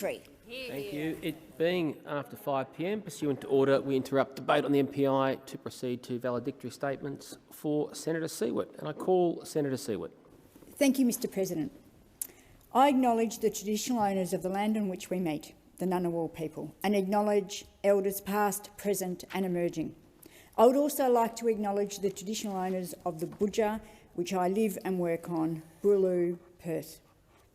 Thank you. It being after 5 p.m, pursuant to order, we interrupt debate on the MPI to proceed to valedictory statements for Senator Siewert. And I call Senator Siewert. Thank you, Mr President. I acknowledge the traditional owners of the land on which we meet, the Ngunnawal people, and acknowledge elders past, present and emerging. I would also like to acknowledge the traditional owners of the Budja, which I live and work on, Boorloo, Perth.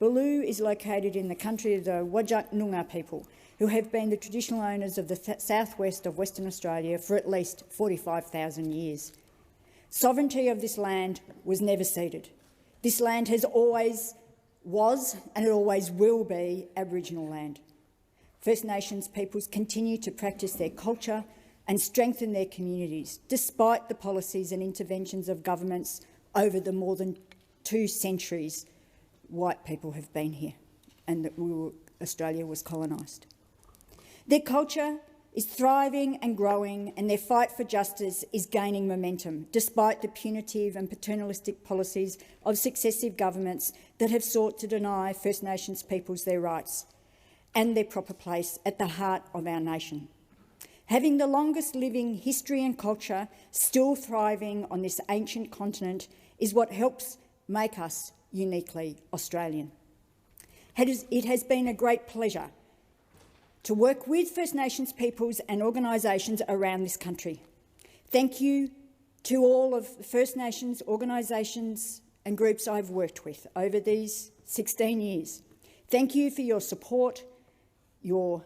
Boorloo is located in the country of the Whadjuk Noongar people, who have been the traditional owners of the southwest of Western Australia for at least 45,000 years. Sovereignty of this land was never ceded. This land was and it always will be Aboriginal land. First Nations peoples continue to practice their culture and strengthen their communities, despite the policies and interventions of governments over the more than 2 centuries white people have been here and that Australia was colonised. Their culture is thriving and growing, and their fight for justice is gaining momentum, despite the punitive and paternalistic policies of successive governments that have sought to deny First Nations peoples their rights and their proper place at the heart of our nation. Having the longest living history and culture still thriving on this ancient continent is what helps make us uniquely Australian. It has been a great pleasure to work with First Nations peoples and organisations around this country. Thank you to all of the First Nations organisations and groups I've worked with over these 16 years. Thank you for your support, your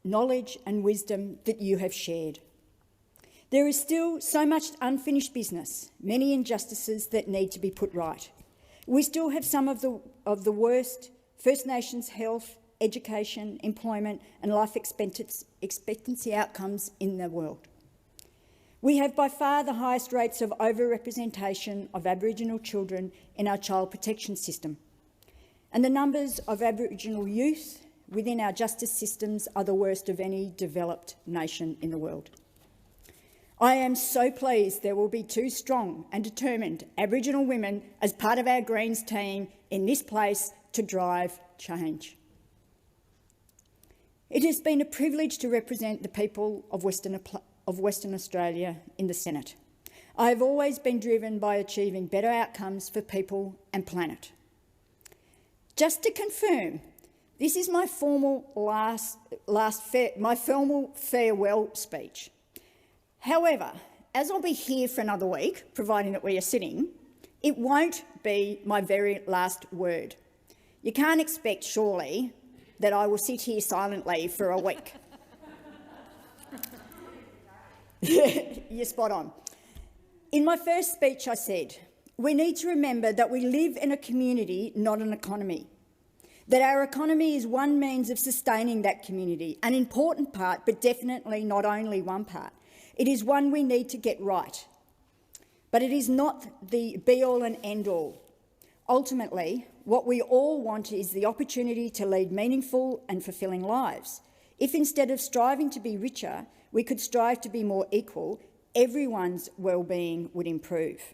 knowledge and wisdom that you have shared. There is still so much unfinished business, many injustices that need to be put right. We still have some of the worst First Nations health, education, employment and life expectancy outcomes in the world. We have by far the highest rates of overrepresentation of Aboriginal children in our child protection system, and the numbers of Aboriginal youth within our justice systems are the worst of any developed nation in the world. I am so pleased there will be 2 strong and determined Aboriginal women as part of our Greens team in this place to drive change. It has been a privilege to represent the people of Western Australia in the Senate. I have always been driven by achieving better outcomes for people and planet. Just to confirm, this is my formal farewell speech. However, as I'll be here for another week, providing that we are sitting, it won't be my very last word. You can't expect, surely, that I will sit here silently for a week. You're spot on. In my first speech I said, we need to remember that we live in a community, not an economy. That our economy is one means of sustaining that community, an important part, but definitely not only one part. It is one we need to get right. But it is not the be-all and end-all. Ultimately, what we all want is the opportunity to lead meaningful and fulfilling lives. If instead of striving to be richer, we could strive to be more equal, everyone's well-being would improve.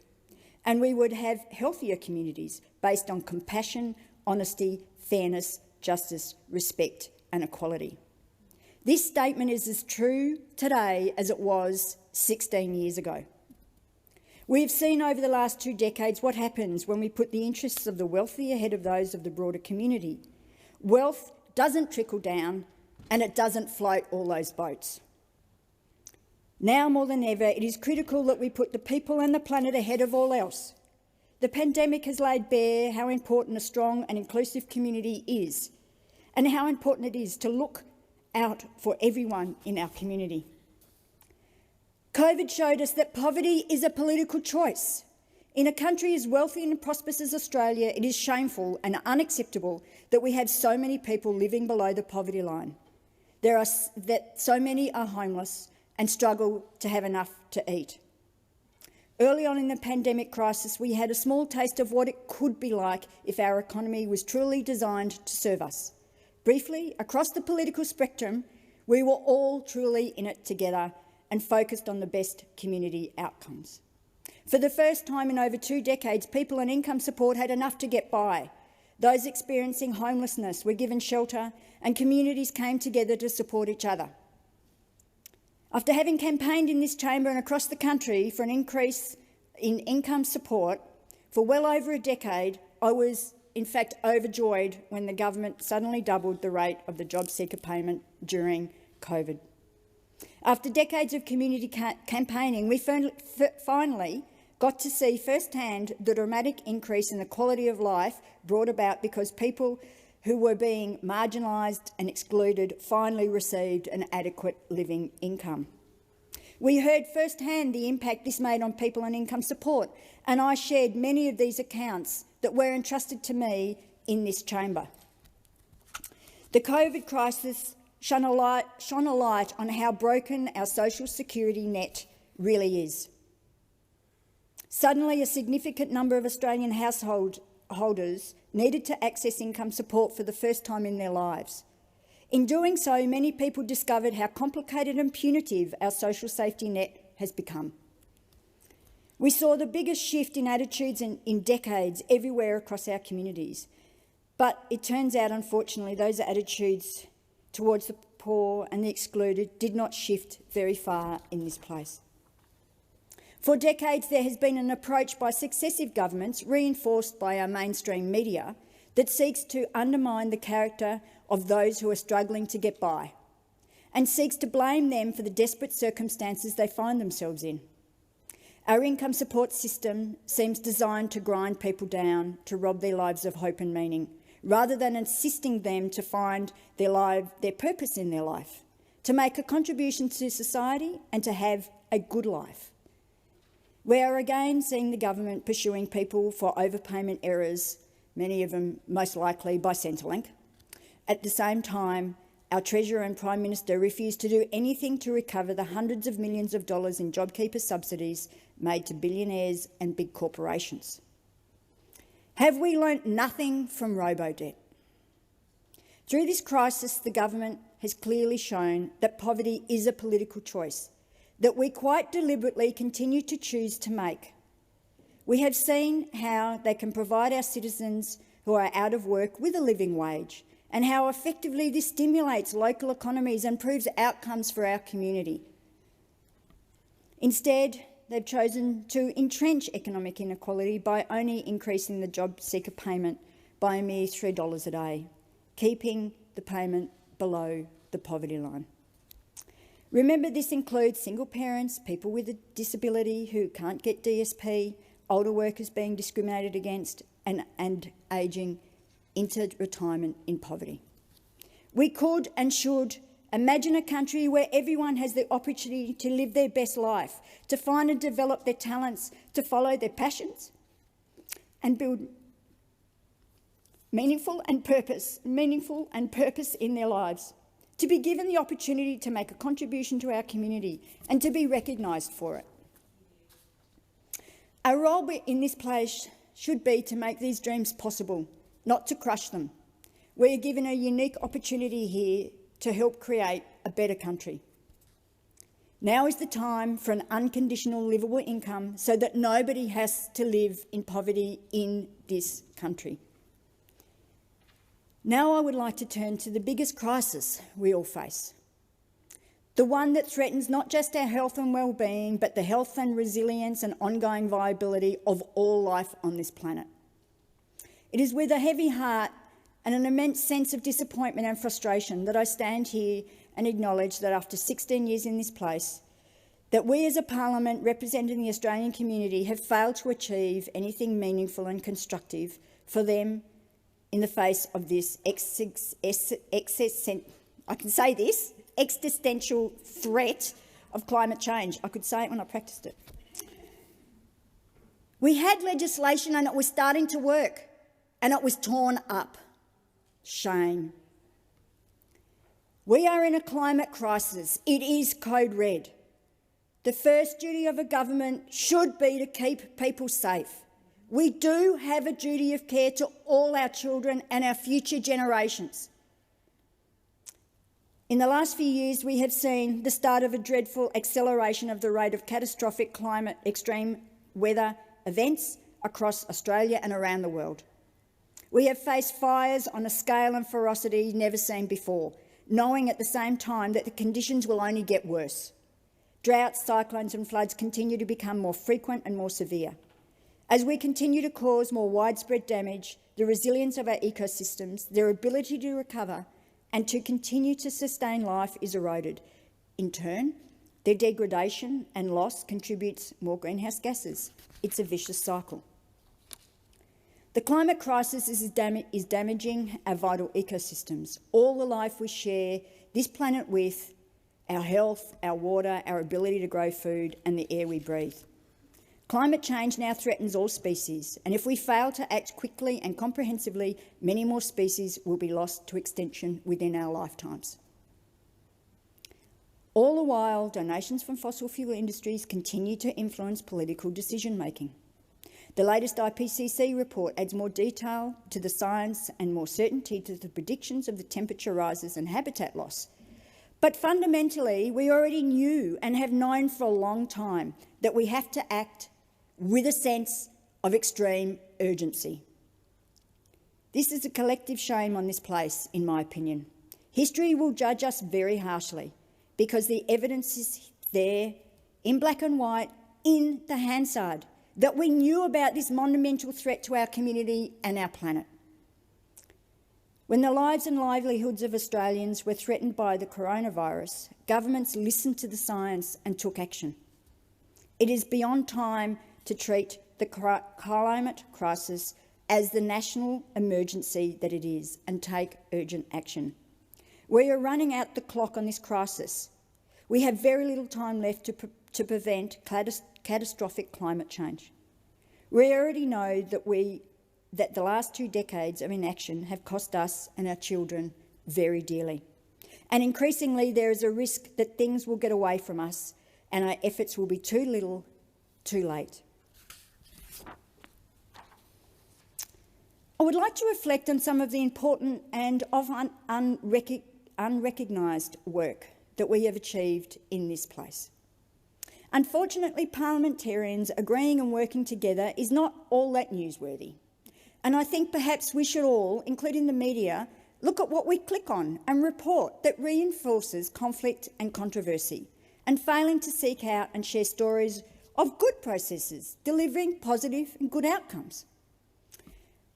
And we would have healthier communities based on compassion, honesty, fairness, justice, respect and equality. This statement is as true today as it was 16 years ago. We have seen over the last 2 decades what happens when we put the interests of the wealthy ahead of those of the broader community. Wealth doesn't trickle down and it doesn't float all those boats. Now more than ever, it is critical that we put the people and the planet ahead of all else. The pandemic has laid bare how important a strong and inclusive community is, and how important it is to look out for everyone in our community. COVID showed us that poverty is a political choice. In a country as wealthy and prosperous as Australia, it is shameful and unacceptable that we have so many people living below the poverty line. So many are homeless and struggle to have enough to eat. Early on in the pandemic crisis, we had a small taste of what it could be like if our economy was truly designed to serve us. Briefly, across the political spectrum, we were all truly in it together and focused on the best community outcomes. For the first time in over 2 decades, people on income support had enough to get by. Those experiencing homelessness were given shelter and communities came together to support each other. After having campaigned in this chamber and across the country for an increase in income support for well over a decade, I was in fact overjoyed when the government suddenly doubled the rate of the job seeker payment during COVID. After decades of community campaigning, we finally got to see firsthand the dramatic increase in the quality of life brought about because people who were being marginalised and excluded finally received an adequate living income. We heard firsthand the impact this made on people on income support, and I shared many of these accounts that were entrusted to me in this chamber. The COVID crisis shone a light on how broken our social security net really is. Suddenly, a significant number of Australian householders needed to access income support for the first time in their lives. In doing so, many people discovered how complicated and punitive our social safety net has become. We saw the biggest shift in attitudes in decades everywhere across our communities. But it turns out, unfortunately, those attitudes towards the poor and the excluded did not shift very far in this place. For decades, there has been an approach by successive governments, reinforced by our mainstream media, that seeks to undermine the character of those who are struggling to get by and seeks to blame them for the desperate circumstances they find themselves in. Our income support system seems designed to grind people down, to rob their lives of hope and meaning, rather than assisting them to find their purpose in their life, to make a contribution to society and to have a good life. We are again seeing the government pursuing people for overpayment errors, many of them most likely by Centrelink. At the same time, our Treasurer and Prime Minister refuse to do anything to recover the hundreds of millions of dollars in JobKeeper subsidies made to billionaires and big corporations. Have we learnt nothing from robo-debt? Through this crisis, the government has clearly shown that poverty is a political choice that we quite deliberately continue to choose to make. We have seen how they can provide our citizens who are out of work with a living wage and how effectively this stimulates local economies and improves outcomes for our community. Instead, they've chosen to entrench economic inequality by only increasing the job seeker payment by a mere $3 a day, keeping the payment below the poverty line. Remember, this includes single parents, people with a disability who can't get DSP, older workers being discriminated against and ageing into retirement in poverty. We could and should imagine a country where everyone has the opportunity to live their best life, to find and develop their talents, to follow their passions and build meaningful and purpose in their lives, to be given the opportunity to make a contribution to our community and to be recognised for it. Our role in this place should be to make these dreams possible, not to crush them. We are given a unique opportunity here to help create a better country. Now is the time for an unconditional livable income so that nobody has to live in poverty in this country. Now I would like to turn to the biggest crisis we all face, the one that threatens not just our health and well-being, but the health and resilience and ongoing viability of all life on this planet. It is with a heavy heart and an immense sense of disappointment and frustration that I stand here and acknowledge that after 16 years in this place, that we as a parliament representing the Australian community have failed to achieve anything meaningful and constructive for them in the face of this existential threat of climate change. I could say it when I practiced it. We had legislation and it was starting to work, and it was torn up. Shame. We are in a climate crisis. It is code red. The first duty of a government should be to keep people safe. We do have a duty of care to all our children and our future generations. In the last few years, we have seen the start of a dreadful acceleration of the rate of catastrophic extreme weather events across Australia and around the world. We have faced fires on a scale and ferocity never seen before, knowing at the same time that the conditions will only get worse. Droughts, cyclones and floods continue to become more frequent and more severe. As we continue to cause more widespread damage, the resilience of our ecosystems, their ability to recover and to continue to sustain life is eroded. In turn, their degradation and loss contributes more greenhouse gases. It's a vicious cycle. The climate crisis is damaging our vital ecosystems, all the life we share this planet with, our health, our water, our ability to grow food and the air we breathe. Climate change now threatens all species, and if we fail to act quickly and comprehensively, many more species will be lost to extinction within our lifetimes. All the while, donations from fossil fuel industries continue to influence political decision-making. The latest IPCC report adds more detail to the science and more certainty to the predictions of the temperature rises and habitat loss. But fundamentally, we already knew and have known for a long time that we have to act with a sense of extreme urgency. This is a collective shame on this place, in my opinion. History will judge us very harshly because the evidence is there, in black and white, in the Hansard, that we knew about this monumental threat to our community and our planet. When the lives and livelihoods of Australians were threatened by the coronavirus, governments listened to the science and took action. It is beyond time to treat the climate crisis as the national emergency that it is and take urgent action. We are running out the clock on this crisis. We have very little time left to prevent catastrophic climate change. We already know that the last 2 decades of inaction have cost us and our children very dearly. And increasingly there is a risk that things will get away from us and our efforts will be too little, too late. I would like to reflect on some of the important and often unrecognised work that we have achieved in this place. Unfortunately, parliamentarians agreeing and working together is not all that newsworthy. And I think perhaps we should all, including the media, look at what we click on and report that reinforces conflict and controversy, and failing to seek out and share stories of good processes, delivering positive and good outcomes.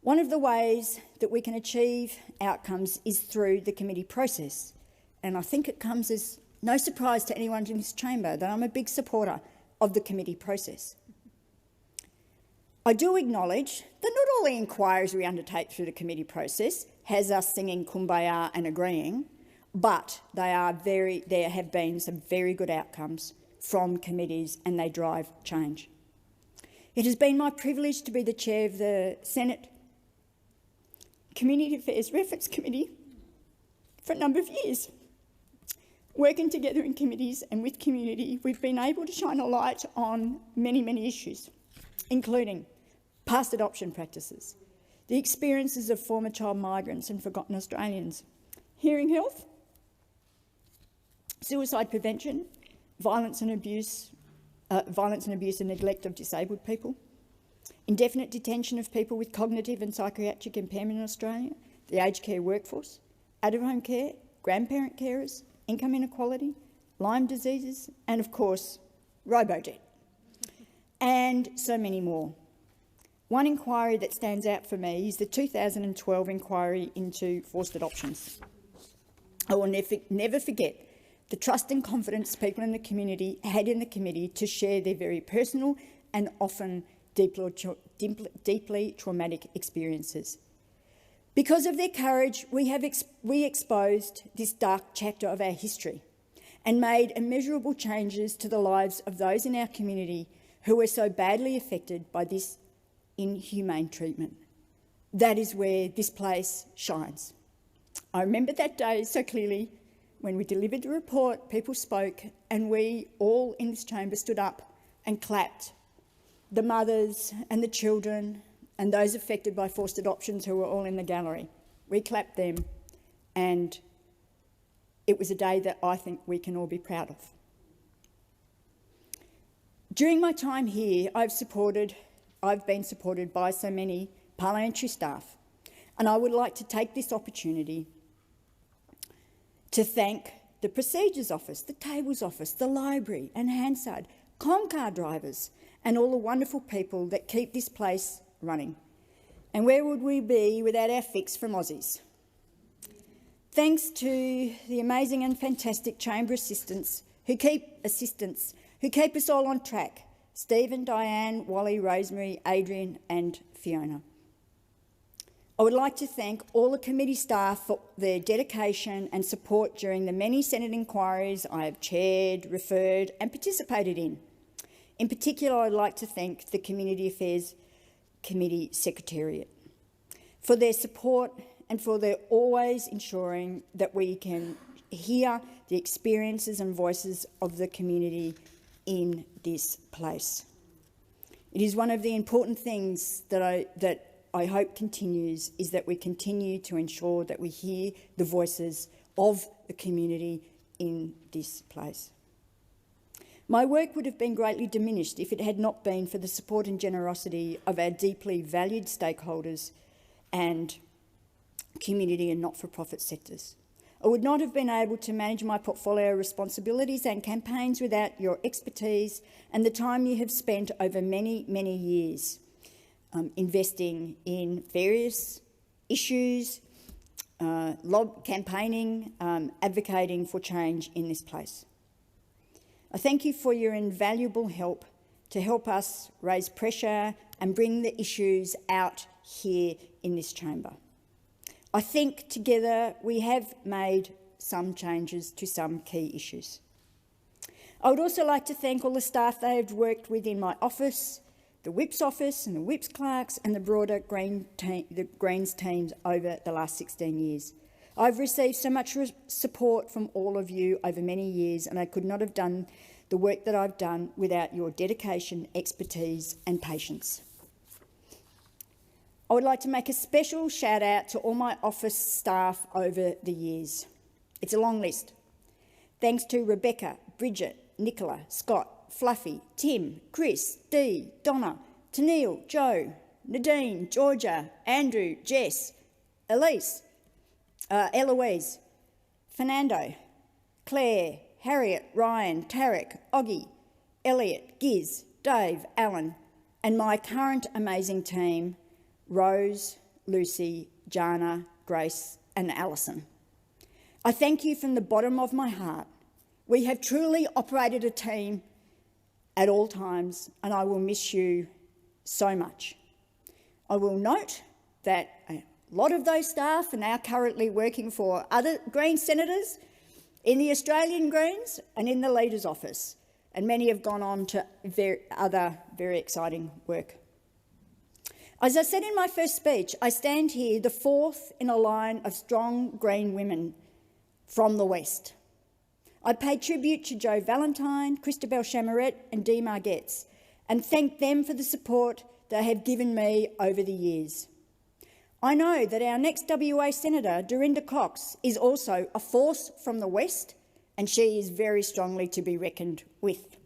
One of the ways that we can achieve outcomes is through the committee process, and I think it comes as no surprise to anyone in this chamber that I'm a big supporter of the committee process. I do acknowledge that not all the inquiries we undertake through the committee process has us singing Kumbaya and agreeing, but there have been some very good outcomes from committees and they drive change. It has been my privilege to be the chair of the Senate Community Affairs Reference Committee for a number of years. Working together in committees and with community, we've been able to shine a light on many, many issues, including past adoption practices, the experiences of former child migrants and forgotten Australians, hearing health, suicide prevention, violence and abuse and neglect of disabled people, indefinite detention of people with cognitive and psychiatric impairment in Australia, the aged care workforce, out-of-home care, grandparent carers, income inequality, Lyme diseases, and of course, robo-debt, and so many more. One inquiry that stands out for me is the 2012 inquiry into forced adoptions. I will never forget the trust and confidence people in the community had in the committee to share their very personal and often deeply traumatic experiences. Because of their courage, we exposed this dark chapter of our history and made immeasurable changes to the lives of those in our community who were so badly affected by this inhumane treatment. That is where this place shines. I remember that day so clearly. When we delivered the report, people spoke and we all in this chamber stood up and clapped. The mothers and the children and those affected by forced adoptions who were all in the gallery. We clapped them and it was a day that I think we can all be proud of. During my time here, I've been supported by so many parliamentary staff, And I would like to take this opportunity to thank the Procedures Office, the Tables Office, the Library and Hansard, Comcar drivers and all the wonderful people that keep this place running. And where would we be without our fix from Aussies? Thanks to the amazing and fantastic Chamber assistants who keep us all on track, Stephen, Diane, Wally, Rosemary, Adrian and Fiona. I would like to thank all the committee staff for their dedication and support during the many Senate inquiries I have chaired, referred and participated in. In particular, I'd like to thank the Community Affairs Committee Secretariat for their support and for their always ensuring that we can hear the experiences and voices of the community in this place. It is one of the important things that I hope continues, is that we continue to ensure that we hear the voices of the community in this place. My work would have been greatly diminished if it had not been for the support and generosity of our deeply valued stakeholders and community and not-for-profit sectors. I would not have been able to manage my portfolio responsibilities and campaigns without your expertise and the time you have spent over many, many years investing in various issues, campaigning, advocating for change in this place. I thank you for your invaluable help to help us raise pressure and bring the issues out here in this chamber. I think together we have made some changes to some key issues. I would also like to thank all the staff that I have worked with in my office, the Whip's office and the Whip's clerks and the broader Greens teams over the last 16 years. I've received so much support from all of you over many years, and I could not have done the work that I've done without your dedication, expertise and patience. I would like to make a special shout out to all my office staff over the years. It's a long list. Thanks to Rebecca, Bridget, Nicola, Scott, Fluffy, Tim, Chris, Dee, Donna, Tennille, Joe, Nadine, Georgia, Andrew, Jess, Eloise, Fernando, Claire, Harriet, Ryan, Tarek, Oggy, Elliot, Giz, Dave, Alan, and my current amazing team, Rose, Lucy, Jana, Grace and Alison. I thank you from the bottom of my heart. We have truly operated a team at all times, and I will miss you so much. I will note that a lot of those staff are now currently working for other Greens senators in the Australian Greens and in the Leader's office, and many have gone on to other very exciting work. As I said in my first speech, I stand here the fourth in a line of strong Green women from the West. I pay tribute to Jo Valentine, Christabel Chamarette and Dee Margetts and thank them for the support they have given me over the years. I know that our next WA Senator, Dorinda Cox, is also a force from the West, and she is very strongly to be reckoned with.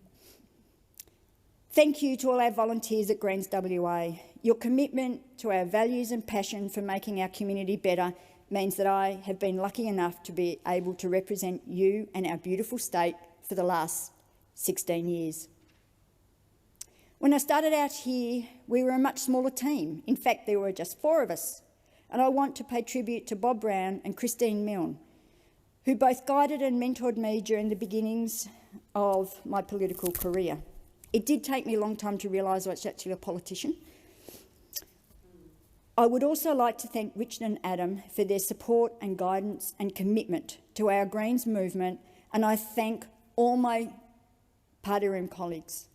Thank you to all our volunteers at Greens WA. Your commitment to our values and passion for making our community better means that I have been lucky enough to be able to represent you and our beautiful state for the last 16 years. When I started out here, we were a much smaller team. In fact, there were just 4 of us. And I want to pay tribute to Bob Brown and Christine Milne, who both guided and mentored me during the beginnings of my political career. It did take me a long time to realise I was actually a politician. I would also like to thank Richard and Adam for their support and guidance and commitment to our Greens movement, and I thank all my party room colleagues.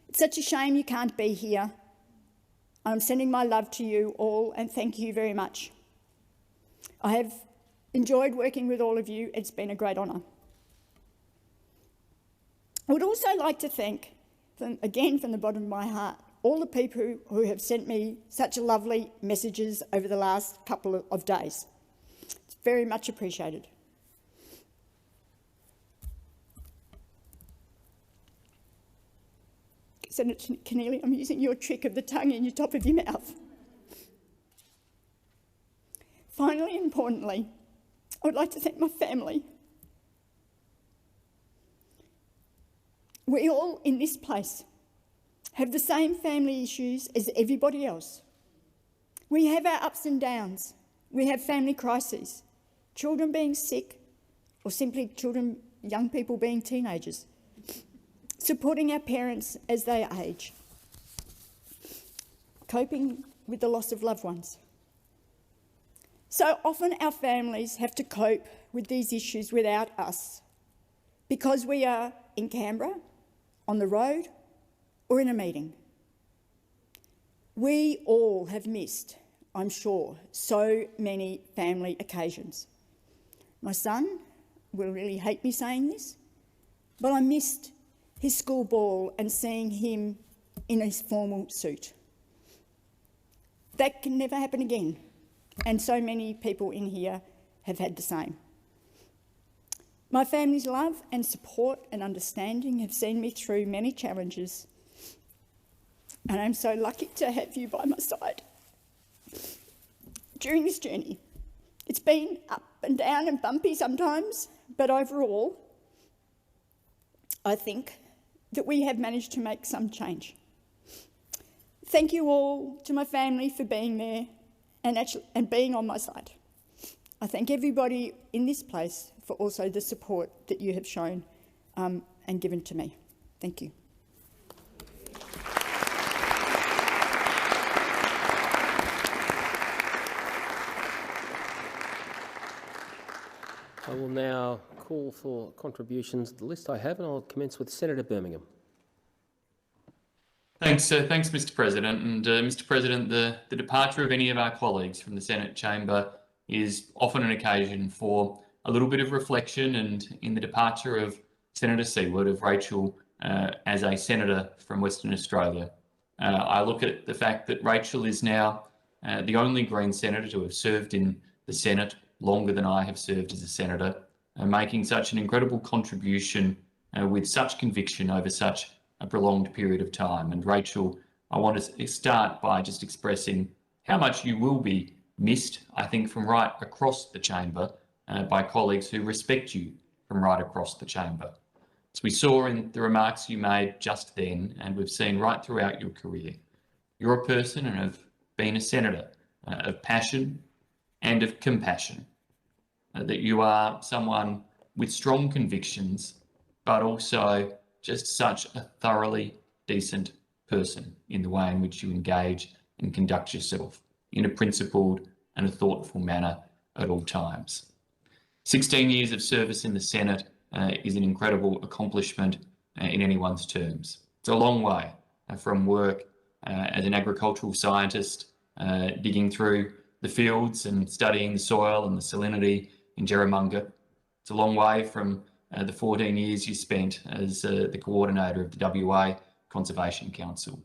It's such a shame you can't be here. I'm sending my love to you all and thank you very much. I have enjoyed working with all of you. It's been a great honour. I would also like to thank, again from the bottom of my heart, all the people who have sent me such lovely messages over the last couple of days. It's very much appreciated. Senator Kennelly, I'm using your trick of the tongue in your top of your mouth. Finally, importantly, I would like to thank my family. We all in this place have the same family issues as everybody else. We have our ups and downs. We have family crises, children being sick, or simply children, young people being teenagers, supporting our parents as they age, coping with the loss of loved ones. So often our families have to cope with these issues without us because we are in Canberra, on the road, or in a meeting. We all have missed, I'm sure, so many family occasions. My son will really hate me saying this, but I missed his school ball and seeing him in his formal suit. That can never happen again, and so many people in here have had the same. My family's love and support and understanding have seen me through many challenges, and I'm so lucky to have you by my side during this journey. It's been up and down and bumpy sometimes, but overall, I think that we have managed to make some change. Thank you all to my family for being there and being on my side. I thank everybody in this place for also the support that you have shown and given to me. Thank you. I will now call for contributions to the list I have, and I'll commence with Senator Birmingham. Thanks, Mr. President. And Mr. President, the departure of any of our colleagues from the Senate chamber is often an occasion for a little bit of reflection, and in the departure of Senator Siewert, of Rachel as a senator from Western Australia, I look at the fact that Rachel is now the only Green senator to have served in the Senate longer than I have served as a senator, making such an incredible contribution with such conviction over such a prolonged period of time. And Rachel, I want to start by just expressing how much you will be missed, I think, from right across the chamber by colleagues who respect you from right across the chamber. As we saw in the remarks you made just then, and we've seen right throughout your career, you're a person and have been a senator of passion and of compassion, that you are someone with strong convictions, but also just such a thoroughly decent person in the way in which you engage and conduct yourself in a principled and a thoughtful manner at all times. 16 years of service in the Senate is an incredible accomplishment in anyone's terms. It's a long way from work as an agricultural scientist, digging through the fields and studying the soil and the salinity in Jerramunga. It's a long way from the 14 years you spent as the coordinator of the WA Conservation Council.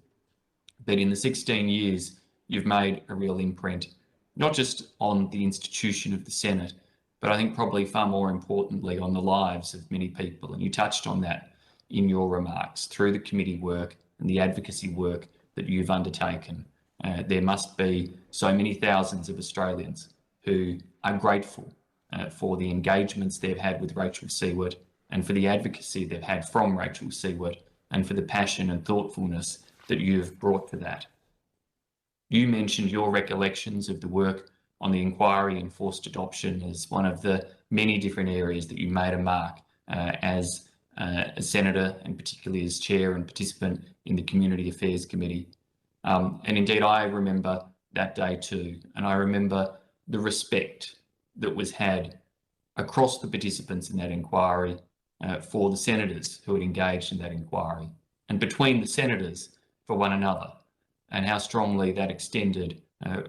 But in the 16 years, you've made a real imprint, not just on the institution of the Senate, but I think probably far more importantly on the lives of many people. And you touched on that in your remarks through the committee work and the advocacy work that you've undertaken. There must be so many thousands of Australians who are grateful for the engagements they've had with Rachel Siewert and for the advocacy they've had from Rachel Siewert and for the passion and thoughtfulness that you've brought to that. You mentioned your recollections of the work on the inquiry and forced adoption as one of the many different areas that you made a mark as a senator and particularly as chair and participant in the Community Affairs Committee. And indeed, I remember that day too, and I remember the respect that was had across the participants in that inquiry for the senators who had engaged in that inquiry, and between the senators for one another, and how strongly that extended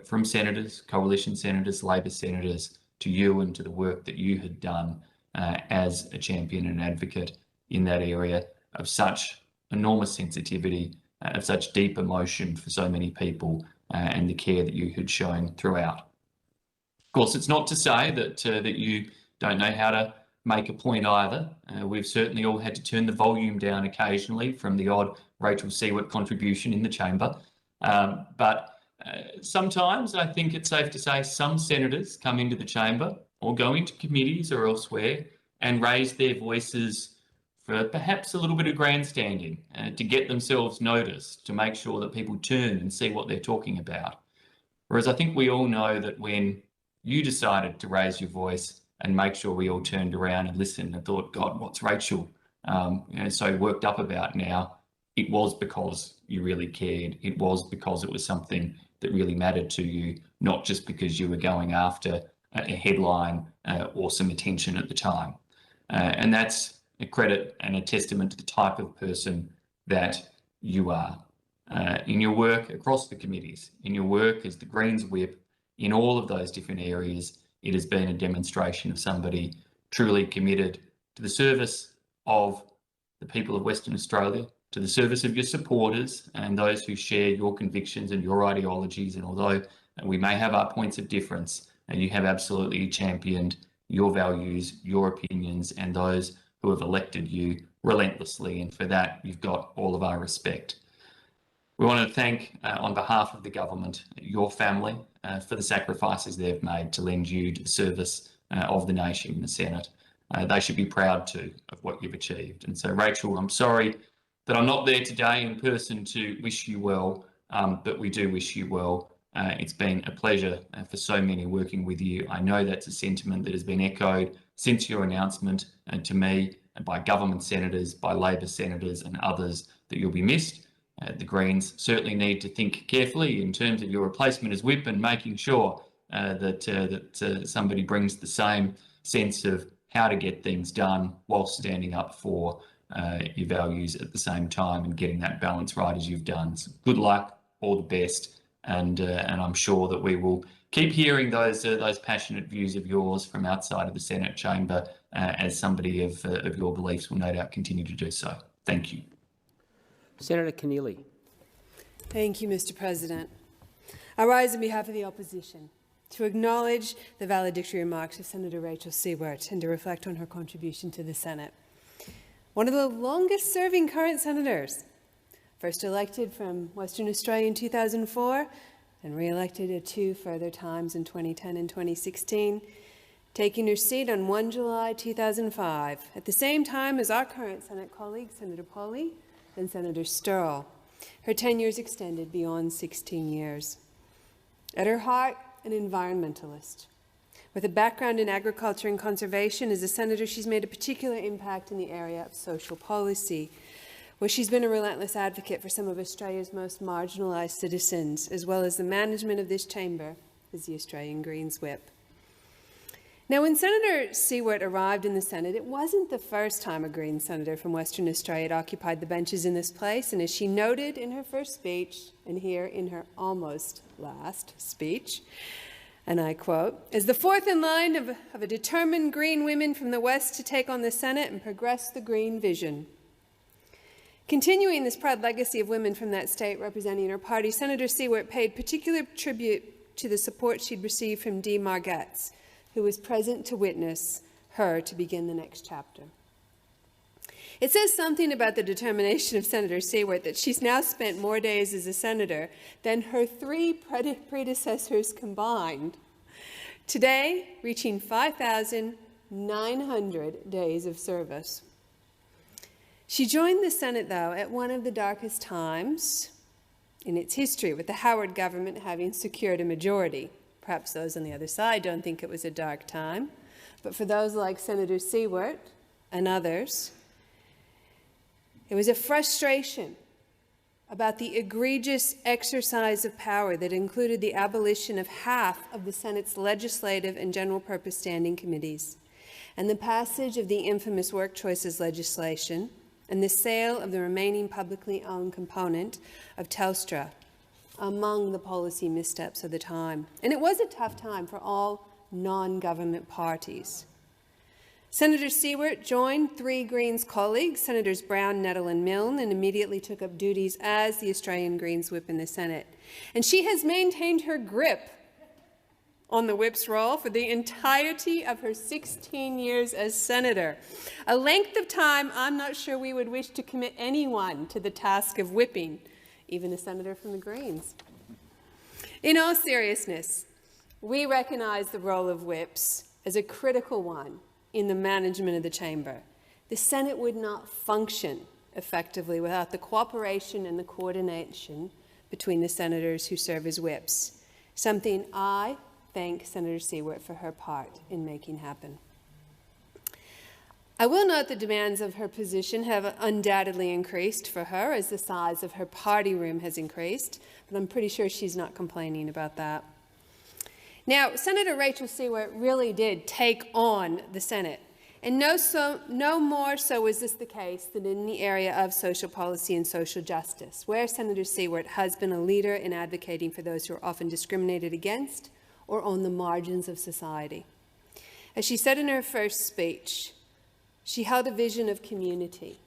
from senators, coalition senators, Labor senators, to you and to the work that you had done as a champion and advocate in that area of such enormous sensitivity, of such deep emotion for so many people, and the care that you had shown throughout. Of course, it's not to say that that you don't know how to make a point either. We've certainly all had to turn the volume down occasionally from the odd Rachel Siewert contribution in the chamber. But Sometimes I think it's safe to say some senators come into the chamber or go into committees or elsewhere and raise their voices for perhaps a little bit of grandstanding to get themselves noticed, to make sure that people turn and see what they're talking about. Whereas I think we all know that when you decided to raise your voice and make sure we all turned around and listened and thought, God, what's Rachel so worked up about now? It was because you really cared. It was because it was something that really mattered to you, not just because you were going after a headline or some attention at the time. And that's a credit and a testament to the type of person that you are. In your work across the committees, in your work as the Greens whip, in all of those different areas, it has been a demonstration of somebody truly committed to the service of the people of Western Australia, to the service of your supporters and those who share your convictions and your ideologies. And although we may have our points of difference, and you have absolutely championed your values, your opinions, and those who have elected you relentlessly. And for that, you've got all of our respect. We want to thank, on behalf of the government, your family for the sacrifices they've made to lend you to the service of the nation in the Senate. They should be proud too of what you've achieved. And so, Rachel, I'm sorry that I'm not there today in person to wish you well, but we do wish you well. It's been a pleasure for so many working with you. I know that's a sentiment that has been echoed since your announcement to me and by government senators, by Labor senators and others, that you'll be missed. The Greens certainly need to think carefully in terms of your replacement as whip and making sure that somebody brings the same sense of how to get things done while standing up for your values at the same time and getting that balance right as you've done. So good luck, all the best, and I'm sure that we will keep hearing those passionate views of yours from outside of the Senate chamber as somebody of your beliefs will no doubt continue to do so. Thank you. Senator Kennelly. Thank you, Mr. President. I rise on behalf of the opposition to acknowledge the valedictory remarks of Senator Rachel Siewert and to reflect on her contribution to the Senate. One of the longest-serving current senators, first elected from Western Australia in 2004 and re-elected at 2 further times in 2010 and 2016, taking her seat on 1 July 2005, at the same time as our current Senate colleagues, Senator Polley and Senator Sterle. Her tenures extended beyond 16 years. At her heart, an environmentalist. With a background in agriculture and conservation, as a senator, she's made a particular impact in the area of social policy, where she's been a relentless advocate for some of Australia's most marginalised citizens, as well as the management of this chamber as the Australian Greens whip. Now, when Senator Siewert arrived in the Senate, it wasn't the first time a Green senator from Western Australia had occupied the benches in this place, and as she noted in her first speech, and here in her almost last speech, and I quote, "As the fourth in line of a determined Green women from the West to take on the Senate and progress the Green vision." Continuing this proud legacy of women from that state representing her party, Senator Siewert paid particular tribute to the support she'd received from Dee Margetts, who was present to witness her to begin the next chapter. It says something about the determination of Senator Siewert that she's now spent more days as a senator than her 3 predecessors combined, today reaching 5,900 days of service. She joined the Senate, though, at one of the darkest times in its history, with the Howard government having secured a majority. Perhaps those on the other side don't think it was a dark time, but for those like Senator Siewert and others, it was a frustration about the egregious exercise of power that included the abolition of half of the Senate's legislative and general purpose standing committees, and the passage of the infamous work choices legislation, and the sale of the remaining publicly owned component of Telstra, among the policy missteps of the time. And it was a tough time for all non-government parties. Senator Siewert joined 3 Greens colleagues, Senators Brown, Nettle and Milne, and immediately took up duties as the Australian Greens whip in the Senate. And she has maintained her grip on the whip's role for the entirety of her 16 years as senator, a length of time I'm not sure we would wish to commit anyone to the task of whipping, even a senator from the Greens. In all seriousness, we recognise the role of whips as a critical one in the management of the chamber. The Senate would not function effectively without the cooperation and the coordination between the senators who serve as whips, something I thank Senator Siewert for her part in making happen. I will note the demands of her position have undoubtedly increased for her as the size of her party room has increased, but I'm pretty sure she's not complaining about that. Now, Senator Rachel Siewert really did take on the Senate, and no more so is this the case than in the area of social policy and social justice, where Senator Siewert has been a leader in advocating for those who are often discriminated against or on the margins of society. As she said in her first speech, she held a vision of community.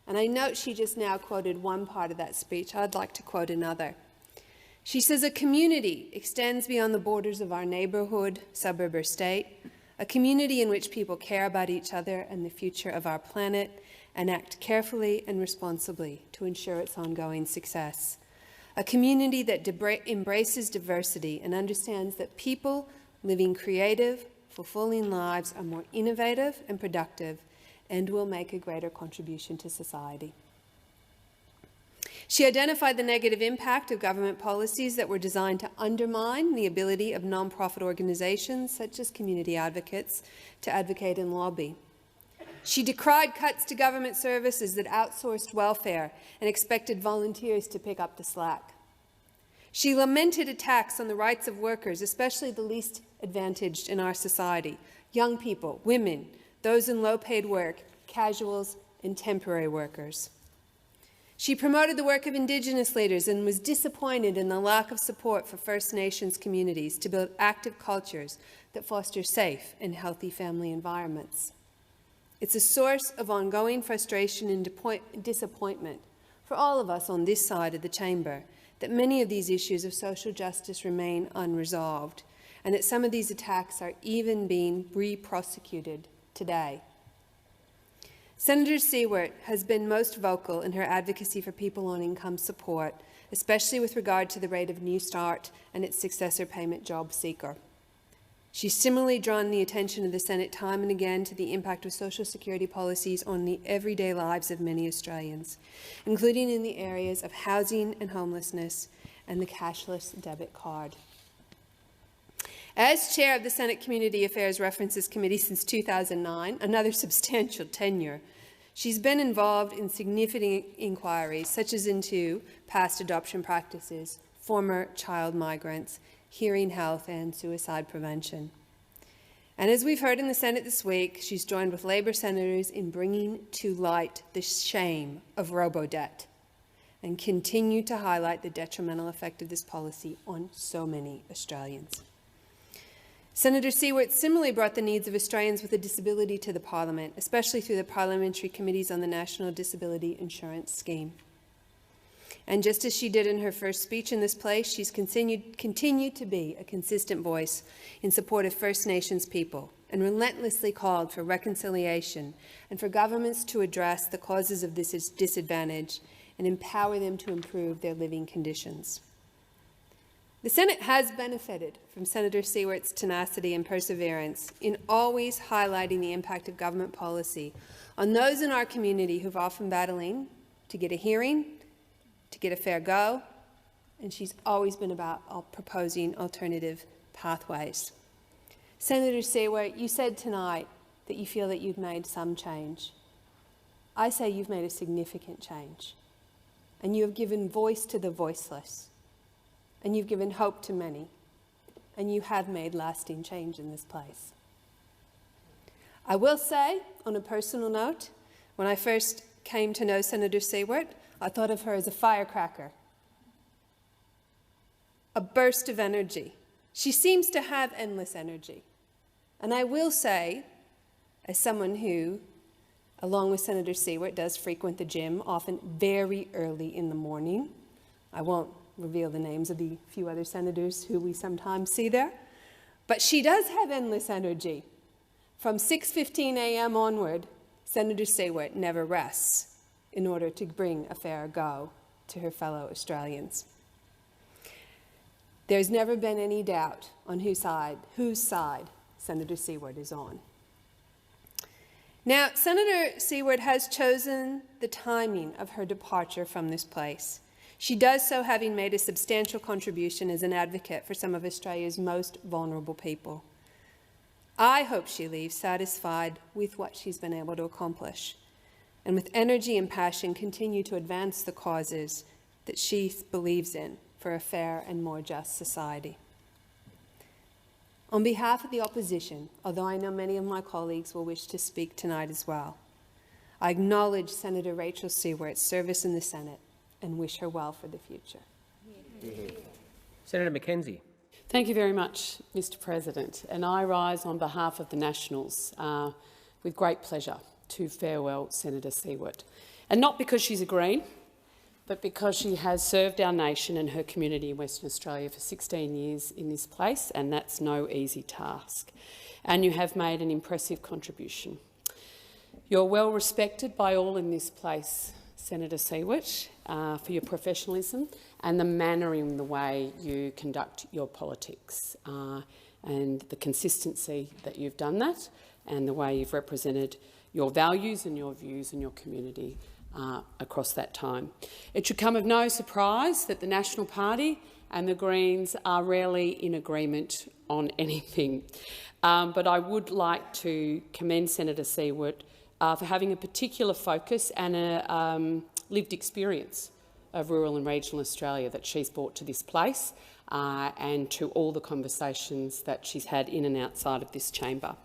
And I note she just now quoted one part of that speech. I'd like to quote another. She says, "A community extends beyond the borders of our neighbourhood, suburb or state, a community in which people care about each other and the future of our planet and act carefully and responsibly to ensure its ongoing success. A community that embraces diversity and understands that people living creative, fulfilling lives are more innovative and productive and will make a greater contribution to society." She identified the negative impact of government policies that were designed to undermine the ability of non-profit organisations, such as community advocates, to advocate and lobby. She decried cuts to government services that outsourced welfare and expected volunteers to pick up the slack. She lamented attacks on the rights of workers, especially the least advantaged in our society, young people, women, those in low-paid work, casuals, and temporary workers. She promoted the work of Indigenous leaders and was disappointed in the lack of support for First Nations communities to build active cultures that foster safe and healthy family environments. It's a source of ongoing frustration and disappointment for all of us on this side of the chamber that many of these issues of social justice remain unresolved, and that some of these attacks are even being re-prosecuted today. Senator Siewert has been most vocal in her advocacy for people on income support, especially with regard to the rate of New Start and its successor payment job seeker. She's similarly drawn the attention of the Senate time and again to the impact of social security policies on the everyday lives of many Australians, including in the areas of housing and homelessness and the cashless debit card. As chair of the Senate Community Affairs References Committee since 2009, another substantial tenure, she's been involved in significant inquiries, such as into past adoption practices, former child migrants, hearing health and suicide prevention. And as we've heard in the Senate this week, she's joined with Labor senators in bringing to light the shame of robo-debt and continue to highlight the detrimental effect of this policy on so many Australians. Senator Siewert similarly brought the needs of Australians with a disability to the Parliament, especially through the parliamentary committees on the National Disability Insurance Scheme. And just as she did in her first speech in this place, she's continued to be a consistent voice in support of First Nations people and relentlessly called for reconciliation and for governments to address the causes of this disadvantage and empower them to improve their living conditions. The Senate has benefited from Senator Siewert's tenacity and perseverance in always highlighting the impact of government policy on those in our community who've often battling to get a hearing, to get a fair go, and she's always been about proposing alternative pathways. Senator Siewert, you said tonight that you feel that you've made some change. I say you've made a significant change, and you have given voice to the voiceless. And you've given hope to many, and you have made lasting change in this place. I will say, on a personal note, when I first came to know Senator Siewert, I thought of her as a firecracker, a burst of energy. She seems to have endless energy. And I will say, as someone who, along with Senator Siewert, does frequent the gym, often very early in the morning, I won't reveal the names of the few other senators who we sometimes see there. But she does have endless energy. From 6:15 a.m. onward, Senator Siewert never rests in order to bring a fair go to her fellow Australians. There's never been any doubt on whose side Senator Siewert is on. Now, Senator Siewert has chosen the timing of her departure from this place. She does so having made a substantial contribution as an advocate for some of Australia's most vulnerable people. I hope she leaves satisfied with what she's been able to accomplish, and with energy and passion continue to advance the causes that she believes in for a fair and more just society. On behalf of the opposition, although I know many of my colleagues will wish to speak tonight as well, I acknowledge Senator Rachel Siewert's service in the Senate and wish her well for the future. Senator McKenzie. Thank you very much, Mr President. And I rise on behalf of the Nationals with great pleasure to farewell Senator Siewert. And not because she's a Green, but because she has served our nation and her community in Western Australia for 16 years in this place, and that's no easy task. And you have made an impressive contribution. You're well respected by all in this place, Senator Siewert, for your professionalism and the manner in the way you conduct your politics and the consistency that you've done that and the way you've represented your values and your views in your community across that time. It should come of no surprise that the National Party and the Greens are rarely in agreement on anything. But I would like to commend Senator Siewert for having a particular focus and a lived experience of rural and regional Australia that she's brought to this place and to all the conversations that she's had in and outside of this chamber.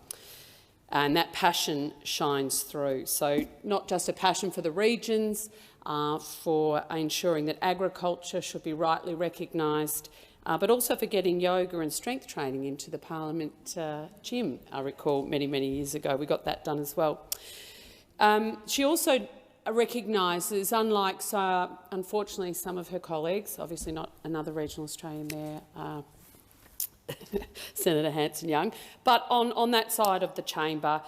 And that passion shines through. So not just a passion for the regions, for ensuring that agriculture should be rightly recognised, but also for getting yoga and strength training into the Parliament gym. I recall many, many years ago we got that done as well. She also recognises, unlike, unfortunately, some of her colleagues, obviously not another regional Australian there, Senator Hanson-Young, but on that side of the chamber,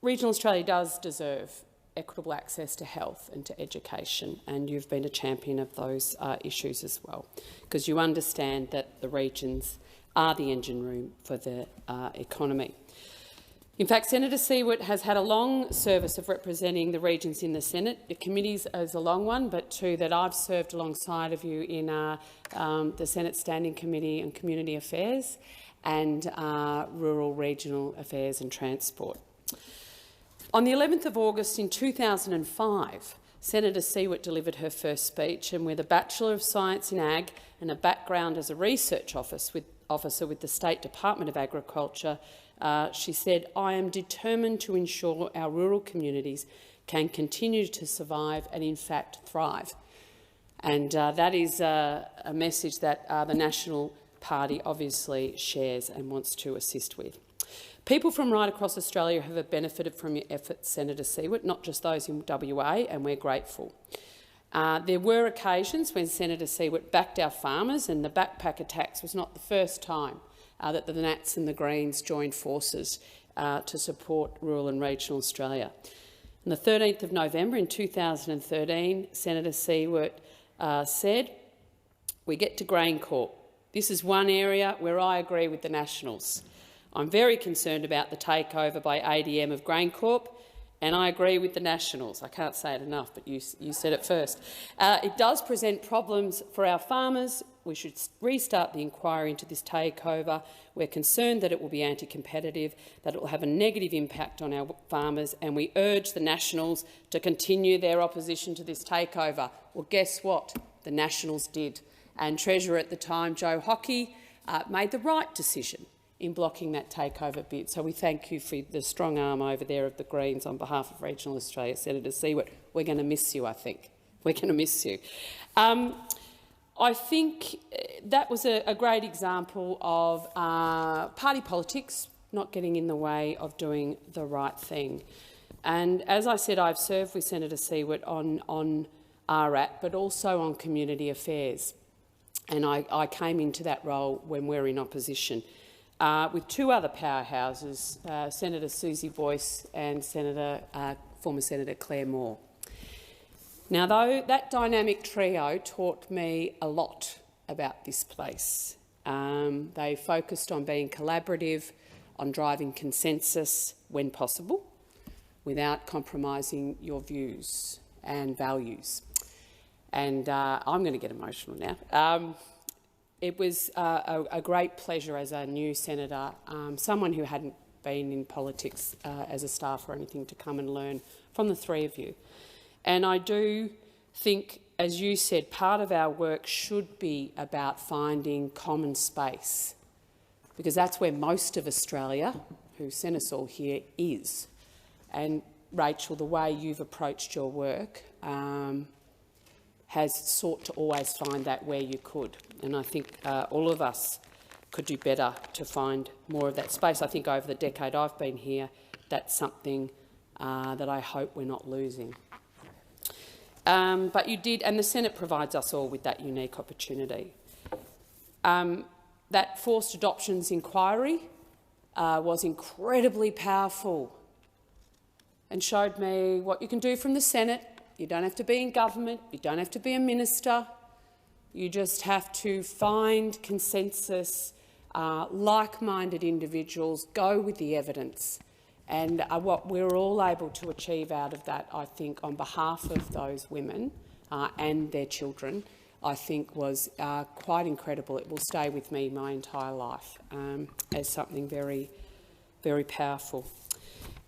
regional Australia does deserve equitable access to health and to education, and you've been a champion of those issues as well, because you understand that the regions are the engine room for the economy. In fact, Senator Siewert has had a long service of representing the regions in the Senate. The committees is a long one, but two that I've served alongside of you in the Senate Standing Committee on Community Affairs and Rural, Regional Affairs and Transport. On the 11th of August in 2005, Senator Siewert delivered her first speech, and with a Bachelor of Science in Ag and a background as a research officer with the State Department of Agriculture, she said, "I am determined to ensure our rural communities can continue to survive and, in fact, thrive." And that is a message that the National Party obviously shares and wants to assist with. People from right across Australia have benefited from your efforts, Senator Siewert, not just those in WA, and we're grateful. There were occasions when Senator Siewert backed our farmers, and the backpacker tax was not the first time that the Nats and the Greens joined forces to support rural and regional Australia. On the 13th of November in 2013, Senator Siewert said, "We get to GrainCorp. This is one area where I agree with the Nationals. I'm very concerned about the takeover by ADM of GrainCorp, and I agree with the Nationals." I can't say it enough, but you said it first. "It does present problems for our farmers. We should restart the inquiry into this takeover. We're concerned that it will be anti-competitive, that it will have a negative impact on our farmers, and we urge the Nationals to continue their opposition to this takeover." Well, guess what? The Nationals did. And Treasurer at the time, Joe Hockey, made the right decision in blocking that takeover bid. So we thank you for the strong arm over there of the Greens on behalf of regional Australia. Senator Siewert, we're going to miss you, I think. We're going to miss you. I think that was a great example of party politics not getting in the way of doing the right thing. And as I said, I've served with Senator Siewert on RAT, but also on community affairs. And I came into that role when we were in opposition with two other powerhouses, Senator Susie Boyce and former Senator Claire Moore. Now, though, that dynamic trio taught me a lot about this place, They focused on being collaborative, on driving consensus when possible, without compromising your views and values. And I'm going to get emotional now. It was a great pleasure as a new senator, someone who hadn't been in politics as a staff or anything, to come and learn from the three of you. And I do think, as you said, part of our work should be about finding common space, because that's where most of Australia, who sent us all here, is. And Rachel, the way you've approached your work has sought to always find that where you could. And I think all of us could do better to find more of that space. I think over the decade I've been here, that's something that I hope we're not losing. But you did, and the Senate provides us all with that unique opportunity. That forced adoptions inquiry was incredibly powerful and showed me what you can do from the Senate. You don't have to be in government, you don't have to be a minister, you just have to find consensus, like-minded individuals, go with the evidence. And what we're all able to achieve out of that, I think, on behalf of those women and their children, I think was quite incredible. It will stay with me my entire life as something very, very powerful.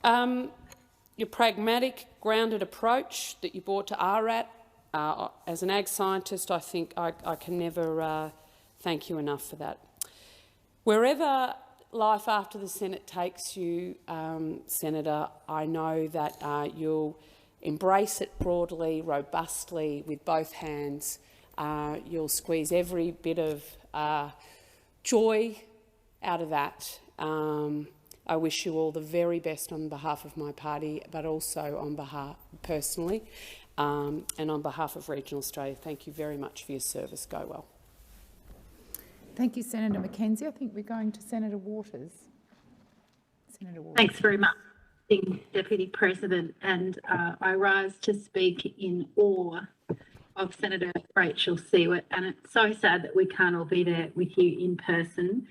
Your pragmatic, grounded approach that you brought to RAT, as an ag scientist, I think I can never thank you enough for that. Wherever life after the Senate takes you, Senator, I know that you'll embrace it broadly, robustly, with both hands. You'll squeeze every bit of joy out of that. I wish you all the very best on behalf of my party, but also on behalf, personally, and on behalf of regional Australia. Thank you very much for your service. Go well. Thank you, Senator McKenzie. I think we're going to Senator Waters. Senator Waters. Thanks very much, Deputy President. And I rise to speak in awe of Senator Rachel Siewert. And it's so sad that we can't all be there with you in person.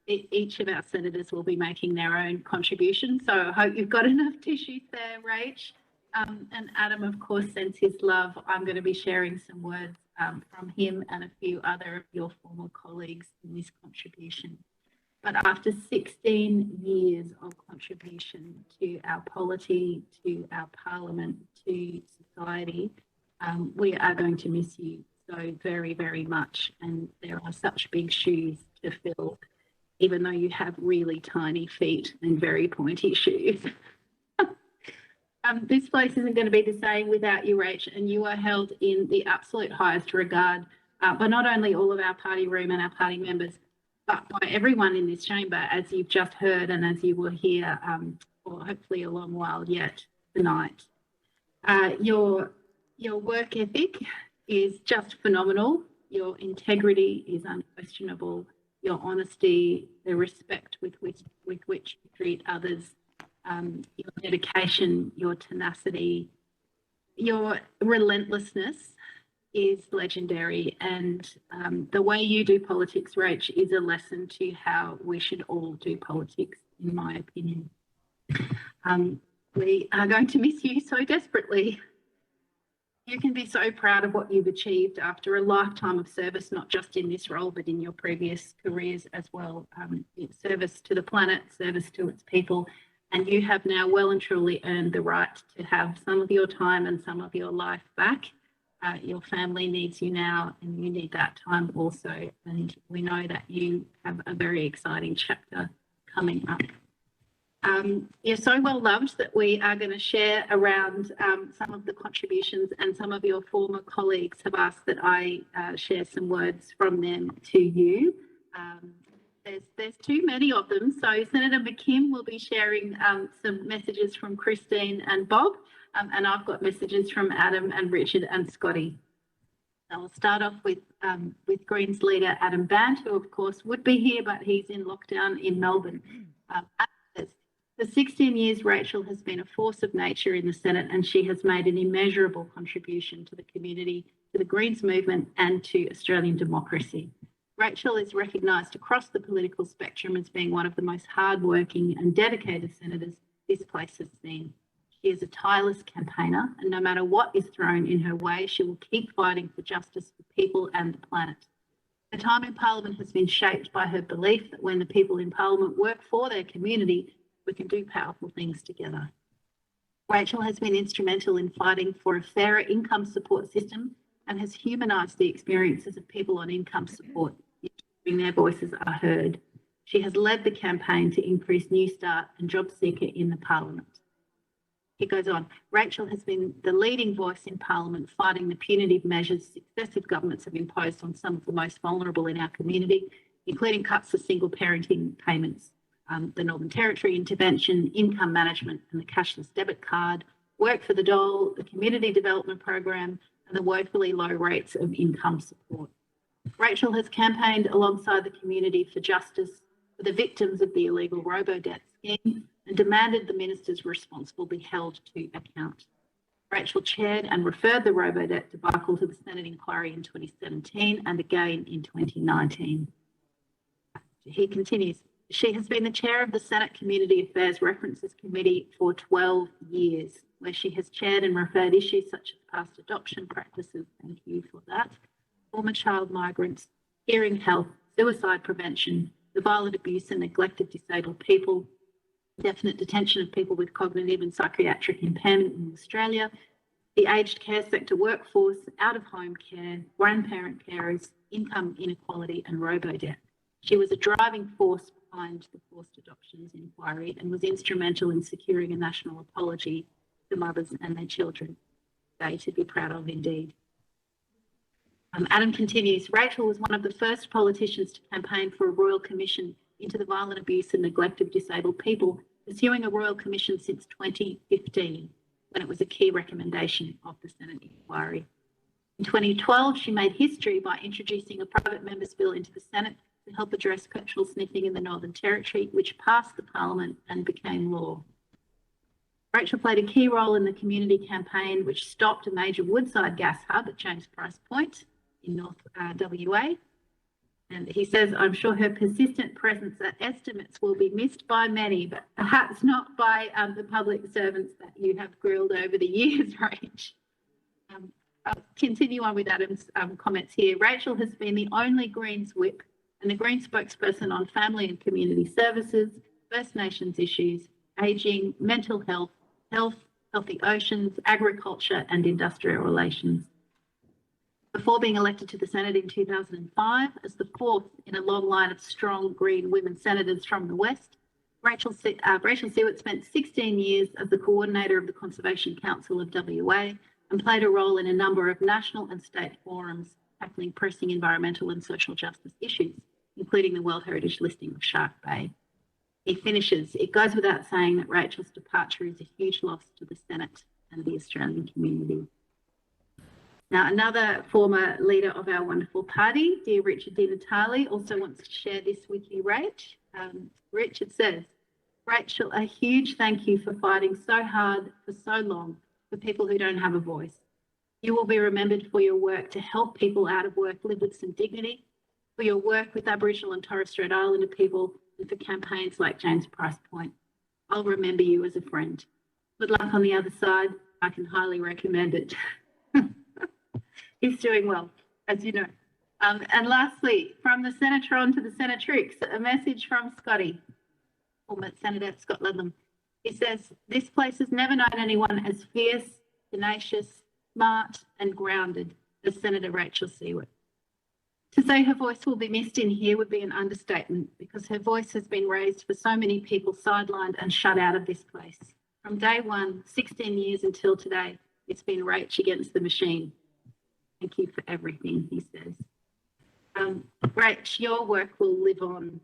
Each of our senators will be making their own contribution. So I hope you've got enough tissues there, Rach. And Adam, of course, sends his love. I'm going to be sharing some words from him and a few other of your former colleagues in this contribution. But after 16 years of contribution to our polity, to our parliament, to society, we are going to miss you so very, very much. And there are such big shoes to fill, even though you have really tiny feet and very pointy shoes. This place isn't going to be the same without you, Rach, and you are held in the absolute highest regard by not only all of our party room and our party members, but by everyone in this chamber, as you've just heard and as you will hear for hopefully a long while yet tonight. Your work ethic is just phenomenal. Your integrity is unquestionable. Your honesty, the respect with which you treat others, your dedication, your tenacity, your relentlessness is legendary. And the way you do politics, Rach, is a lesson to how we should all do politics, in my opinion. We are going to miss you so desperately. You can be so proud of what you've achieved after a lifetime of service, not just in this role, but in your previous careers as well. Service to the planet, service to its people. And you have now well and truly earned the right to have some of your time and some of your life back. Your family needs you now, and you need that time also. And we know that you have a very exciting chapter coming up. You're so well loved that we are going to share around some of the contributions, and some of your former colleagues have asked that I share some words from them to you. There's too many of them. So Senator McKim will be sharing some messages from Christine and Bob, and I've got messages from Adam and Richard and Scotty. I'll start off with Greens leader Adam Band, who of course would be here, but he's in lockdown in Melbourne. For 16 years, Rachel has been a force of nature in the Senate, and she has made an immeasurable contribution to the community, to the Greens movement, and to Australian democracy. Rachel is recognised across the political spectrum as being one of the most hardworking and dedicated senators this place has seen. She is a tireless campaigner, and no matter what is thrown in her way, she will keep fighting for justice for people and the planet. Her time in Parliament has been shaped by her belief that when the people in Parliament work for their community, we can do powerful things together. Rachel has been instrumental in fighting for a fairer income support system and has humanised the experiences of people on income support, ensuring their voices are heard. She has led the campaign to increase New Start and Job Seeker in the Parliament. He goes on, Rachel has been the leading voice in Parliament fighting the punitive measures successive governments have imposed on some of the most vulnerable in our community, including cuts to single parenting payments, the Northern Territory intervention, income management and the cashless debit card, work for the dole, the community development program and the woefully low rates of income support. Rachel has campaigned alongside the community for justice for the victims of the illegal robo-debt scheme and demanded the ministers responsible be held to account. Rachel chaired and referred the robo-debt debacle to the Senate inquiry in 2017 and again in 2019. He continues, she has been the chair of the Senate Community Affairs References Committee for 12 years, where she has chaired and referred issues such as past adoption practices, thank you for that, former child migrants, hearing health, suicide prevention, the violent abuse and neglect of disabled people, definite detention of people with cognitive and psychiatric impairment in Australia, the aged care sector workforce, out-of-home care, grandparent carers, income inequality and robo-debt. She was a driving force behind the forced adoptions inquiry and was instrumental in securing a national apology to mothers and their children. They should be proud of indeed. Adam continues, Rachel was one of the first politicians to campaign for a Royal Commission into the violent abuse and neglect of disabled people, pursuing a Royal Commission since 2015, when it was a key recommendation of the Senate inquiry. In 2012, she made history by introducing a private member's bill into the Senate to help address petrol sniffing in the Northern Territory, which passed the Parliament and became law. Rachel played a key role in the community campaign, which stopped a major Woodside gas hub at James Price Point in North WA. And he says, I'm sure her persistent presence at estimates will be missed by many, but perhaps not by the public servants that you have grilled over the years, Rach. I'll continue on with Adam's comments here. Rachel has been the only Greens whip and the Green spokesperson on family and community services, First Nations issues, ageing, mental health, healthy oceans, agriculture and industrial relations. Before being elected to the Senate in 2005 as the fourth in a long line of strong Green women senators from the West, Rachel Siewert spent 16 years as the coordinator of the Conservation Council of WA and played a role in a number of national and state forums tackling pressing environmental and social justice issues, including the World Heritage listing of Shark Bay. He finishes, it goes without saying that Rachel's departure is a huge loss to the Senate and the Australian community. Now, another former leader of our wonderful party, dear Richard Di Natale, also wants to share this with you, Rach. Richard says, Rachel, a huge thank you for fighting so hard for so long for people who don't have a voice. You will be remembered for your work to help people out of work live with some dignity, for your work with Aboriginal and Torres Strait Islander people, and for campaigns like James Price Point. I'll remember you as a friend. Good luck on the other side. I can highly recommend it. He's doing well, as you know. And lastly, from the Senatron to the Senatrix, a message from Scotty, former Senator Scott Ludlam. He says, this place has never known anyone as fierce, tenacious, smart and grounded as Senator Rachel Siewert. To say her voice will be missed in here would be an understatement because her voice has been raised for so many people sidelined and shut out of this place. From day one, 16 years until today, it's been Rach against the machine. Thank you for everything, he says. Rach, your work will live on.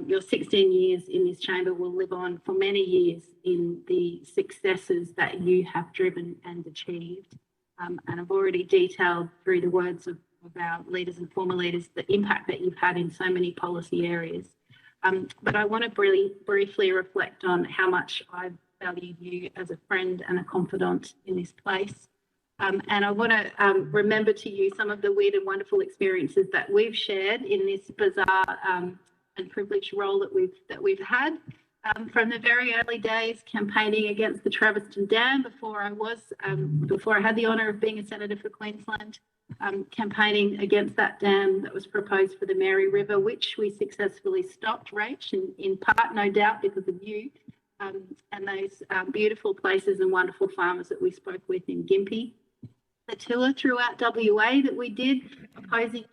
Your 16 years in this chamber will live on for many years in the successes that you have driven and achieved. And I've already detailed through the words of our leaders and former leaders the impact that you've had in so many policy areas. But I want to briefly reflect on how much I've valued you as a friend and a confidant in this place. And I want to remember to you some of the weird and wonderful experiences that we've shared in this bizarre and privileged role that we've had. From the very early days, campaigning against the Traviston Dam before I had the honour of being a senator for Queensland, campaigning against that dam that was proposed for the Mehreen River, which we successfully stopped, Rach, in part, no doubt, because of you and those beautiful places and wonderful farmers that we spoke with in Gympie. The tour throughout WA that we did opposing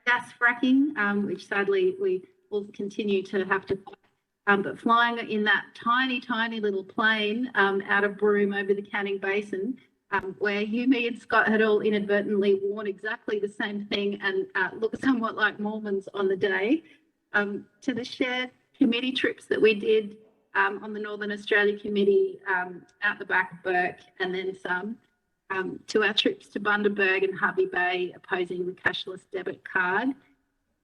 gas fracking, which sadly we will continue to have to fight. But flying in that tiny, tiny little plane out of Broome over the Canning Basin, where you, me and Scott had all inadvertently worn exactly the same thing and looked somewhat like Mormons on the day, to the shared committee trips that we did on the Northern Australia Committee out the back of Burke and then some, to our trips to Bundaberg and Hervey Bay opposing the cashless debit card,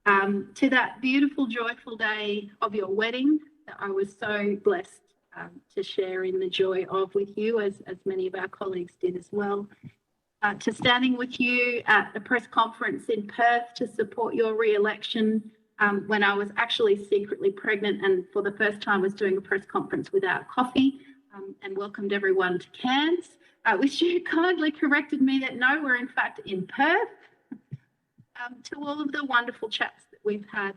to that beautiful, joyful day of your wedding that I was so blessed to share in the joy of with you, as many of our colleagues did as well, to standing with you at a press conference in Perth to support your re-election when I was actually secretly pregnant and for the first time was doing a press conference without coffee, and welcomed everyone to Cairns, which you kindly corrected me that no, we're in fact in Perth, to all of the wonderful chats that we've had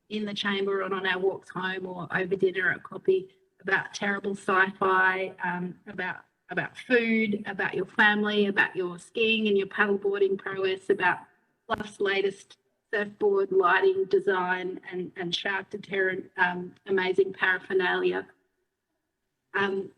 in the chamber and on our walks home or over dinner at coffee about terrible sci-fi, about food, about your family, about your skiing and your paddleboarding prowess, about Bluff's latest surfboard lighting design and shark deterrent amazing paraphernalia,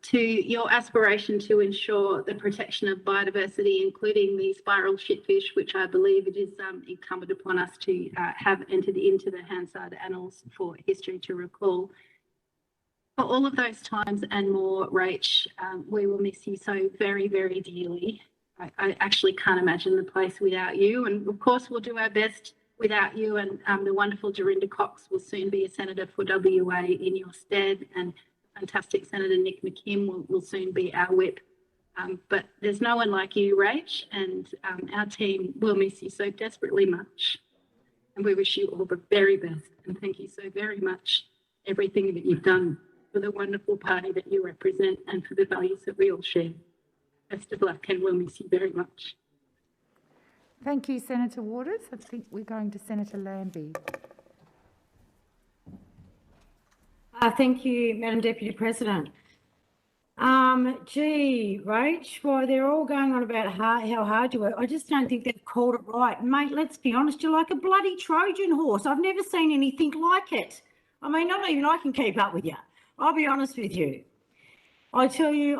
to your aspiration to ensure the protection of biodiversity, including the spiral shitfish, which I believe it is incumbent upon us to have entered into the Hansard Annals for history to recall. For all of those times and more, Rach, we will miss you so very, very dearly. I actually can't imagine the place without you. And of course, we'll do our best without you. And the wonderful Dorinda Cox will soon be a senator for WA in your stead. And fantastic Senator Nick McKim will soon be our whip. But there's no one like you, Rach, and our team will miss you so desperately much. And we wish you all the very best. And thank you so very much, everything that you've done for the wonderful party that you represent and for the values that we all share. Best of luck, and we'll miss you very much. Thank you, Senator Waters. I think we're going to Senator Lambie. Thank you, Madam Deputy President. Gee, Rach, why they're all going on about how hard you work. I just don't think they've called it right. Mate, let's be honest, you're like a bloody Trojan horse. I've never seen anything like it. I mean, not even I can keep up with you. I'll be honest with you. I tell you, you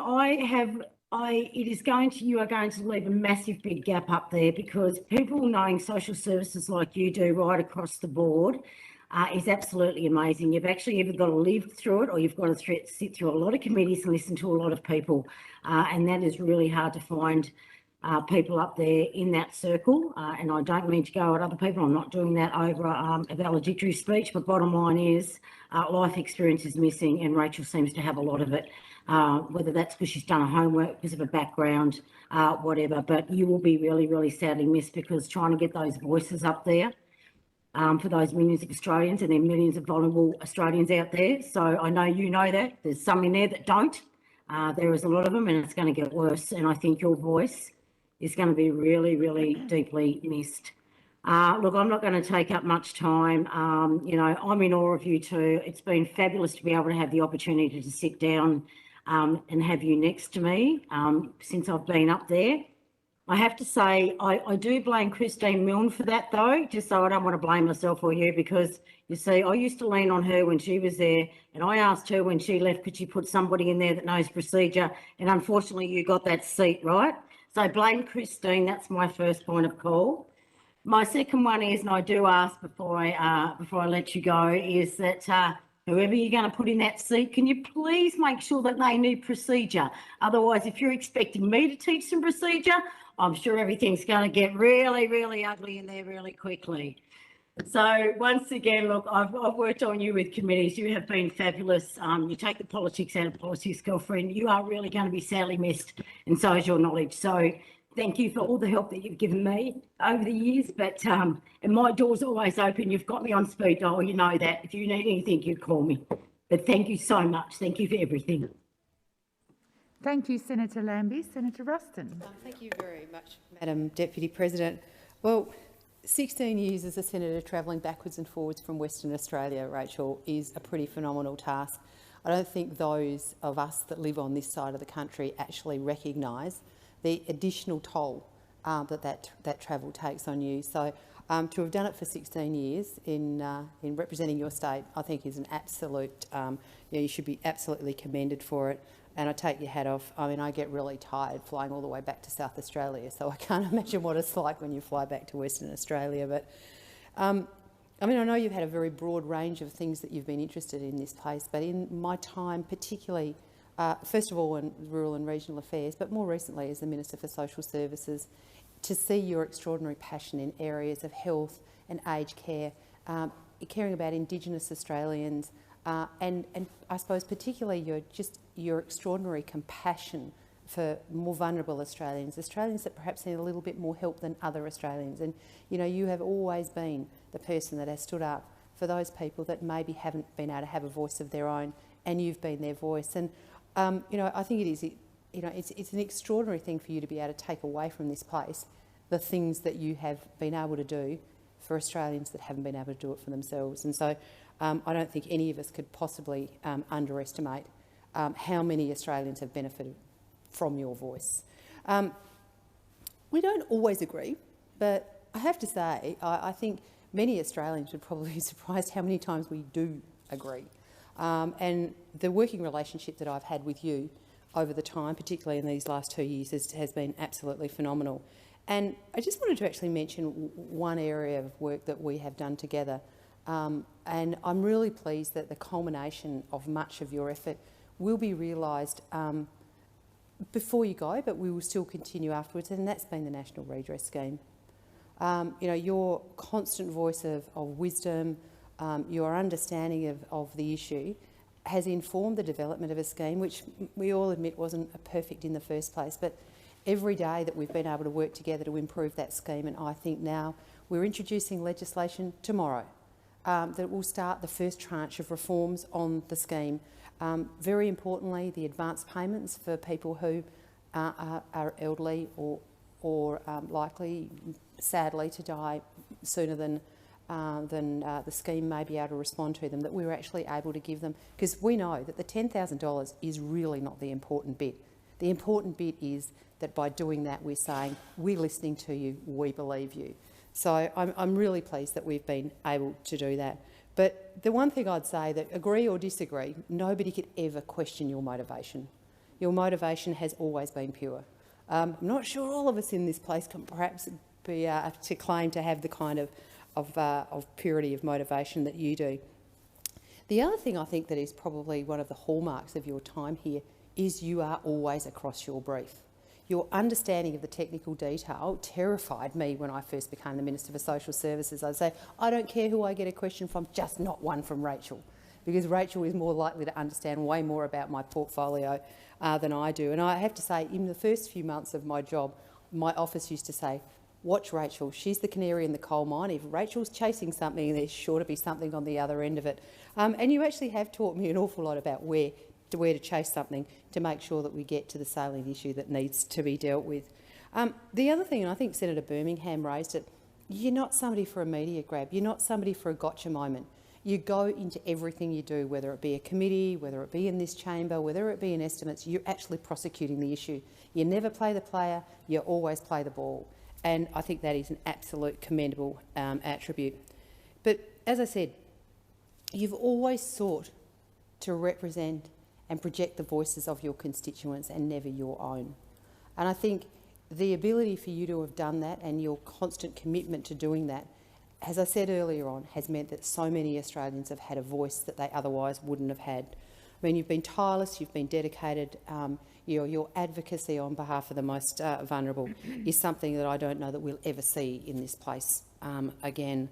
are going to leave a massive big gap up there, because people knowing social services like you do right across the board is absolutely amazing. You've actually either got to live through it or you've got to sit through a lot of committees and listen to a lot of people. And that is really hard to find people up there in that circle. And I don't mean to go at other people. I'm not doing that over a valedictory speech. But bottom line is life experience is missing, and Rachel seems to have a lot of it, whether that's because she's done her homework, because of her background, whatever. But you will be really, really sadly missed, because trying to get those voices up there for those millions of Australians, and there are millions of vulnerable Australians out there. So I know you know that. There's some in there that don't. There is a lot of them, and it's going to get worse. And I think your voice is going to be really, really deeply missed. Look, I'm not going to take up much time. You know, I'm in awe of you too. It's been fabulous to be able to have the opportunity to sit down and have you next to me since I've been up there. I have to say, I do blame Christine Milne for that though, just so I don't want to blame myself or you, because you see, I used to lean on her when she was there, and I asked her when she left, could she put somebody in there that knows procedure? And unfortunately, you got that seat, right? So blame Christine, that's my first point of call. My second one is, and I do ask before I let you go, is that whoever you're going to put in that seat, can you please make sure that they knew procedure? Otherwise, if you're expecting me to teach some procedure, I'm sure everything's going to get really, really ugly in there really quickly. So once again, look, I've worked on you with committees. You have been fabulous. You take the politics out of politics, girlfriend. You are really going to be sadly missed, and so is your knowledge. So thank you for all the help that you've given me over the years. But and my door's always open. You've got me on speed dial. You know that. If you need anything, you call me. But thank you so much. Thank you for everything. Thank you, Senator Lambie. Senator Ruston. Thank you very much, Madam Deputy President. Well, 16 years as a senator travelling backwards and forwards from Western Australia, Rachel, is a pretty phenomenal task. I don't think those of us that live on this side of the country actually recognise the additional toll that travel takes on you. So to have done it for 16 years in representing your state, I think is an absolute, you should be absolutely commended for it. And I take your hat off. I mean, I get really tired flying all the way back to South Australia, so I can't imagine what it's like when you fly back to Western Australia. But I mean, I know you've had a very broad range of things that you've been interested in this place, but in my time, particularly, first of all in rural and regional affairs, but more recently as the Minister for Social Services, to see your extraordinary passion in areas of health and aged care, caring about Indigenous Australians, and I suppose particularly your extraordinary compassion for more vulnerable Australians that perhaps need a little bit more help than other Australians. And, you know, you have always been the person that has stood up for those people that maybe haven't been able to have a voice of their own, and you've been their voice. And, you know, I think it is, you know, it's an extraordinary thing for you to be able to take away from this place the things that you have been able to do for Australians that haven't been able to do it for themselves. And so I don't think any of us could possibly underestimate how many Australians have benefited from your voice. We don't always agree, but I have to say, I think many Australians would probably be surprised how many times we do agree. And the working relationship that I've had with you over the time, particularly in these last 2 years, has been absolutely phenomenal. And I just wanted to actually mention one area of work that we have done together. And I'm really pleased that the culmination of much of your effort will be realised before you go, but we will still continue afterwards, and that's been the National Redress Scheme. You know, your constant voice of wisdom, your understanding of the issue has informed the development of a scheme which we all admit wasn't perfect in the first place, but every day that we've been able to work together to improve that scheme, and I think now we're introducing legislation tomorrow that will start the first tranche of reforms on the scheme. Very importantly, the advance payments for people who are elderly or likely, sadly, to die sooner than the scheme may be able to respond to them, that we were actually able to give them, because we know that the $10,000 is really not the important bit. The important bit is that by doing that, we're saying, we're listening to you, we believe you. So I'm really pleased that we've been able to do that. But the one thing I'd say, that agree or disagree, nobody could ever question your motivation. Your motivation has always been pure. I'm not sure all of us in this place can perhaps be to claim to have the kind of purity of motivation that you do. The other thing I think that is probably one of the hallmarks of your time here is you are always across your brief. Your understanding of the technical detail terrified me when I first became the Minister for Social Services. I'd say, I don't care who I get a question from, just not one from Rachel, because Rachel is more likely to understand way more about my portfolio than I do. And I have to say, in the first few months of my job, my office used to say, watch Rachel, she's the canary in the coal mine. If Rachel's chasing something, there's sure to be something on the other end of it. And you actually have taught me an awful lot about where to chase something to make sure that we get to the salient issue that needs to be dealt with. The other thing, and I think Senator Birmingham raised it, you're not somebody for a media grab. You're not somebody for a gotcha moment. You go into everything you do, whether it be a committee, whether it be in this chamber, whether it be in estimates, you're actually prosecuting the issue. You never play the player, you always play the ball. And I think that is an absolute commendable attribute. But as I said, you've always sought to represent and project the voices of your constituents and never your own. And I think the ability for you to have done that and your constant commitment to doing that, as I said earlier on, has meant that so many Australians have had a voice that they otherwise wouldn't have had. I mean, you've been tireless, you've been dedicated, your advocacy on behalf of the most vulnerable is something that I don't know that we'll ever see in this place again.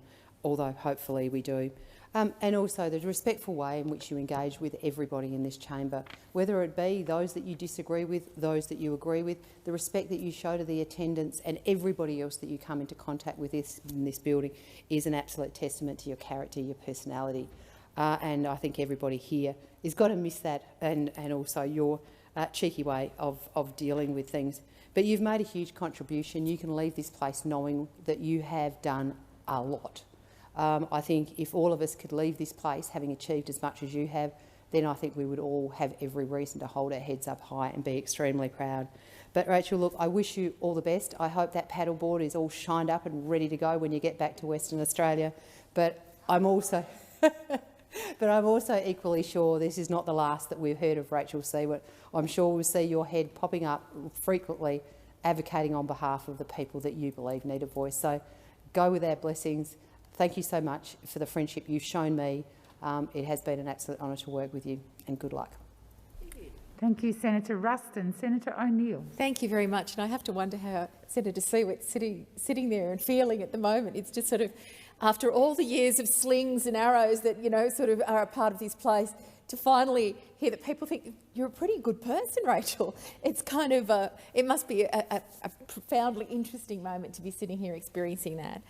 although hopefully we do. And also the respectful way in which you engage with everybody in this chamber, whether it be those that you disagree with, those that you agree with, the respect that you show to the attendants and everybody else that you come into contact with in this building is an absolute testament to your character, your personality. And I think everybody here has got to miss that, and also your cheeky way of dealing with things. But you've made a huge contribution. You can leave this place knowing that you have done a lot. I think if all of us could leave this place having achieved as much as you have, then I think we would all have every reason to hold our heads up high and be extremely proud. But Rachel, look, I wish you all the best. I hope that paddleboard is all shined up and ready to go when you get back to Western Australia. But I'm also equally sure this is not the last that we've heard of Rachel Siewert. I'm sure we'll see your head popping up frequently, advocating on behalf of the people that you believe need a voice. So go with our blessings. Thank you so much for the friendship you've shown me. It has been an absolute honour to work with you, and good luck. Thank you, Senator Ruston. Senator O'Neill. Thank you very much. And I have to wonder how Senator Siewert's sitting there and feeling at the moment. It's just sort of, after all the years of slings and arrows that, you know, sort of are a part of this place, to finally hear that people think you're a pretty good person, Rachel. It's kind of it must be a profoundly interesting moment to be sitting here experiencing that.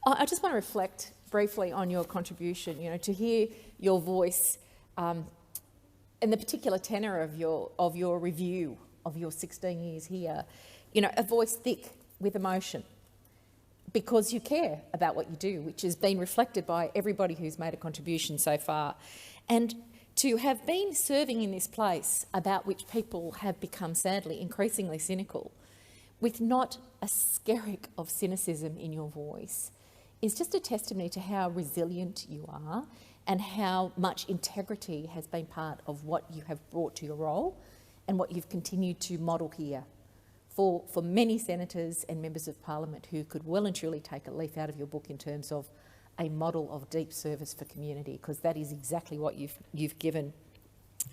I just want to reflect briefly on your contribution, you know, to hear your voice and the particular tenor of your review of your 16 years here, you know, a voice thick with emotion, because you care about what you do, which has been reflected by everybody who's made a contribution so far. And to have been serving in this place about which people have become sadly increasingly cynical, with not a skerrick of cynicism in your voice, is just a testimony to how resilient you are and how much integrity has been part of what you have brought to your role and what you've continued to model here for many senators and members of parliament who could well and truly take a leaf out of your book in terms of a model of deep service for community, because that is exactly what you've given.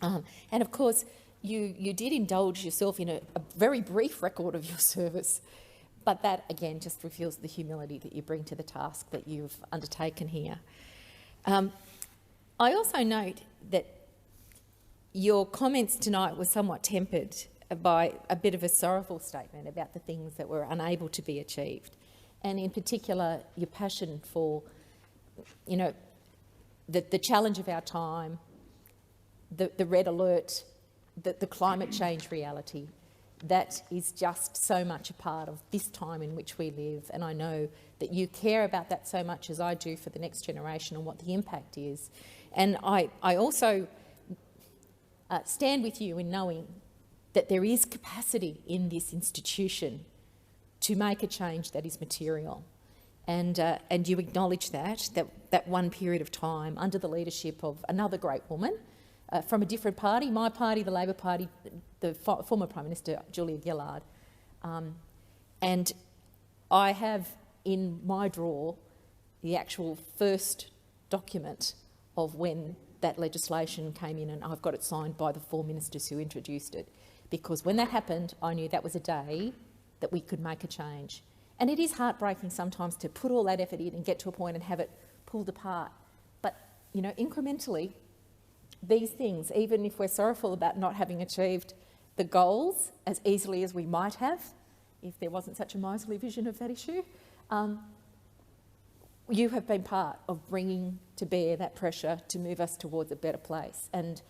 And of course, you did indulge yourself in a very brief record of your service, but that again just reveals the humility that you bring to the task that you've undertaken here. I also note that your comments tonight were somewhat tempered by a bit of a sorrowful statement about the things that were unable to be achieved, and in particular your passion for, you know, the challenge of our time, the red alert, the climate change reality. That is just so much a part of this time in which we live, and I know that you care about that so much as I do for the next generation and what the impact is. And I also stand with you in knowing that there is capacity in this institution to make a change that is material. And you acknowledge that one period of time under the leadership of another great woman from a different party, my party, the Labor Party, the former Prime Minister Julia Gillard. And I have in my drawer the actual first document of when that legislation came in, and I've got it signed by the 4 ministers who introduced it, because when that happened, I knew that was a day that we could make a change. And it is heartbreaking sometimes to put all that effort in and get to a point and have it pulled apart. But, you know, incrementally, these things, even if we're sorrowful about not having achieved the goals as easily as we might have, if there wasn't such a miserly vision of that issue, you have been part of bringing to bear that pressure to move us towards a better place. And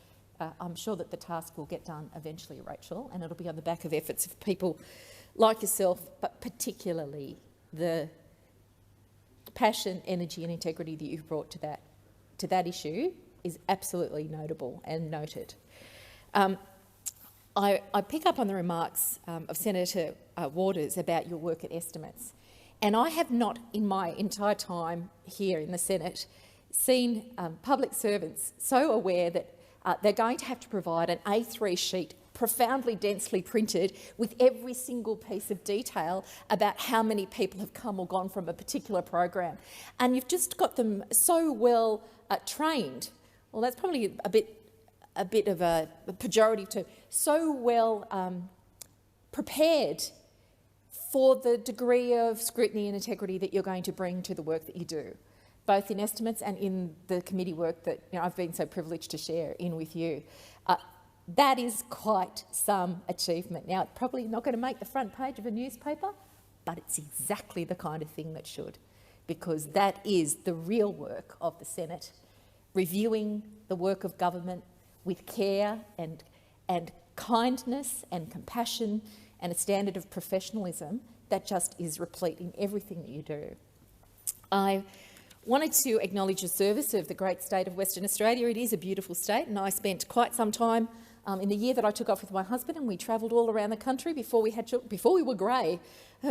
I'm sure that the task will get done eventually, Rachel, and it'll be on the back of efforts of people like yourself, but particularly the passion, energy and integrity that you've brought to that issue is absolutely notable and noted. I pick up on the remarks of Senator Waters about your work at estimates, and I have not in my entire time here in the Senate seen public servants so aware that they're going to have to provide an A3 sheet profoundly densely printed with every single piece of detail about how many people have come or gone from a particular program. And you've just got them so well trained. Well, that's probably a bit of a pejorative term. So well prepared for the degree of scrutiny and integrity that you're going to bring to the work that you do, both in estimates and in the committee work that I've been so privileged to share in with you. That is quite some achievement. Now, it's probably not going to make the front page of a newspaper, but it's exactly the kind of thing that should, because that is the real work of the Senate, reviewing the work of government with care and kindness and compassion and a standard of professionalism that just is replete in everything that you do. I wanted to acknowledge the service of the great state of Western Australia. It is a beautiful state, and I spent quite some time in the year that I took off with my husband, and we travelled all around the country before we were grey.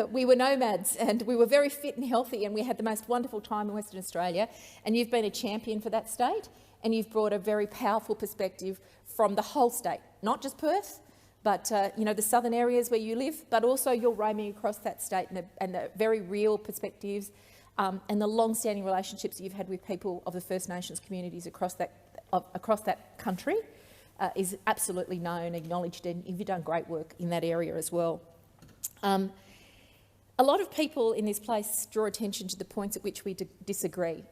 We were nomads, and we were very fit and healthy, and we had the most wonderful time in Western Australia. And you've been a champion for that state, and you've brought a very powerful perspective from the whole state, not just Perth, but the southern areas where you live, but also you're roaming across that state, and the very real perspectives and the long-standing relationships you've had with people of the First Nations communities across that country is absolutely known, acknowledged, and you've done great work in that area as well. A lot of people in this place draw attention to the points at which we disagree.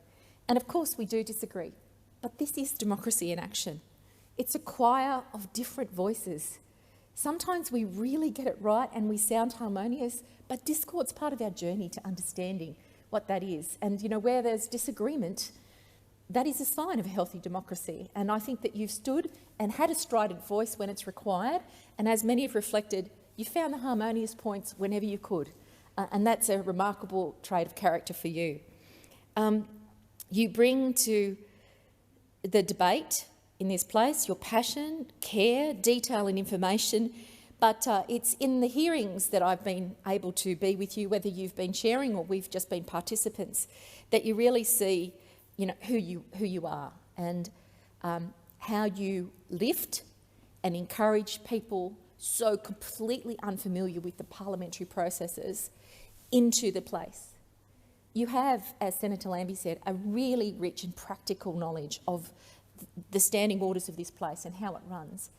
And of course we do disagree, but this is democracy in action. It's a choir of different voices. Sometimes we really get it right and we sound harmonious, but discord's part of our journey to understanding what that is. And where there's disagreement, that is a sign of a healthy democracy. And I think that you've stood and had a strident voice when it's required, and as many have reflected, you found the harmonious points whenever you could. And that's a remarkable trait of character for you. You bring to the debate in this place your passion, care, detail and information, but it's in the hearings that I've been able to be with you, whether you've been sharing or we've just been participants, that you really see who you are and how you lift and encourage people so completely unfamiliar with the parliamentary processes into the place. You have, as Senator Lambie said, a really rich and practical knowledge of the standing orders of this place and how it runs.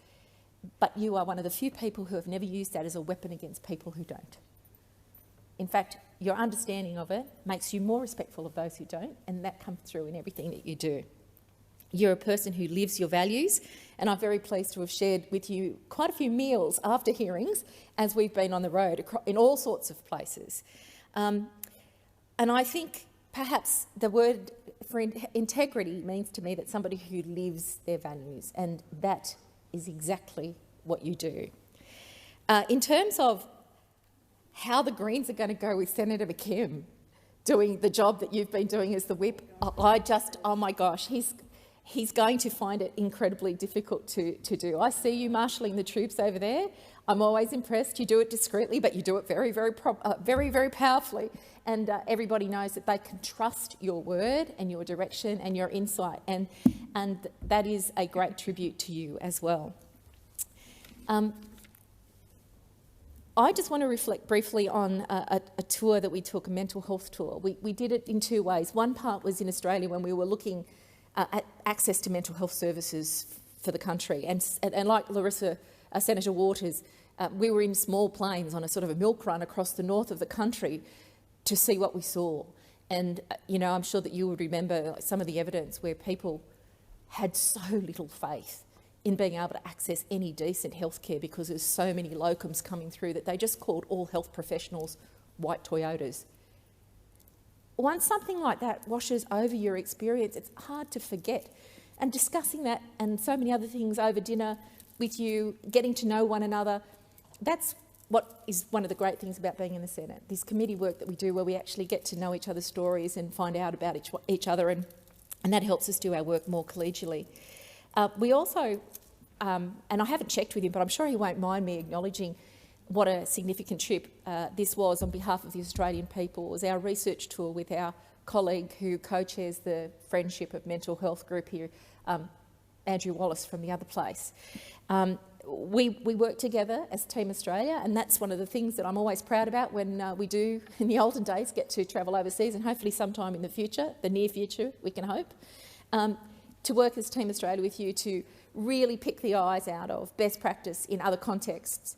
But you are one of the few people who have never used that as a weapon against people who don't. In fact, your understanding of it makes you more respectful of those who don't, and that comes through in everything that you do. You're a person who lives your values, and I'm very pleased to have shared with you quite a few meals after hearings as we've been on the road in all sorts of places. And I think perhaps the word for integrity means to me that somebody who lives their values, and that is exactly what you do. In terms of how the Greens are going to go with Senator McKim doing the job that you've been doing as the whip, oh my gosh, he's going to find it incredibly difficult to do. I see you marshalling the troops over there. I'm always impressed. You do it discreetly, but you do it very, very powerfully. And everybody knows that they can trust your word and your direction and your insight. And that is a great tribute to you as well. I just want to reflect briefly on a tour that we took, a mental health tour. We did it in two ways. One part was in Australia when we were looking at access to mental health services for the country. And like Larissa, Senator Waters, we were in small planes on a sort of a milk run across the north of the country to see what we saw. And, I'm sure that you would remember some of the evidence where people had so little faith in being able to access any decent healthcare because there's so many locums coming through that they just called all health professionals white Toyotas. Once something like that washes over your experience, it's hard to forget. And discussing that and so many other things over dinner with you, getting to know one another, that's what is one of the great things about being in the Senate, this committee work that we do where we actually get to know each other's stories and find out about each other, and that helps us do our work more collegially. We also, and I haven't checked with him, but I'm sure he won't mind me acknowledging what a significant trip this was on behalf of the Australian people. It was our research tour with our colleague who co-chairs the Friendship of Mental Health group here, Andrew Wallace from the other place. We work together as Team Australia, and that's one of the things that I'm always proud about when we do, in the olden days, get to travel overseas, and hopefully sometime in the future, the near future, we can hope, to work as Team Australia with you to really pick the eyes out of best practice in other contexts,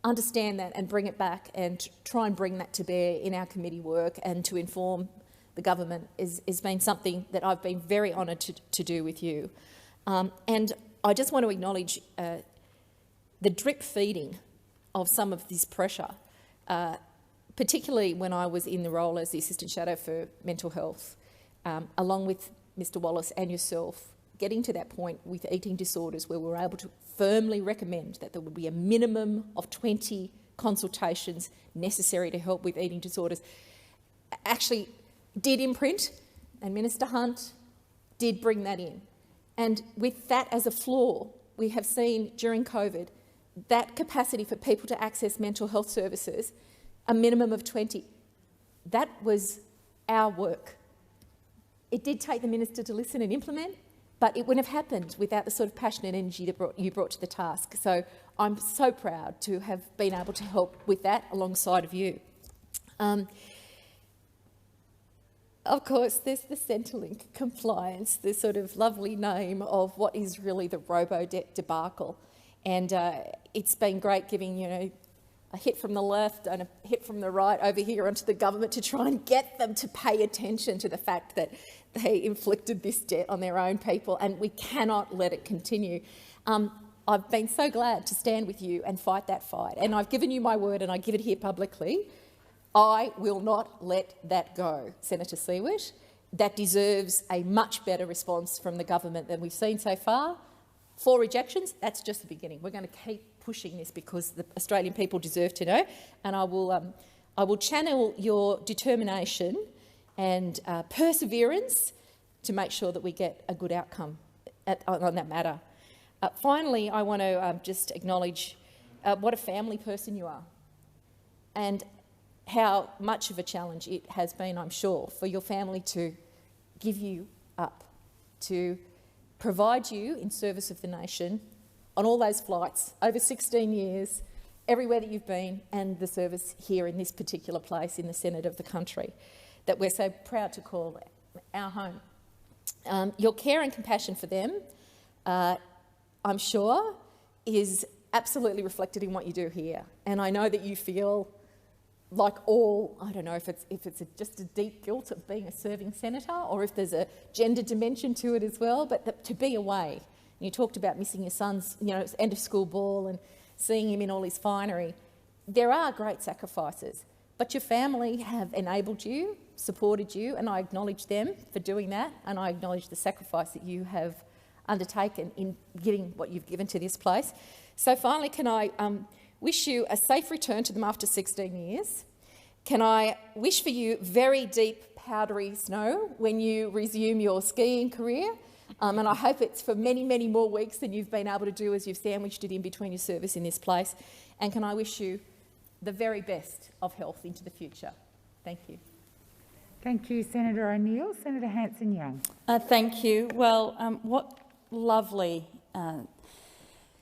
understand that and bring it back and try and bring that to bear in our committee work and to inform the government has been something that I've been very honoured to do with you. And I just want to acknowledge the drip feeding of some of this pressure, particularly when I was in the role as the Assistant Shadow for Mental Health, along with Mr Wallace and yourself, getting to that point with eating disorders where we were able to firmly recommend that there would be a minimum of 20 consultations necessary to help with eating disorders, actually did imprint, and Minister Hunt did bring that in. And with that as a flaw, we have seen during COVID that capacity for people to access mental health services, a minimum of 20. That was our work. It did take the Minister to listen and implement, but it wouldn't have happened without the sort of passion and energy that you brought to the task. So I'm so proud to have been able to help with that alongside of you. Of course, there's the Centrelink compliance, the sort of lovely name of what is really the robo-debt debacle. And it's been great giving, a hit from the left and a hit from the right over here onto the government to try and get them to pay attention to the fact that they inflicted this debt on their own people, and we cannot let it continue. I've been so glad to stand with you and fight that fight, and I've given you my word, and I give it here publicly. I will not let that go, Senator Siewert. That deserves a much better response from the government than we've seen so far. 4 rejections, that's just the beginning. We're going to keep pushing this because the Australian people deserve to know, and I will channel your determination and perseverance to make sure that we get a good outcome on that matter. Finally, I want to just acknowledge what a family person you are, and how much of a challenge it has been, I'm sure, for your family to give you up, to provide you in service of the nation on all those flights over 16 years, everywhere that you've been, and the service here in this particular place in the Senate of the country that we're so proud to call our home. Your care and compassion for them, I'm sure, is absolutely reflected in what you do here. And I know that you feel like I don't know if it's just a deep guilt of being a serving senator or if there's a gender dimension to it as well, but to be away. You talked about missing your son's, end of school ball and seeing him in all his finery. There are great sacrifices, but your family have enabled you, supported you, and I acknowledge them for doing that, and I acknowledge the sacrifice that you have undertaken in giving what you've given to this place. So finally, can I wish you a safe return to them after 16 years. Can I wish for you very deep, powdery snow when you resume your skiing career? And I hope it's for many, many more weeks than you've been able to do as you've sandwiched it in between your service in this place. And can I wish you the very best of health into the future. Thank you. Thank you, Senator O'Neill. Senator Hanson-Young. Thank you. Well, what lovely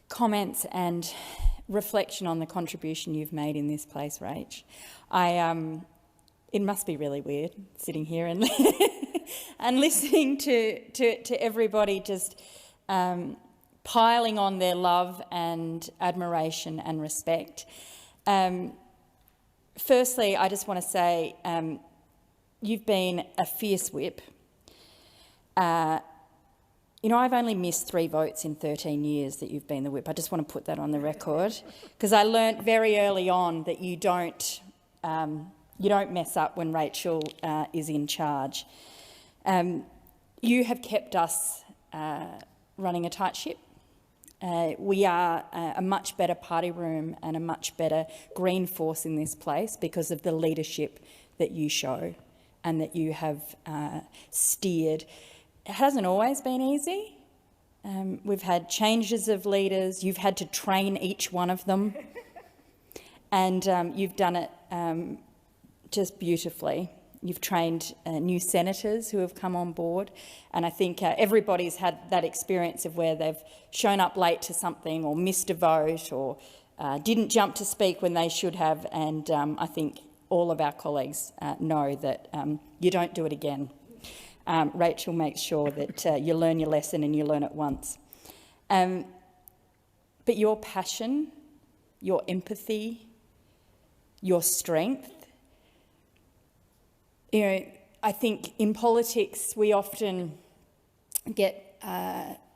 comments and reflection on the contribution you've made in this place, Rach. It must be really weird sitting here and and listening to everybody just piling on their love and admiration and respect. Firstly, I just want to say you've been a fierce whip. I've only missed 3 votes in 13 years that you've been the whip. I just want to put that on the record because I learnt very early on that you don't mess up when Rachel is in charge. You have kept us running a tight ship. We are a much better party room and a much better green force in this place because of the leadership that you show and that you have steered. It hasn't always been easy. We've had changes of leaders. You've had to train each one of them. And you've done it just beautifully. You've trained new senators who have come on board. And I think everybody's had that experience of where they've shown up late to something or missed a vote or didn't jump to speak when they should have. And I think all of our colleagues know that you don't do it again. Rachel makes sure that you learn your lesson and you learn it once. But your passion, your empathy, your strength, I think in politics we often get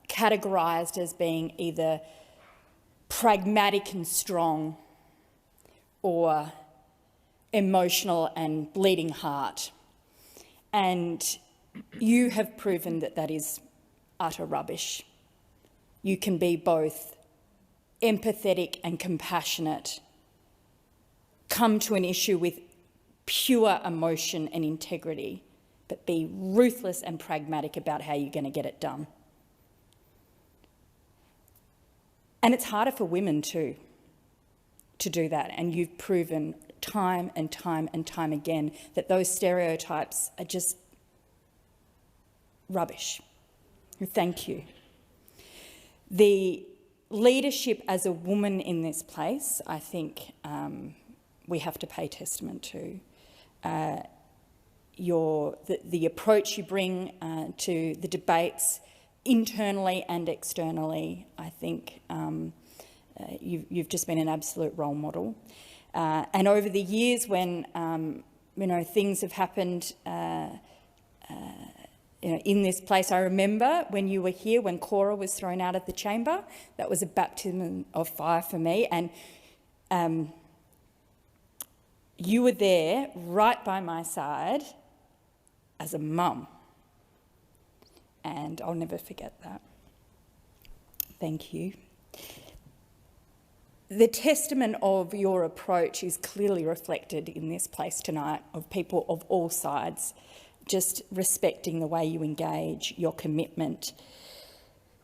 categorised as being either pragmatic and strong or emotional and bleeding heart. And you have proven that that is utter rubbish. You can be both empathetic and compassionate, come to an issue with pure emotion and integrity, but be ruthless and pragmatic about how you're going to get it done. And it's harder for women too to do that, and you've proven time and time and time again that those stereotypes are just rubbish. Thank you. The leadership as a woman in this place, I think we have to pay testament to. The approach you bring to the debates internally and externally, I think you've just been an absolute role model. And over the years when things have happened in this place, I remember when you were here, when Cora was thrown out of the chamber, that was a baptism of fire for me. And you were there right by my side as a mum. And I'll never forget that. Thank you. The testament of your approach is clearly reflected in this place tonight, of people of all sides, just respecting the way you engage, your commitment.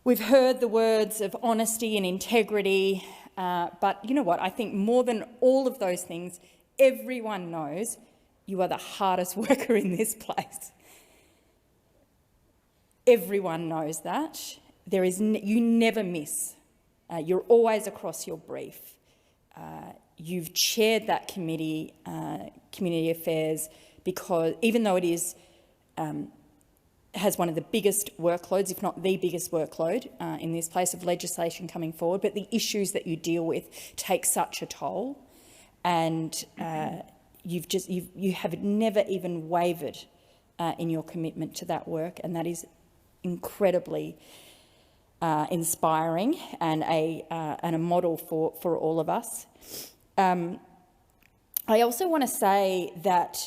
We've heard the words of honesty and integrity, but you know what? I think more than all of those things, everyone knows you are the hardest worker in this place. Everyone knows that. You never miss. You're always across your brief. You've chaired that committee, Community Affairs, because even though it is has one of the biggest workloads, if not the biggest workload in this place of legislation coming forward, but the issues that you deal with take such a toll, and you have never even wavered in your commitment to that work, and that is incredibly inspiring and a model for all of us. I also want to say that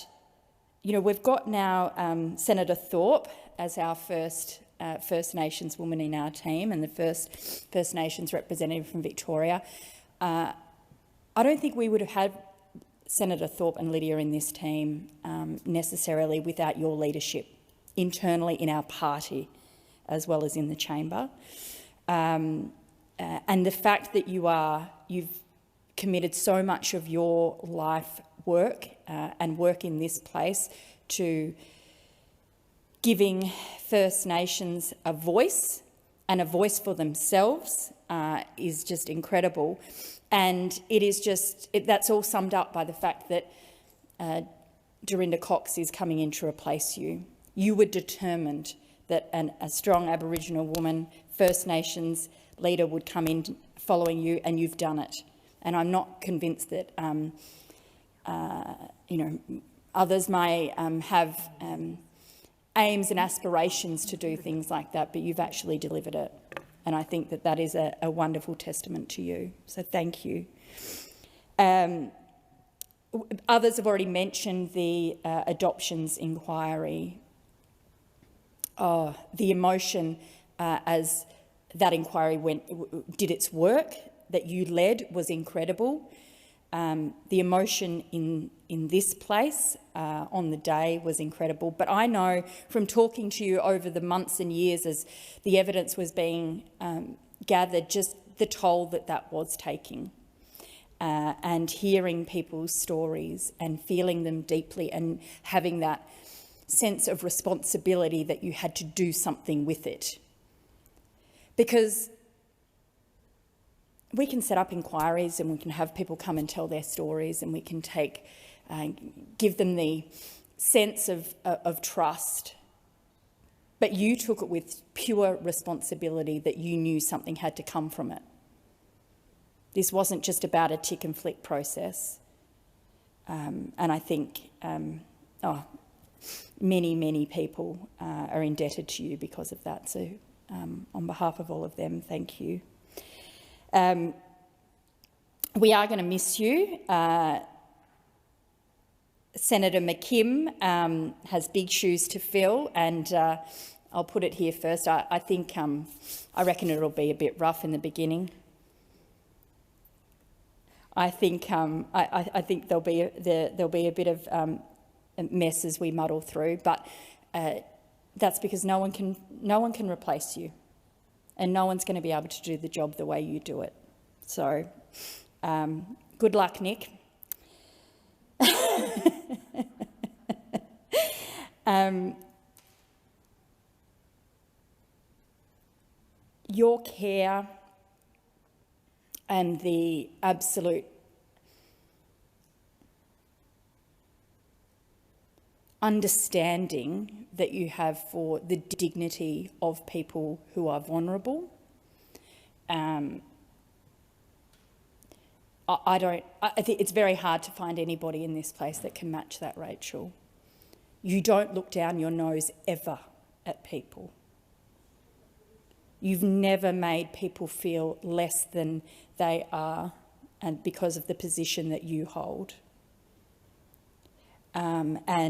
we've got now Senator Thorpe as our first First Nations woman in our team and the first First Nations representative from Victoria. I don't think we would have had Senator Thorpe and Lidia in this team necessarily without your leadership internally in our party as well as in the chamber. And the fact that you've committed so much of your life work and work in this place to giving First Nations a voice and a voice for themselves is just incredible. And it is that's all summed up by the fact that Dorinda Cox is coming in to replace you. You were determined that a strong Aboriginal woman, First Nations leader would come in following you, and you've done it. And I'm not convinced that others may have aims and aspirations to do things like that, but you've actually delivered it. And I think that is a wonderful testament to you. So thank you. Others have already mentioned the adoptions inquiry. Oh, the emotion as that inquiry did its work that you led was incredible. The emotion in this place on the day was incredible. But I know from talking to you over the months and years as the evidence was being gathered, just the toll that was taking. And hearing people's stories and feeling them deeply and having that sense of responsibility that you had to do something with it. Because we can set up inquiries and we can have people come and tell their stories, and we can give them the sense of trust. But you took it with pure responsibility that you knew something had to come from it. This wasn't just about a tick and flick process. And I think many people are indebted to you because of that. So on behalf of all of them, thank you. We are going to miss you. Senator McKim has big shoes to fill, and I'll put it here first. I think I reckon it'll be a bit rough in the beginning. I think there'll be a bit of a mess as we muddle through, but that's because no one can replace you, and no one's going to be able to do the job the way you do it. So, good luck, Nick. Your care and the absolute understanding that you have for the dignity of people who are vulnerable. I think it's very hard to find anybody in this place that can match that, Rachel. You don't look down your nose ever at people. You've never made people feel less than they are, and because of the position that you hold. The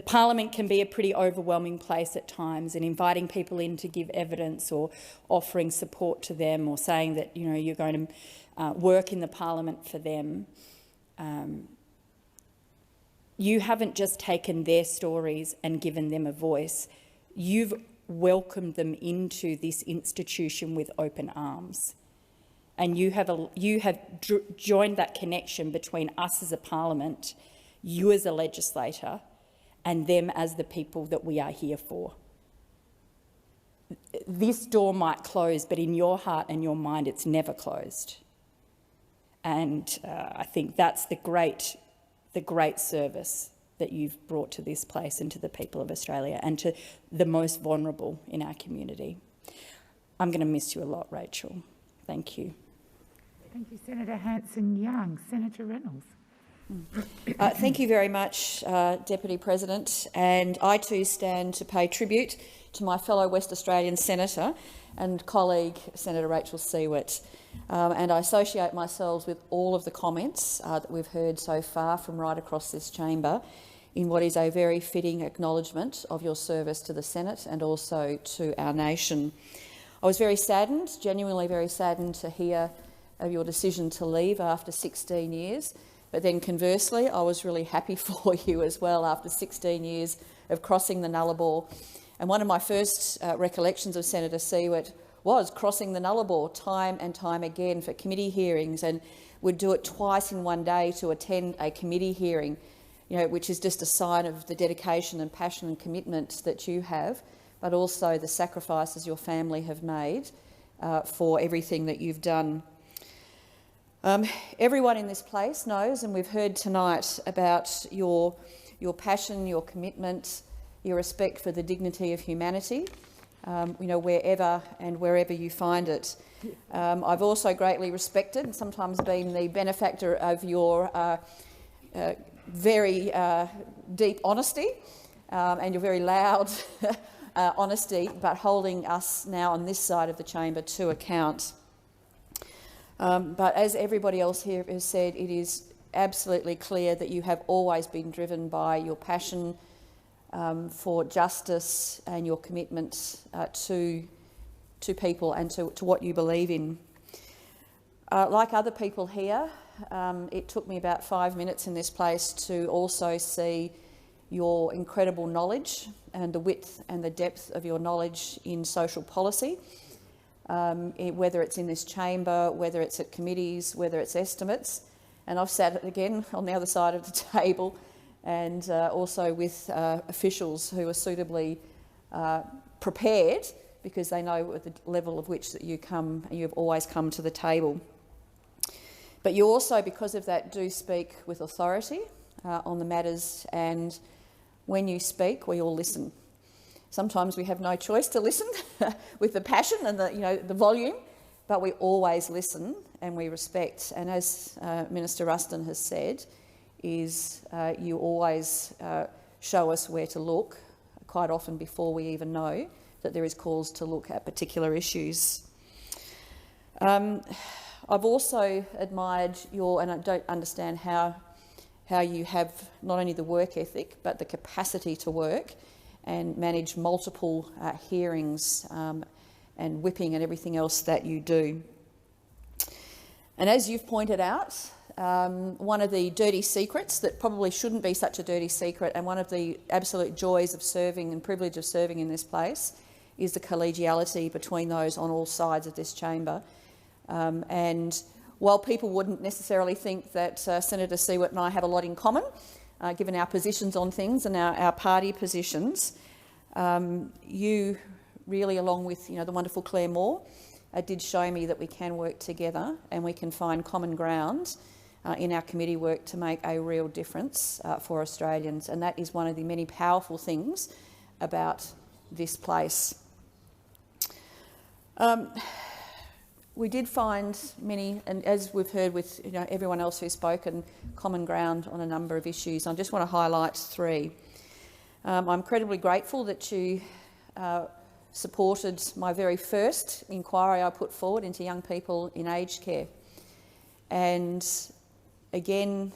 Parliament can be a pretty overwhelming place at times, and inviting people in to give evidence or offering support to them or saying that you're going to work in the Parliament for them. You haven't just taken their stories and given them a voice. You've welcomed them into this institution with open arms. And you have joined that connection between us as a Parliament, you as a legislator, and them as the people that we are here for. This door might close, but in your heart and your mind, it's never closed. And I think that's the great service that you've brought to this place and to the people of Australia and to the most vulnerable in our community. I'm going to miss you a lot, Rachel. Thank you. Thank you, Senator Hanson-Young. Senator Reynolds. Thank you very much, Deputy President. And I too stand to pay tribute to my fellow West Australian Senator and colleague, Senator Rachel Siewert. And I associate myself with all of the comments that we've heard so far from right across this chamber in what is a very fitting acknowledgement of your service to the Senate and also to our nation. I was very saddened, genuinely very saddened, to hear of your decision to leave after 16 years. But then conversely, I was really happy for you as well after 16 years of crossing the Nullarbor. And one of my first recollections of Senator Siewert was crossing the Nullarbor time and time again for committee hearings, and would do it twice in one day to attend a committee hearing, which is just a sign of the dedication and passion and commitment that you have, but also the sacrifices your family have made for everything that you've done. Everyone in this place knows, and we've heard tonight, about your passion, your commitment, your respect for the dignity of humanity, wherever and wherever you find it. I've also greatly respected and sometimes been the benefactor of your very deep honesty and your very loud honesty, but holding us now on this side of the chamber to account. But as everybody else here has said, it is absolutely clear that you have always been driven by your passion for justice and your commitment to people and to what you believe in. Like other people here, it took me about 5 minutes in this place to also see your incredible knowledge and the width and the depth of your knowledge in social policy. Whether it's in this chamber, whether it's at committees, whether it's estimates. And I've sat again on the other side of the table and also with officials who are suitably prepared because they know at the level of which that you come and you've always come to the table. But you also, because of that, do speak with authority on the matters, and when you speak, we all listen. Sometimes we have no choice to listen with the passion and the volume, but we always listen and we respect. And as Minister Ruston has said, is you always show us where to look, quite often before we even know that there is cause to look at particular issues. I've also admired your, and I don't understand how you have not only the work ethic but the capacity to work and manage multiple hearings and whipping and everything else that you do. And as you've pointed out, one of the dirty secrets that probably shouldn't be such a dirty secret, and one of the absolute joys of serving and privilege of serving in this place, is the collegiality between those on all sides of this chamber. And while people wouldn't necessarily think that Senator Siewert and I have a lot in common, given our positions on things and our party positions, you really, along with the wonderful Claire Moore, did show me that we can work together and we can find common ground in our committee work to make a real difference for Australians. And that is one of the many powerful things about this place. We did find many, and as we've heard with everyone else who's spoken, common ground on a number of issues. I just want to highlight three. I'm incredibly grateful that you supported my very first inquiry I put forward into young people in aged care. And again,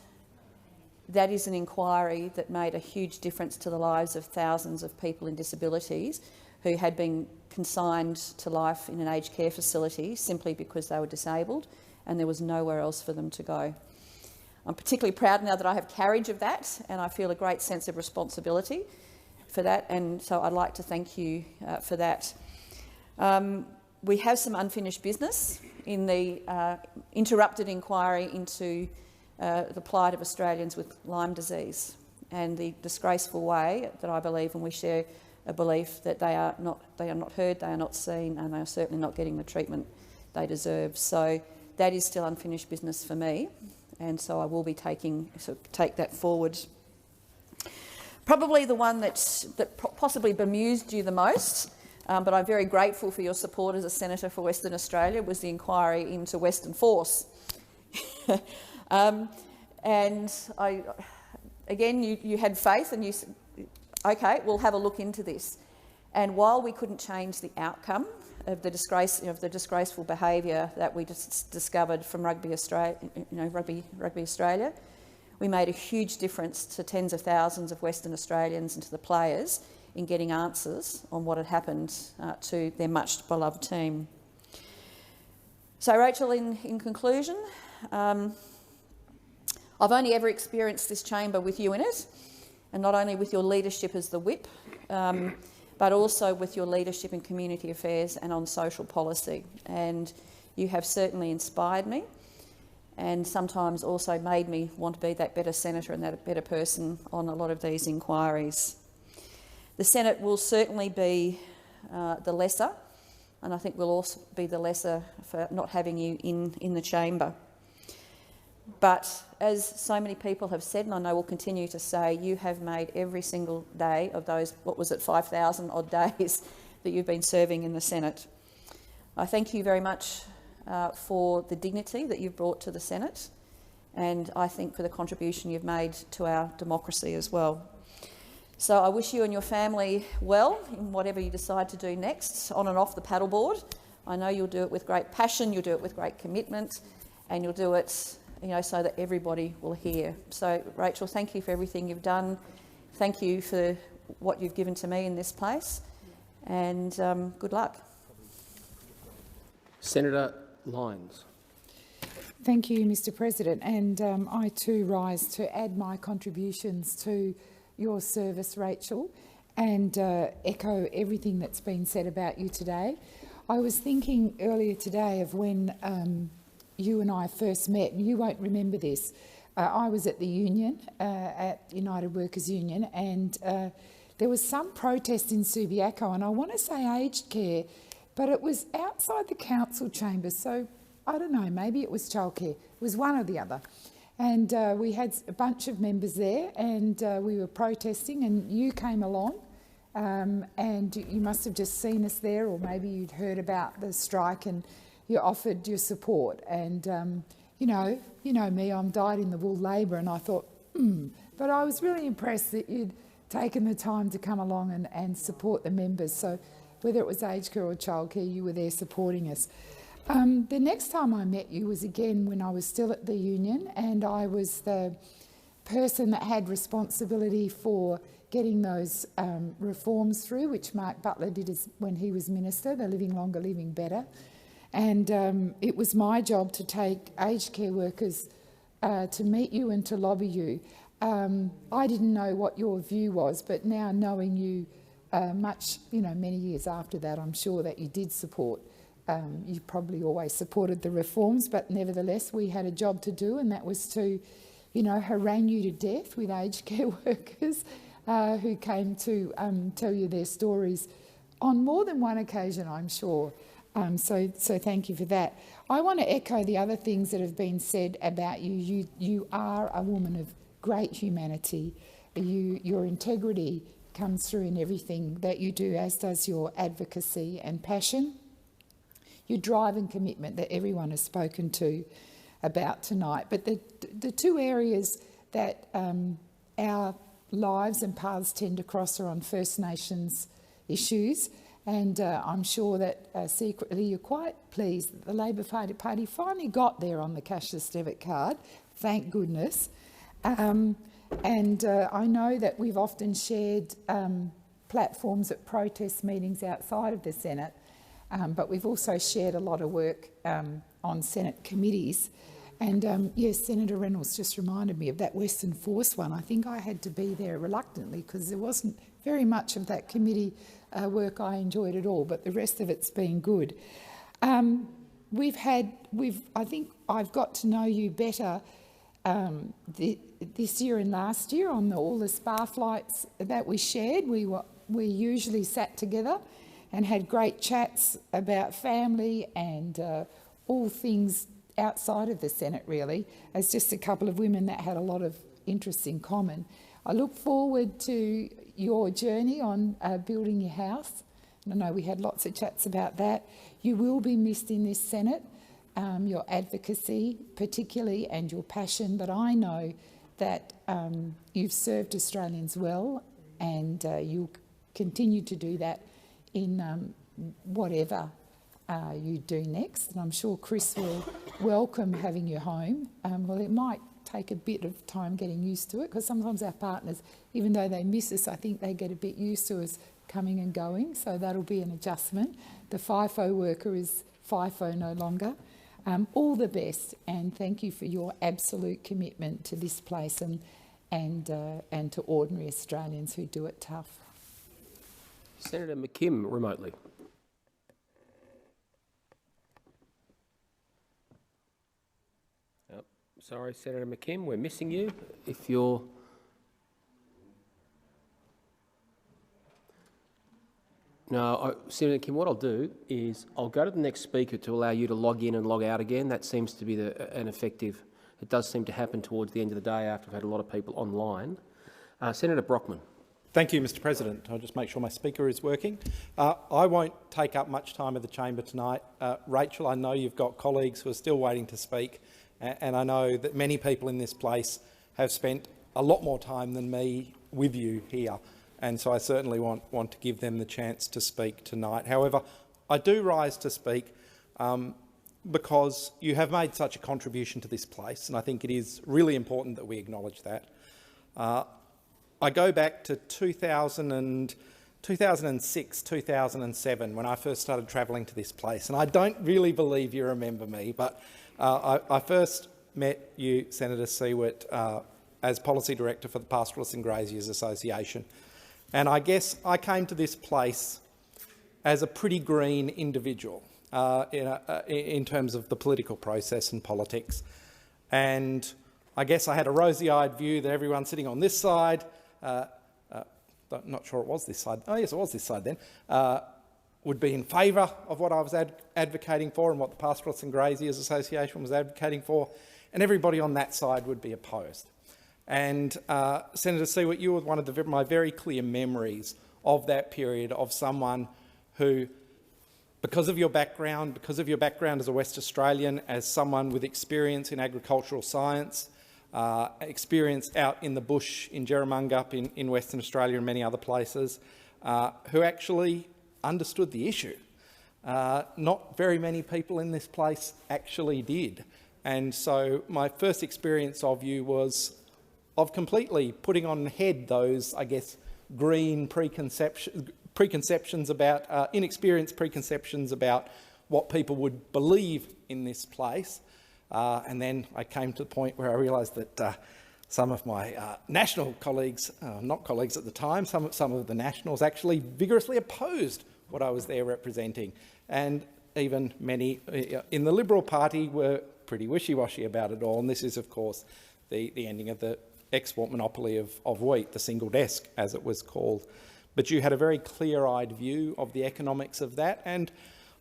that is an inquiry that made a huge difference to the lives of thousands of people in disabilities who had been consigned to life in an aged care facility simply because they were disabled and there was nowhere else for them to go. I'm particularly proud now that I have carriage of that, and I feel a great sense of responsibility for that, and so I'd like to thank you for that. We have some unfinished business in the interrupted inquiry into the plight of Australians with Lyme disease and the disgraceful way that I believe, and we share a belief, that they are not heard, they are not seen, and they are certainly not getting the treatment they deserve. So that is still unfinished business for me, and so I will be take that forward. Probably the one that possibly bemused you the most, but I'm very grateful for your support as a senator for Western Australia, was the inquiry into Western Force. And again, you had faith and you said, OK, we'll have a look into this. And while we couldn't change the outcome of the disgraceful behaviour that we just discovered from Rugby Australia, we made a huge difference to tens of thousands of Western Australians and to the players in getting answers on what had happened to their much beloved team. So, Rachel, in conclusion, I've only ever experienced this chamber with you in it, and not only with your leadership as the whip, but also with your leadership in community affairs and on social policy. And you have certainly inspired me and sometimes also made me want to be that better senator and that better person on a lot of these inquiries. The Senate will certainly be the lesser, and I think we'll also be the lesser for not having you in the chamber. But as so many people have said, and I know will continue to say, you have made every single day of those, 5,000 odd days that you've been serving in the Senate. I thank you very much for the dignity that you've brought to the Senate, and I think for the contribution you've made to our democracy as well. So I wish you and your family well in whatever you decide to do next, on and off the paddleboard. I know you'll do it with great passion, you'll do it with great commitment, and you'll do it so that everybody will hear. So, Rachel, thank you for everything you've done. Thank you for what you've given to me in this place, and good luck. Senator Lyons. Thank you, Mr President, and I too rise to add my contributions to your service, Rachel, and echo everything that's been said about you today. I was thinking earlier today of when you and I first met, and you won't remember this. I was at the union, at United Workers Union, and there was some protest in Subiaco, and I want to say aged care, but it was outside the council chambers, so I don't know, maybe it was childcare. It was one or the other. And we had a bunch of members there, and we were protesting, and you came along, and you must have just seen us there, or maybe you'd heard about the strike and you offered your support. And you know me, I'm dyed-in-the-wool Labor, and I thought, But I was really impressed that you'd taken the time to come along and support the members. So whether it was aged care or childcare, you were there supporting us. The next time I met you was again when I was still at the union, and I was the person that had responsibility for getting those reforms through, which Mark Butler did when he was minister, the Living Longer, Living Better. And it was my job to take aged care workers to meet you and to lobby you. I didn't know what your view was, but now knowing you many years after that, I'm sure that you did support. You probably always supported the reforms, but nevertheless, we had a job to do, and that was to, harangue you to death with aged care workers who came to tell you their stories on more than one occasion, I'm sure. So thank you for that. I want to echo the other things that have been said about you. You are a woman of great humanity. Your integrity comes through in everything that you do, as does your advocacy and passion. Your drive and commitment that everyone has spoken to about tonight. But the two areas that our lives and paths tend to cross are on First Nations issues, and I'm sure that secretly you're quite pleased that the Labor Party finally got there on the cashless debit card, thank goodness. And I know that we've often shared platforms at protest meetings outside of the Senate, but we've also shared a lot of work on Senate committees. And yes, Senator Reynolds just reminded me of that Western Force one. I think I had to be there reluctantly because there wasn't very much of that committee work I enjoyed at all, but the rest of it's been good. I think I've got to know you better this year and last year on all the spa flights that we shared. We usually sat together and had great chats about family and all things outside of the Senate, really, as just a couple of women that had a lot of interests in common. I look forward to your journey on building your house. I know we had lots of chats about that. You will be missed in this Senate, your advocacy particularly and your passion, but I know that you've served Australians well, and you'll continue to do that in whatever you do next. And I'm sure Chris will welcome having you home. Well, it might take a bit of time getting used to it, because sometimes our partners, even though they miss us, I think they get a bit used to us coming and going, so that'll be an adjustment. The FIFO worker is FIFO no longer. All the best, and thank you for your absolute commitment to this place and to ordinary Australians who do it tough. Senator McKim, remotely. Oh, sorry, Senator McKim, we're missing you. If you're... No, Senator McKim, what I'll do is I'll go to the next speaker to allow you to log in and log out again. That seems to be an effective... It does seem to happen towards the end of the day after I've had a lot of people online. Senator Brockman. Thank you, Mr President. I'll just make sure my speaker is working. I won't take up much time of the chamber tonight. Rachel, I know you've got colleagues who are still waiting to speak, and I know that many people in this place have spent a lot more time than me with you here, and so I certainly want to give them the chance to speak tonight. However, I do rise to speak because you have made such a contribution to this place, and I think it is really important that we acknowledge that. I go back to 2006, 2007, when I first started travelling to this place. And I don't really believe you remember me, but I first met you, Senator Siewert, as Policy Director for the Pastoralists and Graziers Association. And I guess I came to this place as a pretty green individual in terms of the political process and politics. And I guess I had a rosy-eyed view that everyone sitting on this side, not sure it was this side, oh yes it was this side then, would be in favour of what I was advocating for and what the Pastoralists and Graziers Association was advocating for, and everybody on that side would be opposed. And Senator Siewert, you were one of my very clear memories of that period of someone who, because of your background as a West Australian, as someone with experience in agricultural science, experience out in the bush in Jerramungup, in Western Australia and many other places, who actually understood the issue. Not very many people in this place actually did. And so my first experience of you was of completely putting on head those, I guess, green preconceptions about, inexperienced preconceptions about what people would believe in this place. And then I came to the point where I realised that some of my national colleagues, not colleagues at the time, some of the nationals actually vigorously opposed what I was there representing. And even many in the Liberal Party were pretty wishy-washy about it all. And this is, of course, the ending of the export monopoly of wheat, the single desk, as it was called. But you had a very clear-eyed view of the economics of that, and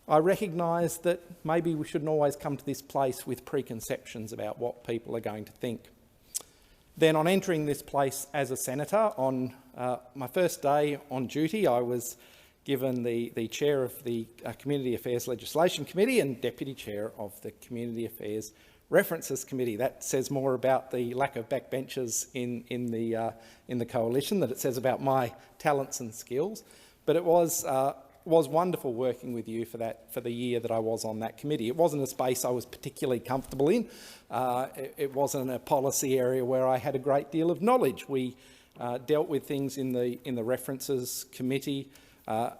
I recognise that maybe we shouldn't always come to this place with preconceptions about what people are going to think. Then on entering this place as a senator, on my first day on duty, I was given the chair of the Community Affairs Legislation Committee and deputy chair of the Community Affairs References Committee. That says more about the lack of backbenchers in the coalition than it says about my talents and skills. But it was wonderful working with you for the year that I was on that committee. It wasn't a space I was particularly comfortable in. It wasn't a policy area where I had a great deal of knowledge. We dealt with things in the References Committee,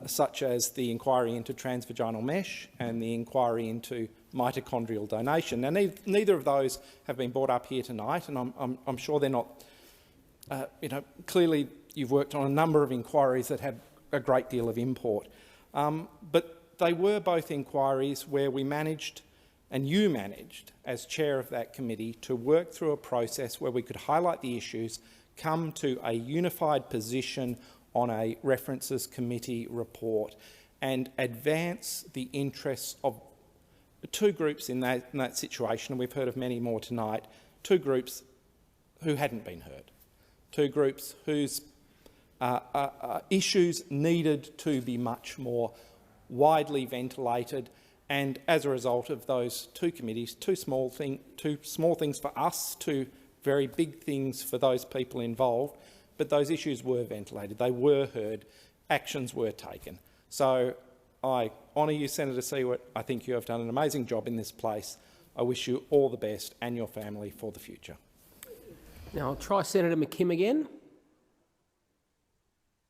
such as the inquiry into transvaginal mesh and the inquiry into mitochondrial donation. Now, neither of those have been brought up here tonight, and I'm sure they're not. Clearly you've worked on a number of inquiries that had a great deal of import, but they were both inquiries where we managed, and you managed, as chair of that committee, to work through a process where we could highlight the issues, come to a unified position on a References Committee report, and advance the interests of two groups in that situation, and we've heard of many more tonight, two groups who hadn't been heard, two groups whose issues needed to be much more widely ventilated, and as a result of those two committees, two small things for us, two very big things for those people involved, but those issues were ventilated, they were heard, actions were taken. So I honour you, Senator Siewert. I think you have done an amazing job in this place. I wish you all the best and your family for the future. Now I'll try Senator McKim again.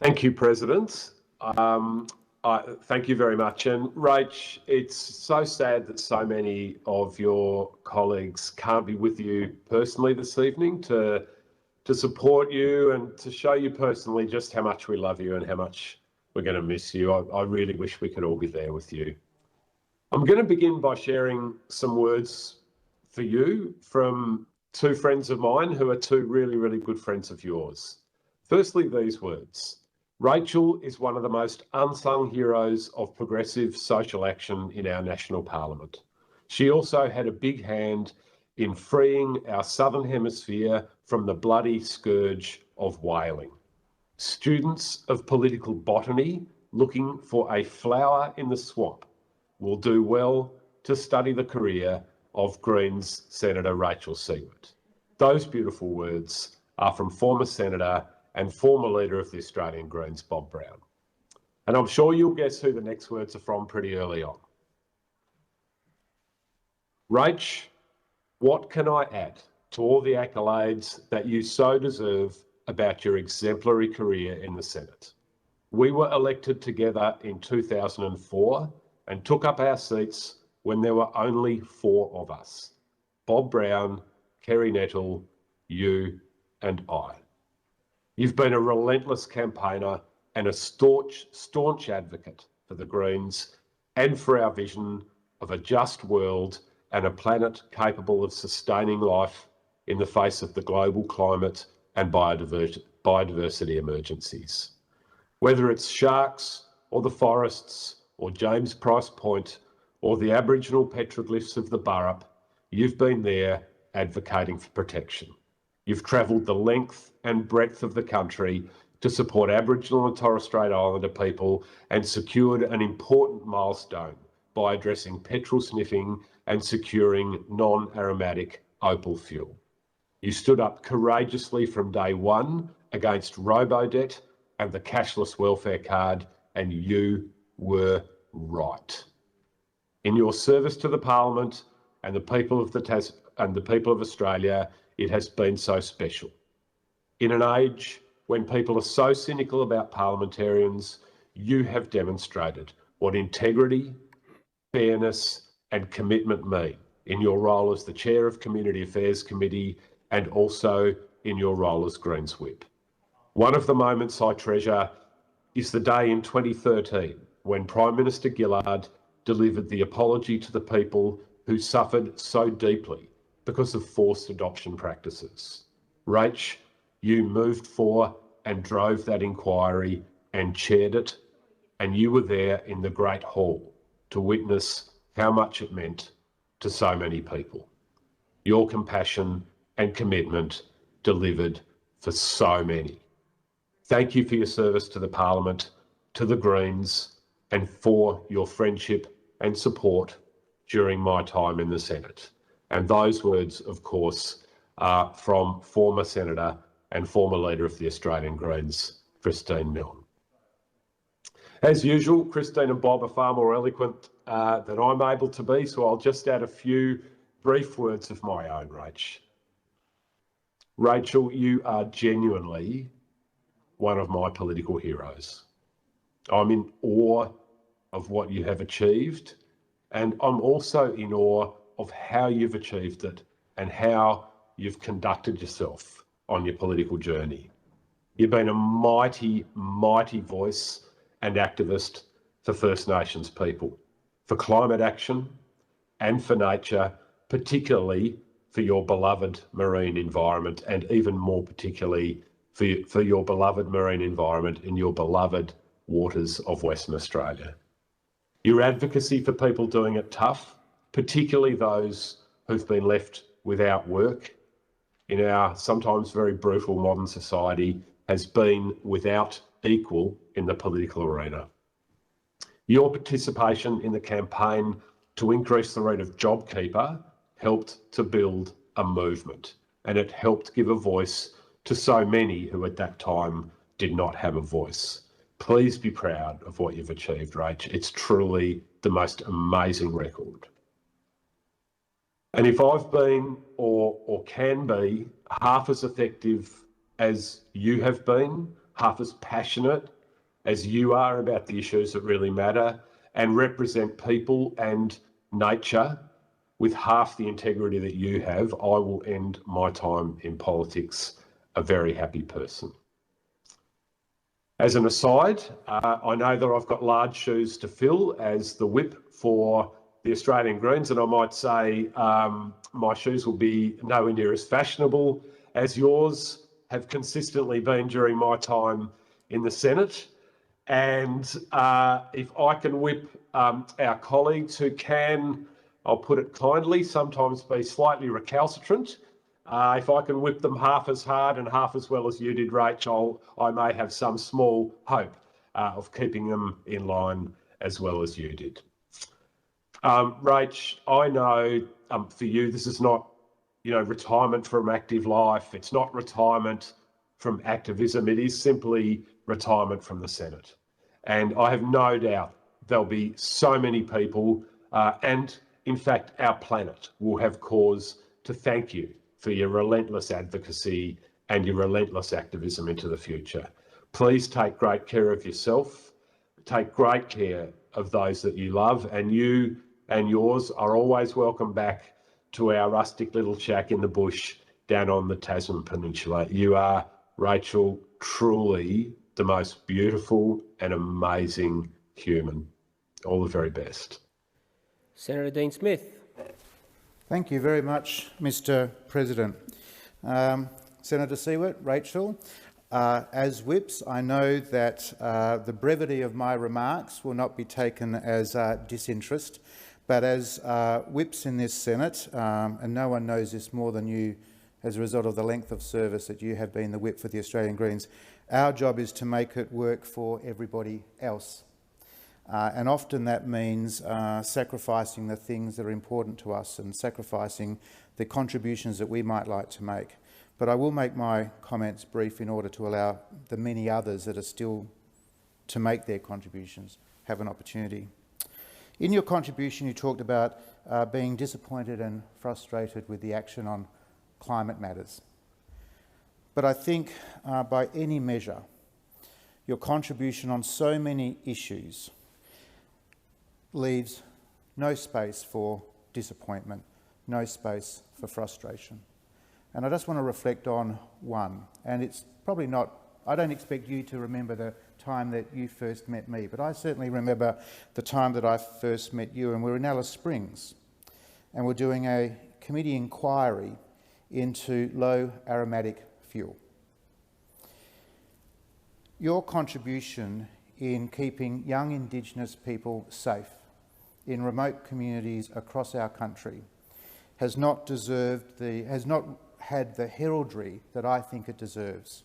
Thank you, President. Thank you very much. And Rach, it's so sad that so many of your colleagues can't be with you personally this evening to support you and to show you personally just how much we love you and how much we're going to miss you. I really wish we could all be there with you. I'm going to begin by sharing some words for you from two friends of mine who are two really, really good friends of yours. Firstly, these words. Rachel is one of the most unsung heroes of progressive social action in our national parliament. She also had a big hand in freeing our southern hemisphere from the bloody scourge of whaling. Students of political botany looking for a flower in the swamp will do well to study the career of Greens Senator Rachel Siewert. Those beautiful words are from former Senator and former leader of the Australian Greens, Bob Brown. And I'm sure you'll guess who the next words are from pretty early on. Rach, what can I add to all the accolades that you so deserve about your exemplary career in the Senate? We were elected together in 2004 and took up our seats when there were only 4 of us: Bob Brown, Kerry Nettle, you and I. You've been a relentless campaigner and a staunch advocate for the Greens and for our vision of a just world and a planet capable of sustaining life in the face of the global climate and biodiversity emergencies. Whether it's sharks or the forests or James Price Point or the Aboriginal petroglyphs of the Burrup, you've been there advocating for protection. You've travelled the length and breadth of the country to support Aboriginal and Torres Strait Islander people and secured an important milestone by addressing petrol sniffing and securing non-aromatic opal fuel. You stood up courageously from day one against robo-debt and the cashless welfare card, and you were right. In your service to the Parliament and the people of Australia, it has been so special. In an age when people are so cynical about parliamentarians, you have demonstrated what integrity, fairness and commitment mean in your role as the Chair of Community Affairs Committee and also in your role as Greens Whip. One of the moments I treasure is the day in 2013 when Prime Minister Gillard delivered the apology to the people who suffered so deeply because of forced adoption practices. Rach, you moved for and drove that inquiry and chaired it, and you were there in the Great Hall to witness how much it meant to so many people. Your compassion and commitment delivered for so many. Thank you for your service to the Parliament, to the Greens, and for your friendship and support during my time in the Senate. And those words, of course, are from former Senator and former Leader of the Australian Greens, Christine Milne. As usual, Christine and Bob are far more eloquent than I'm able to be, so I'll just add a few brief words of my own, Rach. Rachel, you are genuinely one of my political heroes. I'm in awe of what you have achieved, and I'm also in awe of how you've achieved it and how you've conducted yourself on your political journey. You've been a mighty, mighty voice and activist for First Nations people, for climate action and for nature, particularly for your beloved marine environment, and even more particularly for your beloved marine environment in your beloved waters of Western Australia. Your advocacy for people doing it tough, particularly those who've been left without work in our sometimes very brutal modern society, has been without equal in the political arena. Your participation in the campaign to increase the rate of JobKeeper helped to build a movement, and it helped give a voice to so many who at that time did not have a voice. Please be proud of what you've achieved, Rach. It's truly the most amazing record. And if I've been or can be half as effective as you have been, half as passionate as you are about the issues that really matter, and represent people and nature with half the integrity that you have, I will end my time in politics a very happy person. As an aside, I know that I've got large shoes to fill as the whip for the Australian Greens, and I might say my shoes will be nowhere near as fashionable as yours have consistently been during my time in the Senate. And if I can whip our colleagues who can, I'll put it kindly, sometimes be slightly recalcitrant, if I can whip them half as hard and half as well as you did, Rach, I may have some small hope of keeping them in line as well as you did. Rach, I know for you this is not, retirement from active life. It's not retirement from activism. It is simply retirement from the Senate. And I have no doubt there'll be so many people and, in fact, our planet will have cause to thank you for your relentless advocacy and your relentless activism into the future. Please take great care of yourself, take great care of those that you love, and you and yours are always welcome back to our rustic little shack in the bush down on the Tasman Peninsula. You are, Rachel, truly the most beautiful and amazing human. All the very best. Senator Dean Smith. Thank you very much, Mr. President. Senator Siewert, Rachel, as whips, I know that the brevity of my remarks will not be taken as disinterest, but as whips in this Senate, and no one knows this more than you as a result of the length of service that you have been the whip for the Australian Greens, our job is to make it work for everybody else. And often that means sacrificing the things that are important to us and sacrificing the contributions that we might like to make. but I will make my comments brief in order to allow the many others that are still to make their contributions have an opportunity. In your contribution, you talked about being disappointed and frustrated with the action on climate matters. But I think by any measure, your contribution on so many issues leaves no space for disappointment, no space for frustration. And I just want to reflect on one, and it's probably not, I don't expect you to remember the time that you first met me, but I certainly remember the time that I first met you, and we're in Alice Springs, and we're doing a committee inquiry into low aromatic fuel. Your contribution in keeping young Indigenous people safe in remote communities across our country has not had the heraldry that I think it deserves.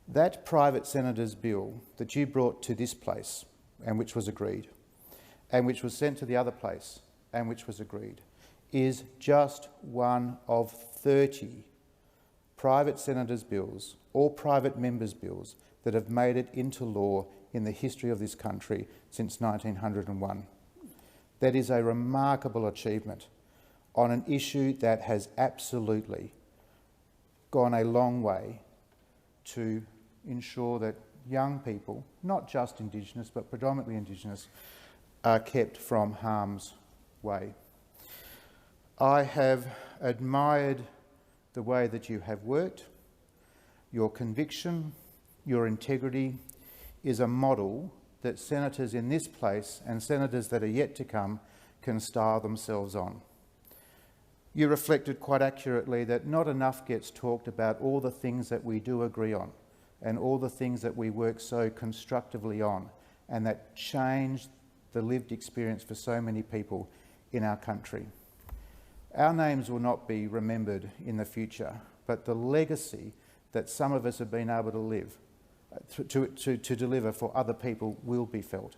That private senator's bill that you brought to this place, and which was agreed, and which was sent to the other place, and which was agreed, is just one of 30 private senators' bills or private members' bills that have made it into law in the history of this country since 1901. That is a remarkable achievement on an issue that has absolutely gone a long way to ensure that young people, not just Indigenous but predominantly Indigenous, are kept from harm's way. I have admired the way that you have worked. Your conviction, your integrity is a model that senators in this place and senators that are yet to come can style themselves on. You reflected quite accurately that not enough gets talked about all the things that we do agree on and all the things that we work so constructively on and that change the lived experience for so many people in our country. Our names will not be remembered in the future, but the legacy that some of us have been able to live, to deliver for other people will be felt.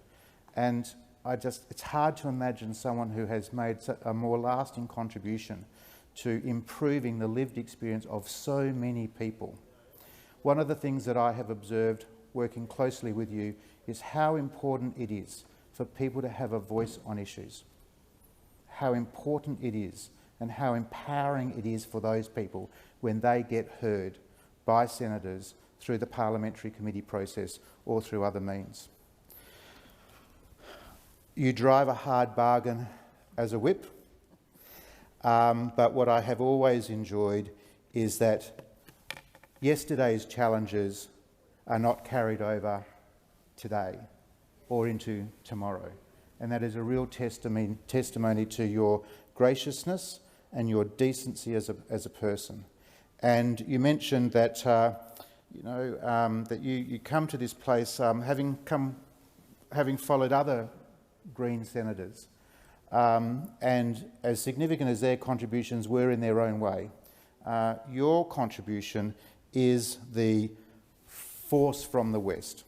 And it's hard to imagine someone who has made a more lasting contribution to improving the lived experience of so many people. One of the things that I have observed working closely with you is how important it is for people to have a voice on issues, how important it is and how empowering it is for those people when they get heard by senators through the parliamentary committee process or through other means. You drive a hard bargain as a whip, but what I have always enjoyed is that yesterday's challenges are not carried over today or into tomorrow. And that is a real testimony to your graciousness and your decency as a person. And you mentioned that that you come to this place having followed other Green senators, and as significant as their contributions were in their own way, your contribution is the force from the West.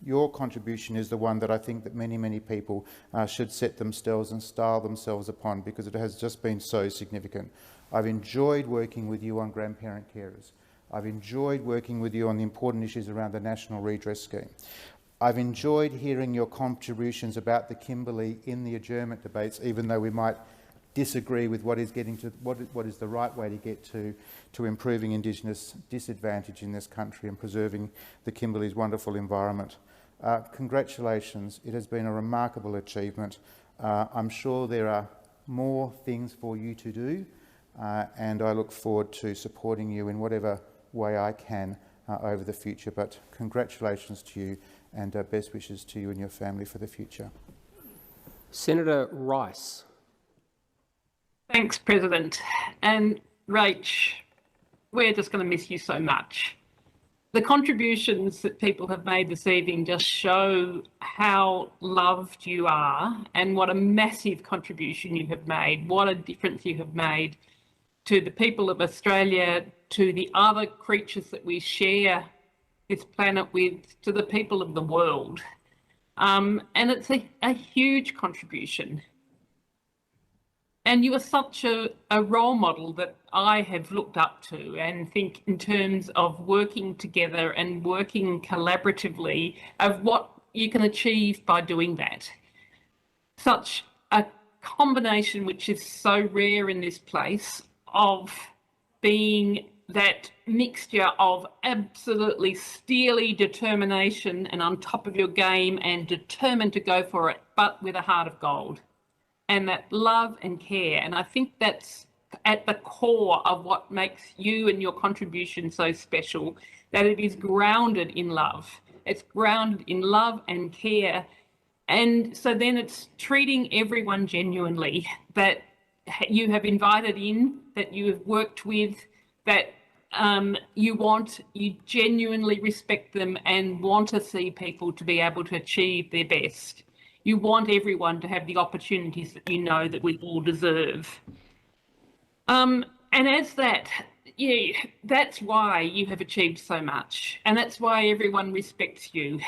Your contribution is the one that I think that many, many people should set themselves and style themselves upon, because it has just been so significant. I've enjoyed working with you on grandparent carers. I've enjoyed working with you on the important issues around the National Redress Scheme. I've enjoyed hearing your contributions about the Kimberley in the adjournment debates, even though we might disagree with what is the right way to get to improving Indigenous disadvantage in this country and preserving the Kimberley's wonderful environment. Congratulations. It has been a remarkable achievement. I'm sure there are more things for you to do, and I look forward to supporting you in whatever way I can over the future. But congratulations to you, and best wishes to you and your family for the future. Senator Rice. Thanks, President. And Rach, we're just going to miss you so much. The contributions that people have made this evening just show how loved you are and what a massive contribution you have made, what a difference you have made to the people of Australia, to the other creatures that we share this planet with, to the people of the world. And it's a huge contribution. And you are such a role model that I have looked up to and think in terms of working together and working collaboratively of what you can achieve by doing that. Such a combination which is so rare in this place of being that mixture of absolutely steely determination and on top of your game and determined to go for it, but with a heart of gold. And that love and care. And I think that's at the core of what makes you and your contribution so special, that it is grounded in love. It's grounded in love and care. And so then it's treating everyone genuinely, that you have invited in, that you have worked with, that you genuinely respect them and want to see people to be able to achieve their best. You want everyone to have the opportunities that you know that we all deserve. And as that, yeah, that's why you have achieved so much, and that's why everyone respects you.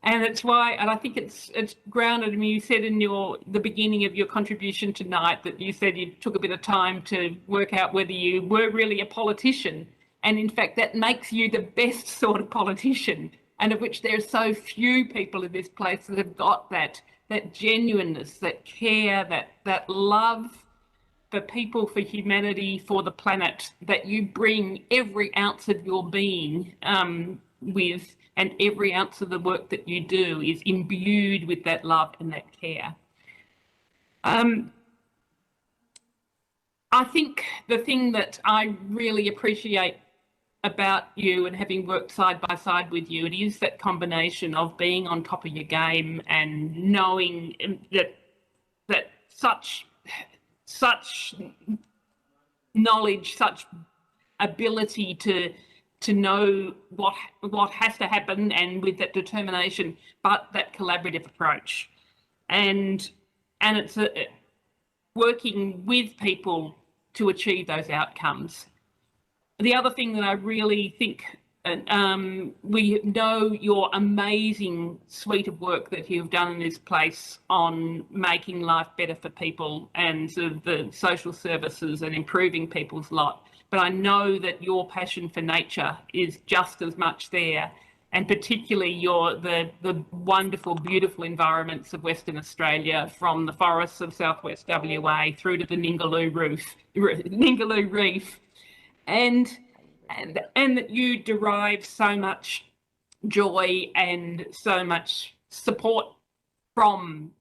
And that's why, and I think it's grounded. I mean, you said in the beginning of your contribution tonight that you said you took a bit of time to work out whether you were really a politician. And in fact, that makes you the best sort of politician, and of which there are so few people in this place that have got that genuineness, that care, that love for people, for humanity, for the planet, that you bring every ounce of your being with, and every ounce of the work that you do is imbued with that love and that care. I think the thing that I really appreciate about you and having worked side by side with you, it is that combination of being on top of your game and knowing that such knowledge, such ability to know what has to happen, and with that determination, but that collaborative approach, and it's working with people to achieve those outcomes. The other thing that I really think, we know your amazing suite of work that you've done in this place on making life better for people and sort of the social services and improving people's lot. But I know that your passion for nature is just as much there, and particularly the wonderful, beautiful environments of Western Australia, from the forests of southwest WA through to the Ningaloo Reef. And that you derive so much joy and so much support from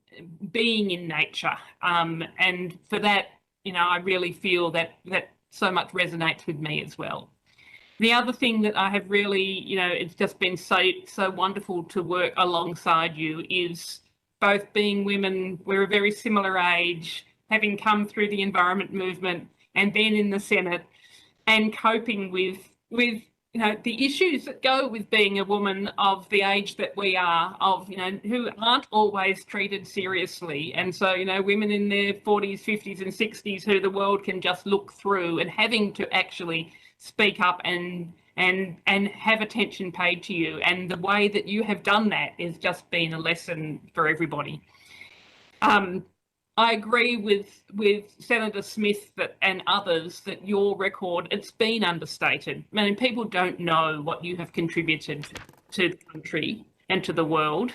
being in nature. And for that, I really feel that so much resonates with me as well. The other thing that I have really, it's just been so wonderful to work alongside you is both being women, we're a very similar age, having come through the environment movement and been in the Senate, and coping with the issues that go with being a woman of the age that we are, of who aren't always treated seriously. And so women in their 40s, 50s and 60s who the world can just look through, and having to actually speak up and have attention paid to you. And the way that you have done that has just been a lesson for everybody. I agree with Senator Smith and others that your record, it's been understated. I mean, people don't know what you have contributed to the country and to the world,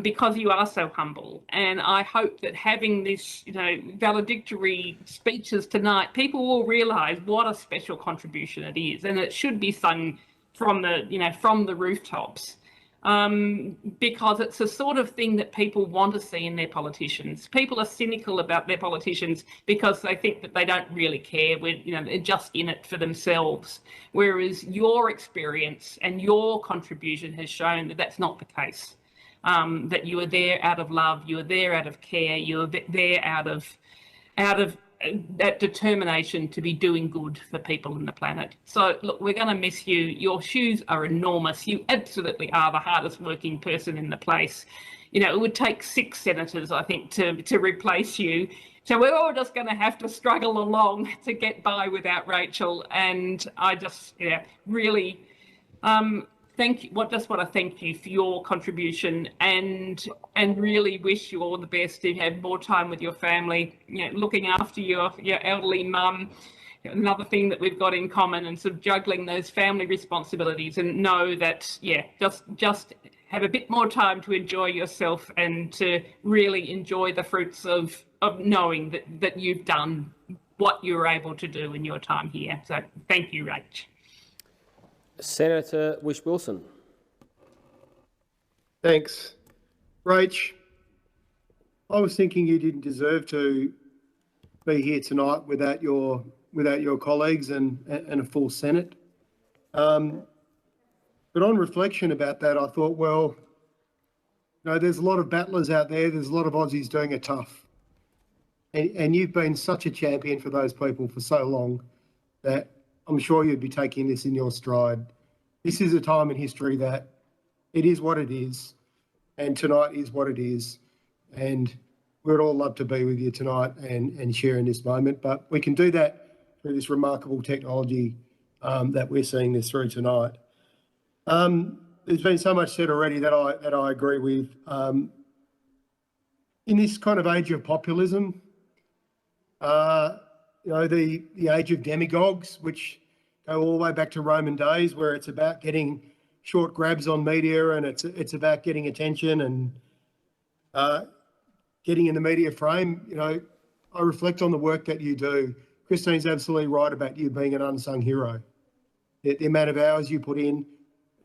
because you are so humble. And I hope that having this, valedictory speeches tonight, people will realise what a special contribution it is, and it should be sung from the rooftops. Because it's the sort of thing that people want to see in their politicians. People are cynical about their politicians because they think that they don't really care. They're just in it for themselves. Whereas your experience and your contribution has shown that that's not the case. That you are there out of love, you are there out of care, you are there out of that determination to be doing good for people on the planet. So look, we're going to miss you. Your shoes are enormous. You absolutely are the hardest working person in the place. It would take 6 senators, I think, to replace you. So we're all just going to have to struggle along to get by without Rachel. And I just, really, just want to thank you for your contribution and really wish you all the best to have more time with your family, looking after your elderly mum. Another thing that we've got in common, and sort of juggling those family responsibilities, and know that, just have a bit more time to enjoy yourself and to really enjoy the fruits of knowing that you've done what you were able to do in your time here. So thank you, Rach. Senator Whish-Wilson. Thanks. Rach, I was thinking you didn't deserve to be here tonight without your colleagues and a full Senate. But on reflection about that, I thought, well, there's a lot of battlers out there. There's a lot of Aussies doing it tough. And you've been such a champion for those people for so long that I'm sure you'd be taking this in your stride. This is a time in history that it is what it is, and tonight is what it is. And we'd all love to be with you tonight and share in this moment, but we can do that through this remarkable technology that we're seeing this through tonight. There's been so much said already that I agree with. In this kind of age of populism, the age of demagogues, which go all the way back to Roman days, where it's about getting short grabs on media and it's about getting attention and getting in the media frame. I reflect on the work that you do. Kristine's absolutely right about you being an unsung hero. The amount of hours you put in.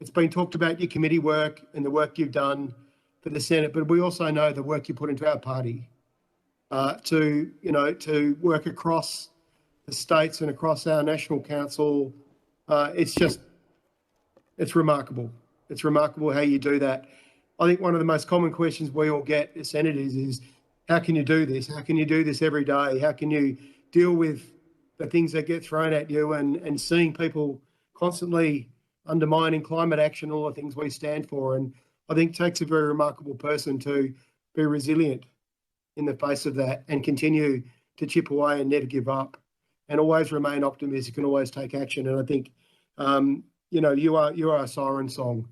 It's been talked about your committee work and the work you've done for the Senate, but we also know the work you put into our party to work across the states and across our National Council. It's remarkable. It's remarkable how you do that. I think one of the most common questions we all get as senators is, how can you do this? How can you do this every day? How can you deal with the things that get thrown at you and seeing people constantly undermining climate action, all the things we stand for? And I think it takes a very remarkable person to be resilient in the face of that and continue to chip away and never give up and always remain optimistic and always take action. And I think, you are a siren song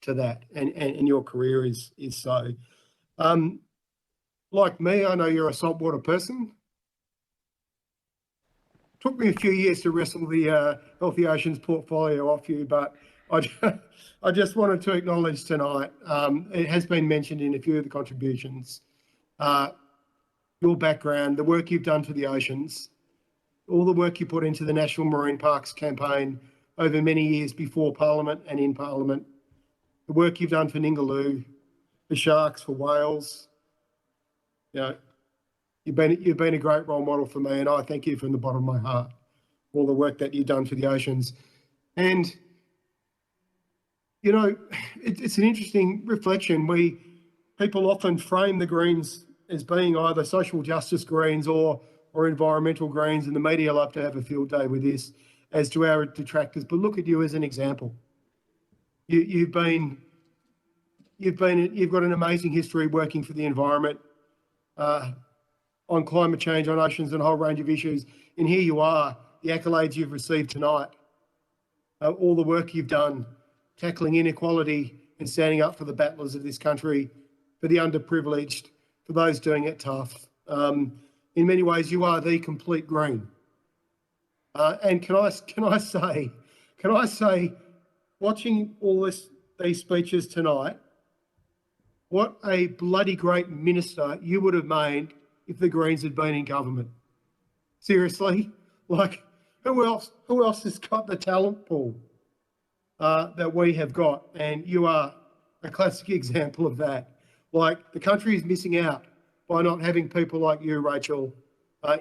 to that, and your career is so. Like me, I know you're a saltwater person. Took me a few years to wrestle the Healthy Oceans portfolio off you, but I just wanted to acknowledge tonight, it has been mentioned in a few of the contributions, your background, the work you've done for the oceans, all the work you put into the National Marine Parks campaign over many years before Parliament and in Parliament, the work you've done for Ningaloo, for sharks, for whales. You've been a great role model for me, and I thank you from the bottom of my heart for all the work that you've done for the oceans. And, it's an interesting reflection. People often frame the Greens as being either social justice Greens or environmental Greens, and the media love to have a field day with this as to our detractors. But look at you as an example. You've got an amazing history working for the environment, on climate change, on oceans, and a whole range of issues. And here you are, the accolades you've received tonight, all the work you've done, tackling inequality and standing up for the battlers of this country, for the underprivileged, for those doing it tough. In many ways, you are the complete Green. And can I say, watching all these speeches tonight, what a bloody great minister you would have made if the Greens had been in government. Seriously, who else has got the talent pool that we have got? And you are a classic example of that. The country is missing out by not having people like you, Rachel,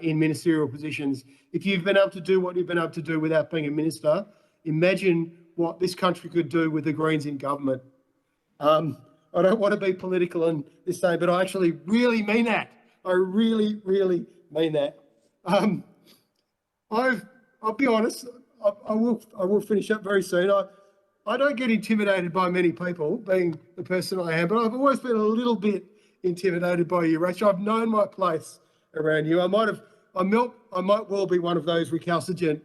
in ministerial positions. If you've been able to do what you've been able to do without being a minister, imagine what this country could do with the Greens in government. I don't want to be political in this day, but I actually really mean that. I really, really mean that. I'll be honest, I will finish up very soon. I don't get intimidated by many people, being the person I am, but I've always been a little bit intimidated by you, Rachel. I've known my place around you. I might well be one of those recalcitrant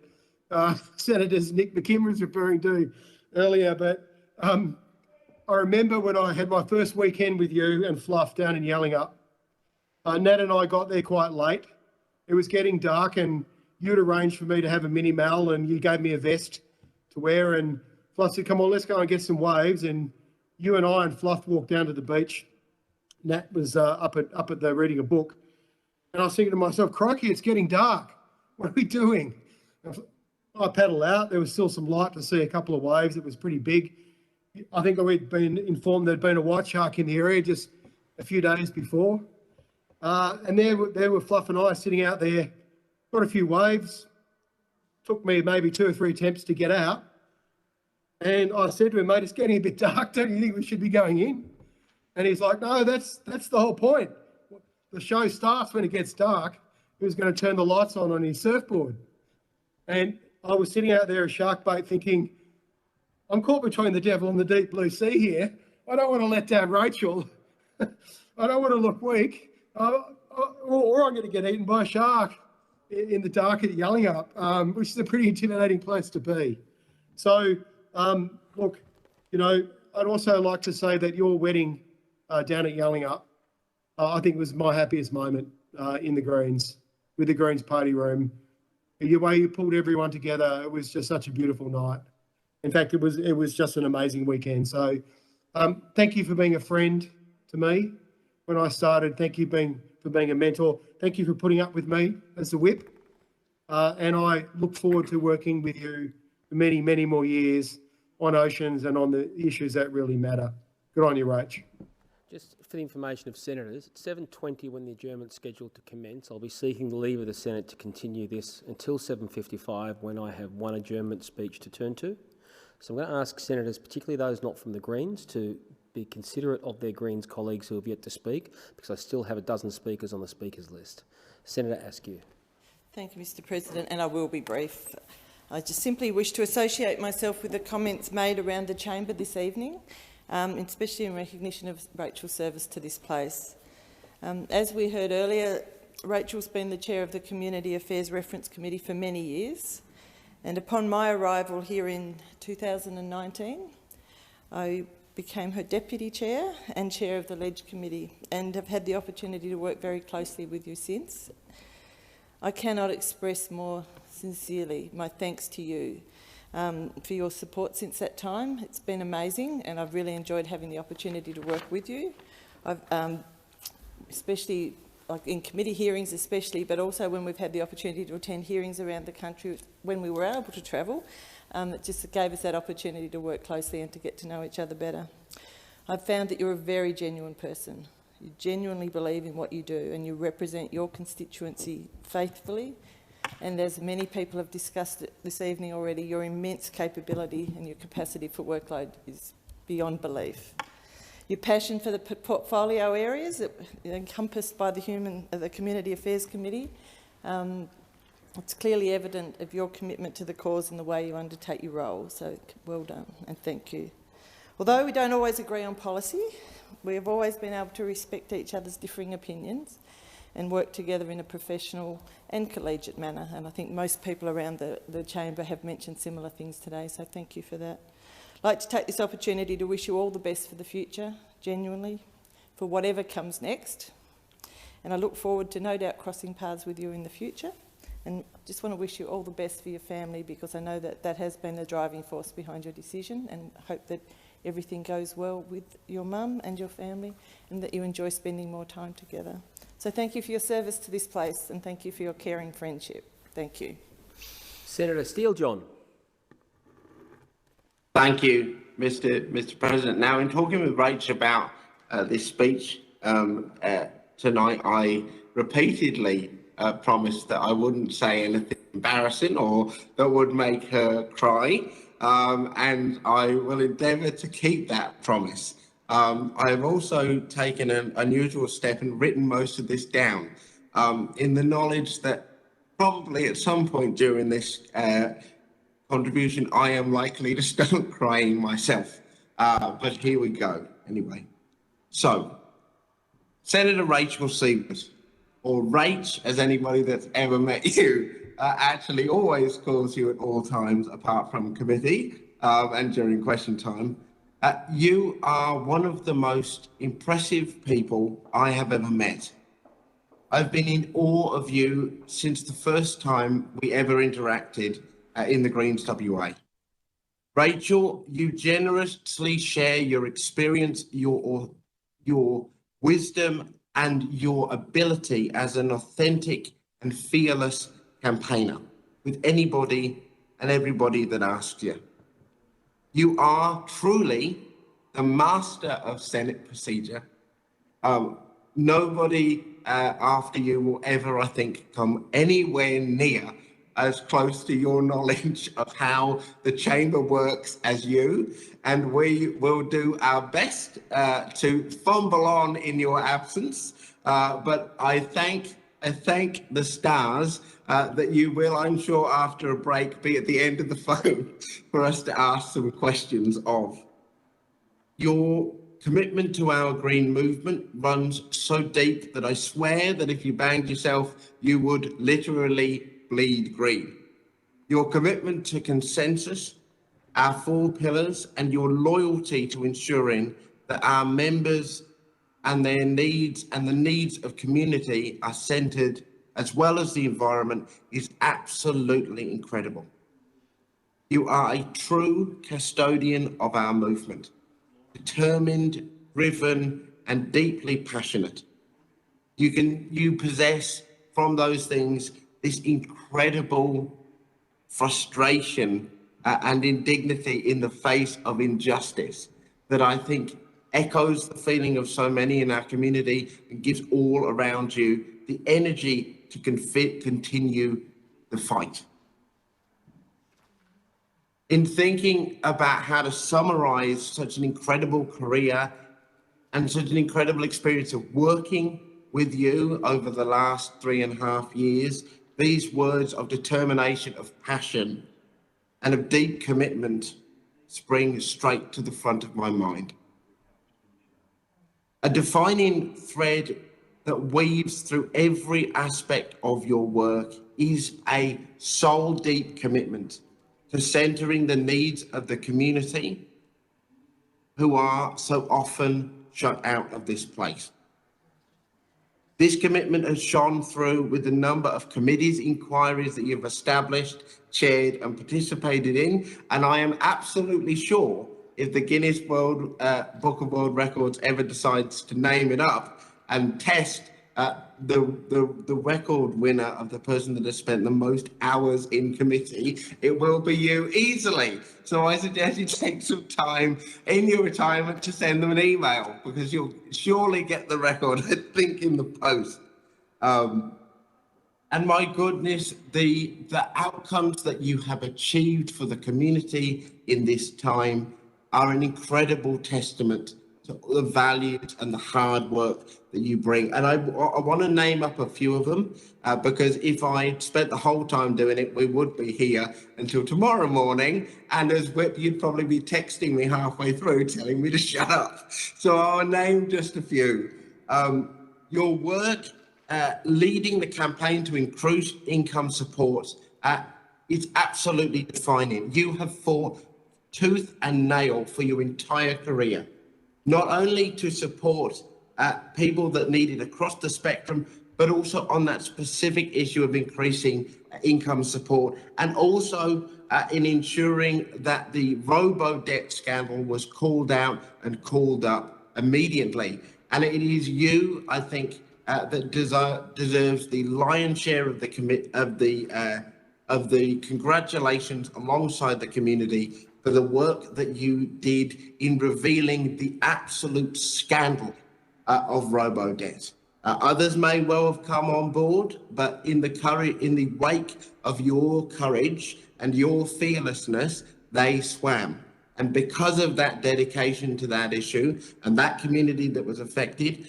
senators Nick McKim was referring to earlier, but I remember when I had my first weekend with you and Fluff down in Yallingup. Nat and I got there quite late. It was getting dark and you'd arranged for me to have a mini mal and you gave me a vest to wear, and Fluff said, come on, let's go and get some waves. And you and I and Fluff walked down to the beach. Nat was up at the reading a book. And I was thinking to myself, crikey, it's getting dark. What are we doing? I paddled out. There was still some light to see a couple of waves. It was pretty big. I think we'd been informed there'd been a white shark in the area just a few days before. And there were Fluff and I sitting out there, got a few waves. Took me maybe 2 or 3 attempts to get out. And I said to him, mate, it's getting a bit dark. Don't you think we should be going in? And he's like, no, that's the whole point. The show starts when it gets dark. He was going to turn the lights on his surfboard. And I was sitting out there at shark bait thinking, I'm caught between the devil and the deep blue sea here. I don't want to let down Rachel. I don't want to look weak. Or I'm going to get eaten by a shark in the dark at Yallingup, which is a pretty intimidating place to be. So, look, you know, I'd also like to say that your wedding down at Yallingup, I think was my happiest moment in the Greens, with the Greens party room. The way you pulled everyone together, it was just such a beautiful night. In fact, it was just an amazing weekend. So thank you for being a friend to me when I started. Thank you for being a mentor. Thank you for putting up with me as the whip. And I look forward to working with you for many, many more years on oceans and on the issues that really matter. Good on you, Rach. Just for the information of senators, at 7:20 when the adjournment's scheduled to commence, I'll be seeking the leave of the Senate to continue this until 7:55 when I have one adjournment speech to turn to. So I'm going to ask senators, particularly those not from the Greens, to be considerate of their Greens colleagues who have yet to speak, because I still have a dozen speakers on the speakers list. Senator Askew. Thank you, Mr President, and I will be brief. I just simply wish to associate myself with the comments made around the chamber this evening, especially in recognition of Rachel's service to this place. As we heard earlier, Rachel's been the chair of the Community Affairs Reference Committee for many years, and upon my arrival here in 2019, I became her deputy chair and chair of the Ledge Committee, and have had the opportunity to work very closely with you since. I cannot express more sincerely my thanks to you for your support since that time. It's been amazing, and I've really enjoyed having the opportunity to work with you. I've especially like in committee hearings especially, but also when we've had the opportunity to attend hearings around the country when we were able to travel. It just gave us that opportunity to work closely and to get to know each other better. I've found that you're a very genuine person. You genuinely believe in what you do, and you represent your constituency faithfully. And as many people have discussed it this evening already, your immense capability and your capacity for workload is beyond belief. Your passion for the portfolio areas that are encompassed by the Community Affairs Committee, it's clearly evident of your commitment to the cause and the way you undertake your role. So well done and thank you. Although we don't always agree on policy, we have always been able to respect each other's differing opinions and work together in a professional and collegiate manner. And I think most people around the chamber have mentioned similar things today, so thank you for that. I'd like to take this opportunity to wish you all the best for the future, genuinely, for whatever comes next. And I look forward to no doubt crossing paths with you in the future. And I just want to wish you all the best for your family, because I know that that has been the driving force behind your decision, and hope that everything goes well with your mum and your family, and that you enjoy spending more time together. So thank you for your service to this place, and thank you for your caring friendship. Thank you. Senator Steele-John. Thank you, Mr President. Now, in talking with Rach about this speech tonight, I repeatedly promised that I wouldn't say anything embarrassing or that would make her cry, and I will endeavour to keep that promise. I have also taken an unusual step and written most of this down in the knowledge that probably at some point during this contribution I am likely to start crying myself. But here we go anyway. So, Senator Rachel Siewert, or Rach, as anybody that's ever met you, actually always calls you at all times apart from committee and during question time. You are one of the most impressive people I have ever met. I've been in awe of you since the first time we ever interacted in the Greens WA. Rachel, you generously share your experience, your wisdom and your ability as an authentic and fearless campaigner with anybody and everybody that asks you. You are truly the master of Senate procedure. Nobody after you will ever, I think, come anywhere near as close to your knowledge of how the chamber works as you, and we will do our best to fumble on in your absence. But I thank the stars that you will, I'm sure, after a break, be at the end of the phone for us to ask some questions of. Your commitment to our Green movement runs so deep that I swear that if you banged yourself, you would literally bleed green. Your commitment to consensus, our 4 pillars, and your loyalty to ensuring that our members and their needs and the needs of community are centred, as well as the environment, is absolutely incredible. You are a true custodian of our movement, determined, driven, and deeply passionate. You possess from those things this incredible frustration and indignity in the face of injustice that I think echoes the feeling of so many in our community and gives all around you the energy to continue the fight. In thinking about how to summarise such an incredible career and such an incredible experience of working with you over the last 3.5 years, these words of determination, of passion, and of deep commitment spring straight to the front of my mind. A defining thread that weaves through every aspect of your work is a soul-deep commitment to centering the needs of the community who are so often shut out of this place. This commitment has shone through with the number of committees, inquiries that you've established, chaired and participated in, and I am absolutely sure if the Guinness Book of World Records ever decides to name it up and test the record winner of the person that has spent the most hours in committee, it will be you easily. So I suggest you take some time in your retirement to send them an email, because you'll surely get the record, I think, in the post. And my goodness, the outcomes that you have achieved for the community in this time are an incredible testament to the values and the hard work that you bring. And I want to name up a few of them, because if I spent the whole time doing it, we would be here until tomorrow morning. And as Whip, you'd probably be texting me halfway through telling me to shut up. So I'll name just a few. Your work leading the campaign to increase income support is absolutely defining. You have fought tooth and nail for your entire career, not only to support people that need it across the spectrum, but also on that specific issue of increasing income support, and also in ensuring that the robo-debt scandal was called out and called up immediately. And it is you, I think, that deserves the lion's share of the congratulations alongside the community for the work that you did in revealing the absolute scandal of robo-debt. Others may well have come on board, but in the wake of your courage and your fearlessness, they swam. And because of that dedication to that issue and that community that was affected,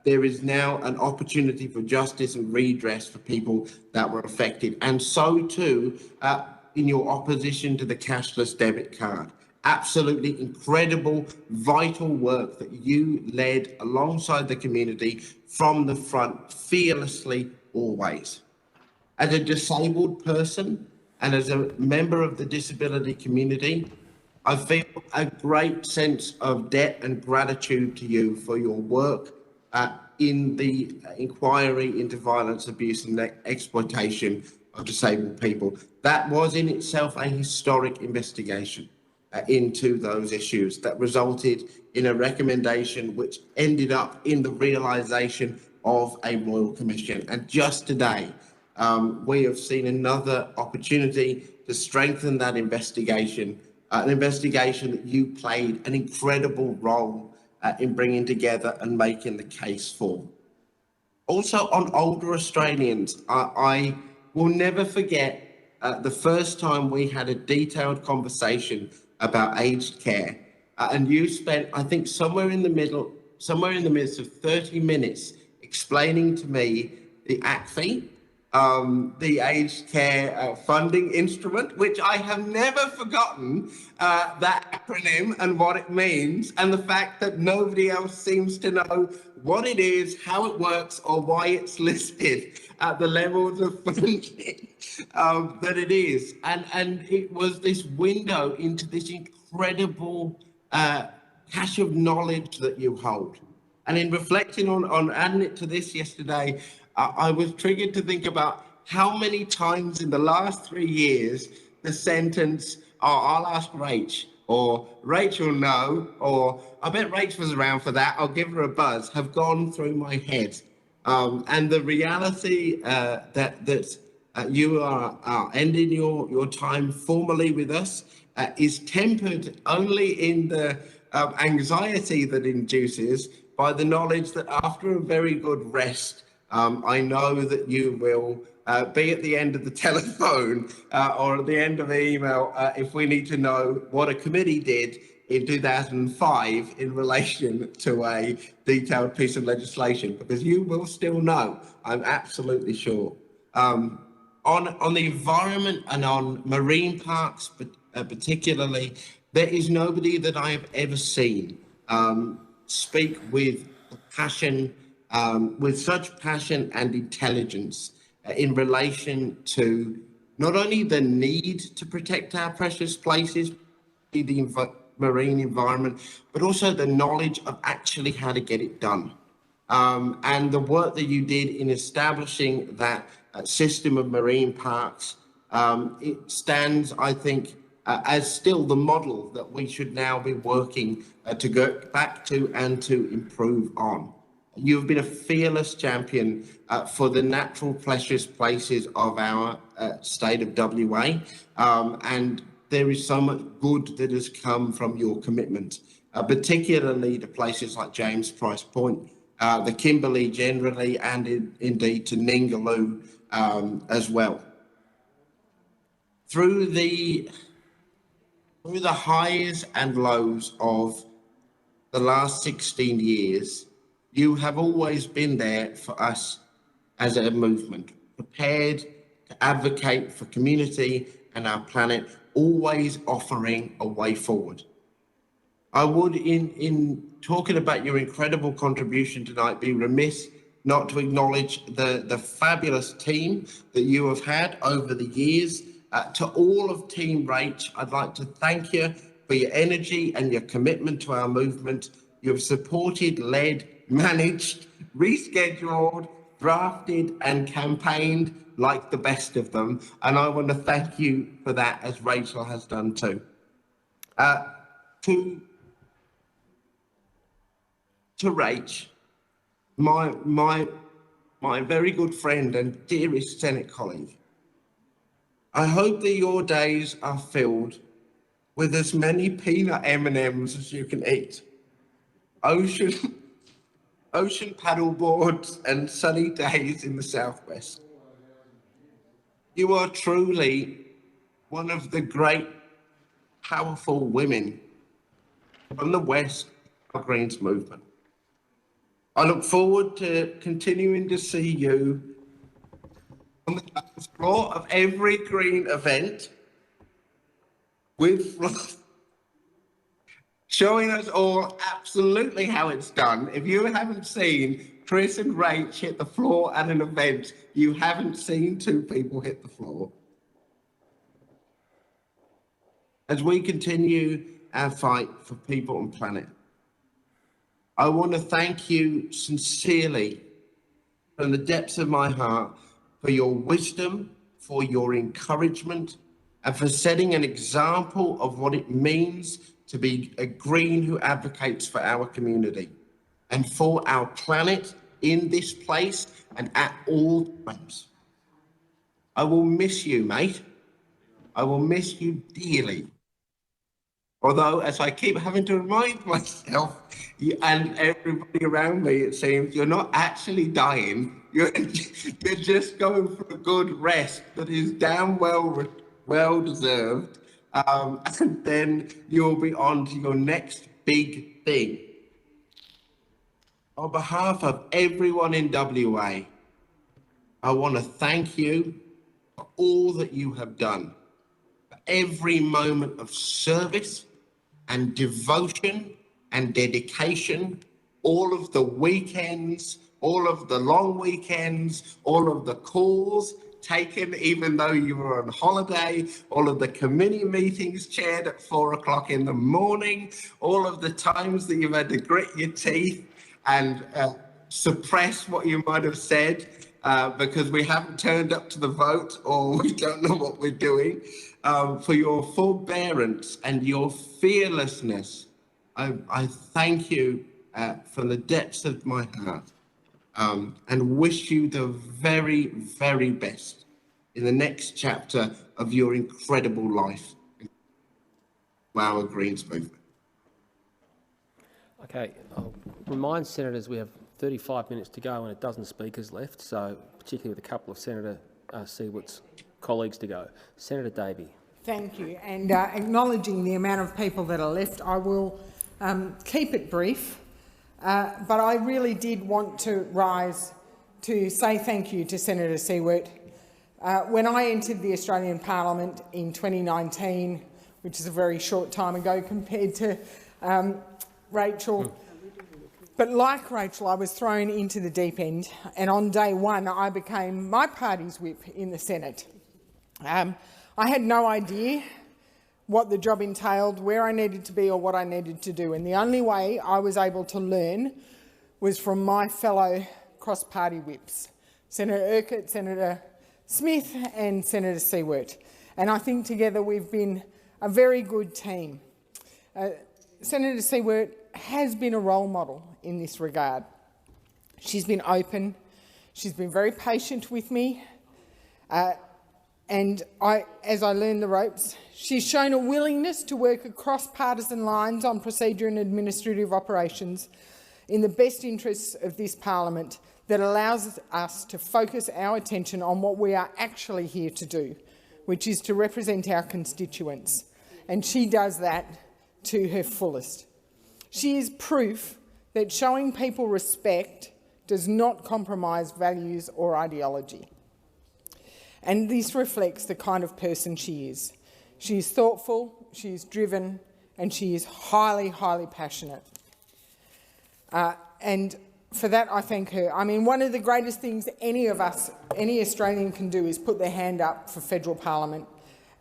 there is now an opportunity for justice and redress for people that were affected. And so too, in your opposition to the cashless debit card. Absolutely incredible, vital work that you led alongside the community from the front, fearlessly, always. As a disabled person and as a member of the disability community, I feel a great sense of debt and gratitude to you for your work in the inquiry into violence, abuse and exploitation of disabled people. That was in itself a historic investigation into those issues that resulted in a recommendation which ended up in the realisation of a Royal Commission. And just today, we have seen another opportunity to strengthen that investigation, an investigation that you played an incredible role in bringing together and making the case for. Also on older Australians, I will never forget the first time we had a detailed conversation about aged care, and you spent, I think, somewhere in the midst of 30 minutes explaining to me the ACFI, the aged care funding instrument, which I have never forgotten that acronym and what it means, and the fact that nobody else seems to know what it is, how it works, or why it's listed at the levels of funding that it is. And it was this window into this incredible cache of knowledge that you hold. And in reflecting on adding it to this yesterday, I was triggered to think about how many times in the last 3 years the sentence, oh, I'll ask Rach, or Rachel no, or I bet Rach was around for that, I'll give her a buzz, have gone through my head. And the reality that you are ending your time formally with us is tempered only in the anxiety that induces by the knowledge that after a very good rest, I know that you will be at the end of the telephone or at the end of the email if we need to know what a committee did in 2005 in relation to a detailed piece of legislation, because you will still know, I'm absolutely sure. On the environment and on marine parks particularly, there is nobody that I have ever seen speak with passion, with such passion and intelligence in relation to not only the need to protect our precious places, the marine environment, but also the knowledge of actually how to get it done. And the work that you did in establishing that system of marine parks, it stands, I think, as still the model that we should now be working to go back to and to improve on. You've been a fearless champion for the natural precious places of our state of WA, and there is so much good that has come from your commitment, particularly to places like James Price Point, the Kimberley generally, and indeed to Ningaloo as well. Through the highs and lows of the last 16 years, you have always been there for us as a movement, prepared to advocate for community and our planet, always offering a way forward. I would, in talking about your incredible contribution tonight, be remiss not to acknowledge the fabulous team that you have had over the years. To all of Team Rach, I'd like to thank you for your energy and your commitment to our movement. You have supported, led, managed, rescheduled, drafted and campaigned like the best of them. And I want to thank you for that, as Rachel has done too. To Rach, my very good friend and dearest Senate colleague, I hope that your days are filled with as many peanut M&Ms as you can eat, ocean paddle boards and sunny days in the southwest. You are truly one of the great, powerful women from the West Greens movement. I look forward to continuing to see you on the floor of every Green event with showing us all absolutely how it's done. If you haven't seen Chris and Rach hit the floor at an event, you haven't seen two people hit the floor. as we continue our fight for people and planet. I want to thank you sincerely from the depths of my heart for your wisdom, for your encouragement, and for setting an example of what it means to be a Green who advocates for our community and for our planet in this place and at all times. I will miss you, mate. I will miss you dearly. Although, as I keep having to remind myself and everybody around me, it seems you're not actually dying. You're just going for a good rest that is damn well deserved. And then you'll be on to your next big thing. On behalf of everyone in WA, I want to thank you for all that you have done, for every moment of service and devotion and dedication, all of the weekends, all of the long weekends, all of the calls taken even though you were on holiday, all of the committee meetings chaired at 4 o'clock in the morning, all of the times that you've had to grit your teeth and suppress what you might have said because we haven't turned up to the vote or we don't know what we're doing, for your forbearance and your fearlessness. I thank you from the depths of my heart and wish you the very, very best in the next chapter of your incredible life. Our Greens movement. Okay, I'll remind senators we have 35 minutes to go and a dozen speakers left, so particularly with a couple of Senator Siewert's colleagues to go. Senator Davey. Thank you. And acknowledging the amount of people that are left, I will keep it brief, but I really did want to rise to say thank you to Senator Siewert. When I entered the Australian Parliament in 2019, which is a very short time ago compared to Rachel, but like Rachel, I was thrown into the deep end, and on day one I became my party's whip in the Senate. I had no idea what the job entailed, where I needed to be or what I needed to do, and the only way I was able to learn was from my fellow cross-party whips, Senator Urquhart, Senator Smith and Senator Siewert. And I think together we've been a very good team. Senator Siewert has been a role model in this regard. She's been open, she's been very patient with me, and as I learned the ropes, she's shown a willingness to work across partisan lines on procedure and administrative operations in the best interests of this parliament that allows us to focus our attention on what we are actually here to do, which is to represent our constituents. And she does that to her fullest. She is proof that showing people respect does not compromise values or ideology. And this reflects the kind of person she is. She is thoughtful, she is driven, and she is highly, highly passionate. And for that, I thank her. I mean, one of the greatest things any of us, any Australian can do is put their hand up for federal parliament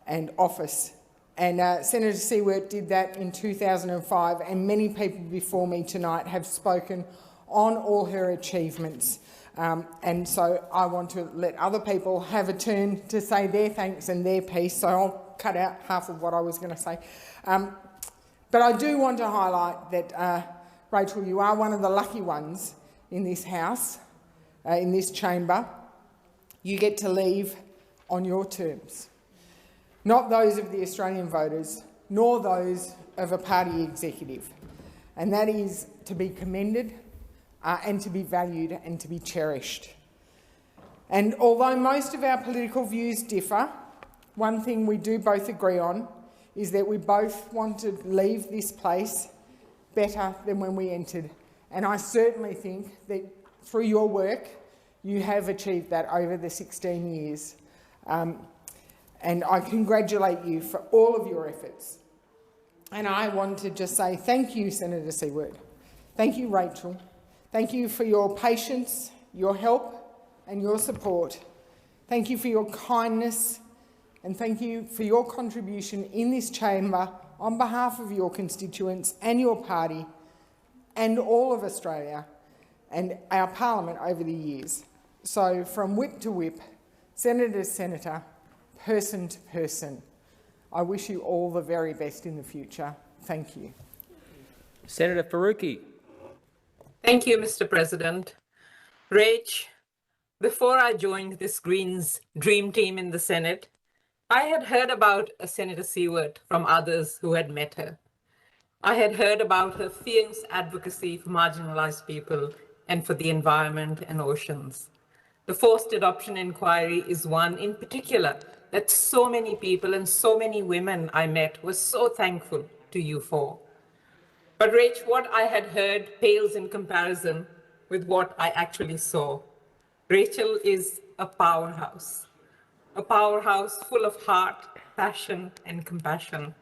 and office. And Senator Siewert did that in 2005, and many people before me tonight have spoken on all her achievements. And so I want to let other people have a turn to say their thanks and their piece, so I'll cut out half of what I was going to say. But I do want to highlight that, Rachel, you are one of the lucky ones in this House, in this chamber. You get to leave on your terms, not those of the Australian voters, nor those of a party executive. And that is to be commended and to be valued and to be cherished. And although most of our political views differ, one thing we do both agree on is that we both want to leave this place better than when we entered. And I certainly think that through your work, you have achieved that over the 16 years. And I congratulate you for all of your efforts. And I want to just say thank you, Senator Siewert. Thank you, Rachel. Thank you for your patience, your help and your support. Thank you for your kindness and thank you for your contribution in this chamber on behalf of your constituents and your party and all of Australia and our parliament over the years. So from whip to whip, senator to senator, person to person, I wish you all the very best in the future. Thank you. Senator Faruqi. Thank you, Mr. President. Rach, before I joined this Greens dream team in the Senate, I had heard about Senator Siewert from others who had met her. I had heard about her fierce advocacy for marginalised people and for the environment and oceans. The forced adoption inquiry is one in particular that so many people and so many women I met were so thankful to you for. But Rach, what I had heard pales in comparison with what I actually saw. Rachel is a powerhouse full of heart, passion, and compassion.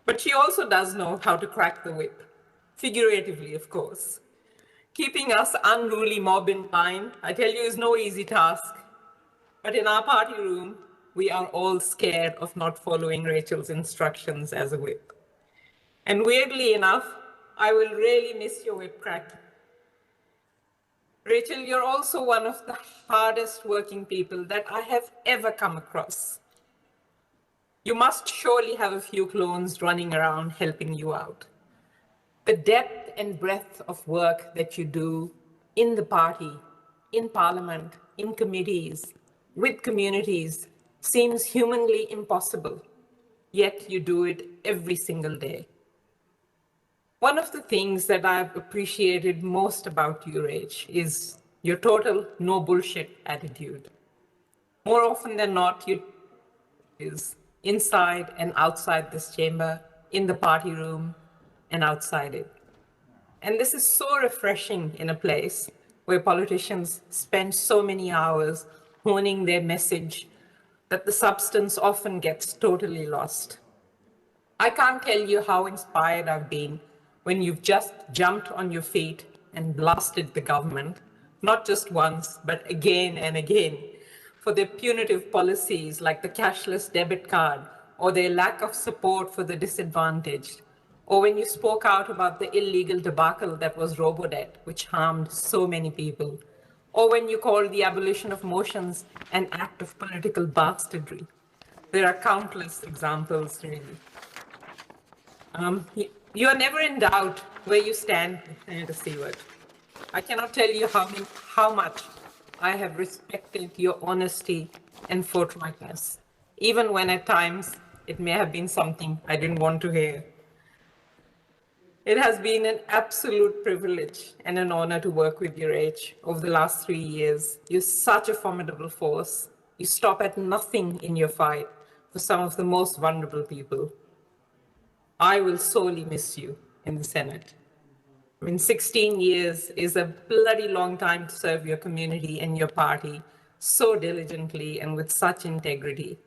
But she also does know how to crack the whip, figuratively, of course. Keeping us unruly mob in line, I tell you, is no easy task. But in our party room, we are all scared of not following Rachel's instructions as a whip. And weirdly enough, I will really miss your whip cracking. Rachel, you're also one of the hardest working people that I have ever come across. You must surely have a few clones running around helping you out. The depth and breadth of work that you do in the party, in Parliament, in committees, with communities seems humanly impossible, yet you do it every single day. One of the things that I've appreciated most about you, Rach, is your total no bullshit attitude. More often than not, you is inside and outside this chamber, in the party room and outside it. And this is so refreshing in a place where politicians spend so many hours honing their message that the substance often gets totally lost. I can't tell you how inspired I've been when you've just jumped on your feet and blasted the government, not just once, but again and again, for their punitive policies like the cashless debit card or their lack of support for the disadvantaged, or when you spoke out about the illegal debacle that was robo-debt, which harmed so many people, or when you called the abolition of motions an act of political bastardry. There are countless examples, really. You are never in doubt where you stand with Senator Siewert. I cannot tell you how much I have respected your honesty and forthrightness, even when at times it may have been something I didn't want to hear. It has been an absolute privilege and an honor to work with you, Rach, over the last 3 years. You're such a formidable force. You stop at nothing in your fight for some of the most vulnerable people. I will sorely miss you in the Senate. I mean, 16 years is a bloody long time to serve your community and your party so diligently and with such integrity.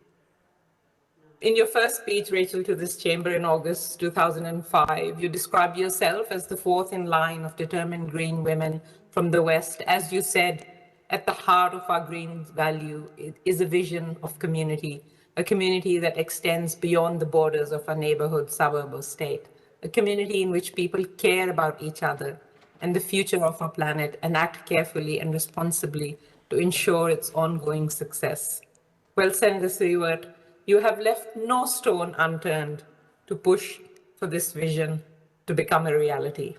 In your first speech, Rachel, to this chamber in August 2005, you described yourself as the fourth in line of determined Green women from the West. As you said, at the heart of our Green value is a vision of community, a community that extends beyond the borders of our neighborhood, suburb, or state, a community in which people care about each other and the future of our planet and act carefully and responsibly to ensure its ongoing success. Well, Senator Siewert, you have left no stone unturned to push for this vision to become a reality.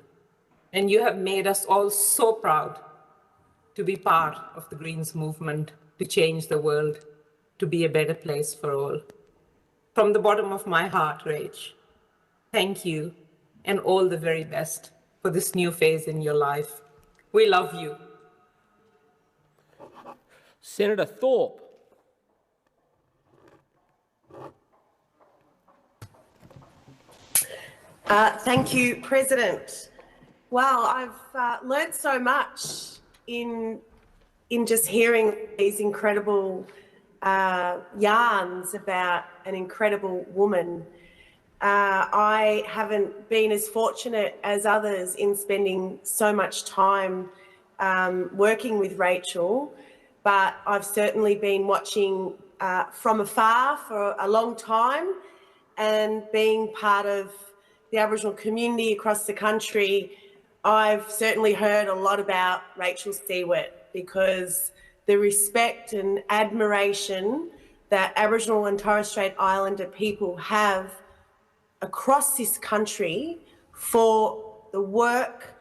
And you have made us all so proud to be part of the Greens movement to change the world, to be a better place for all. From the bottom of my heart, Rach, thank you and all the very best for this new phase in your life. We love you. Senator Thorpe. Thank you, President. Well, I've learned so much in just hearing these incredible yarns about an incredible woman. I haven't been as fortunate as others in spending so much time working with Rachel, but I've certainly been watching from afar for a long time, and being part of the Aboriginal community across the country, I've certainly heard a lot about Rachel Siewert, because the respect and admiration that Aboriginal and Torres Strait Islander people have across this country for the work,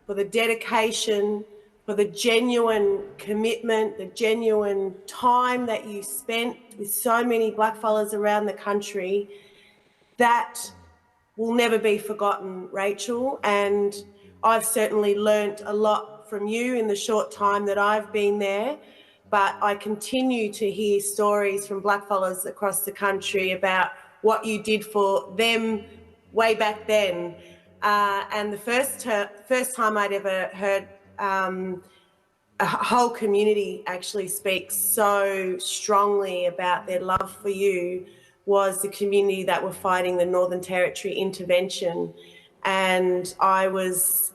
for the dedication, for the genuine commitment, the genuine time that you spent with so many blackfellas around the country, that will never be forgotten, Rachel. And I've certainly learnt a lot from you in the short time that I've been there, but I continue to hear stories from blackfellas across the country about what you did for them way back then. And the first time I'd ever heard a whole community actually speak so strongly about their love for you was the community that were fighting the Northern Territory intervention. And I was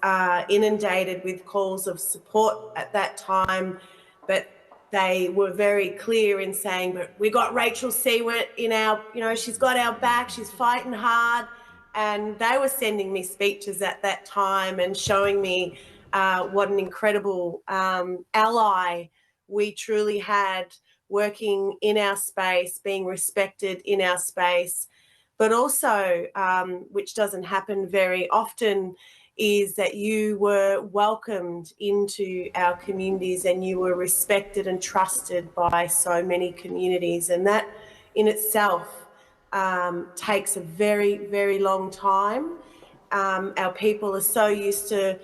inundated with calls of support at that time, but they were very clear in saying, but we got Rachel Siewert in our, she's got our back, she's fighting hard. And they were sending me speeches at that time and showing me what an incredible ally we truly had working in our space, being respected in our space, but also, which doesn't happen very often, is that you were welcomed into our communities and you were respected and trusted by so many communities. And that in itself takes a very, very long time. Our people are so used to,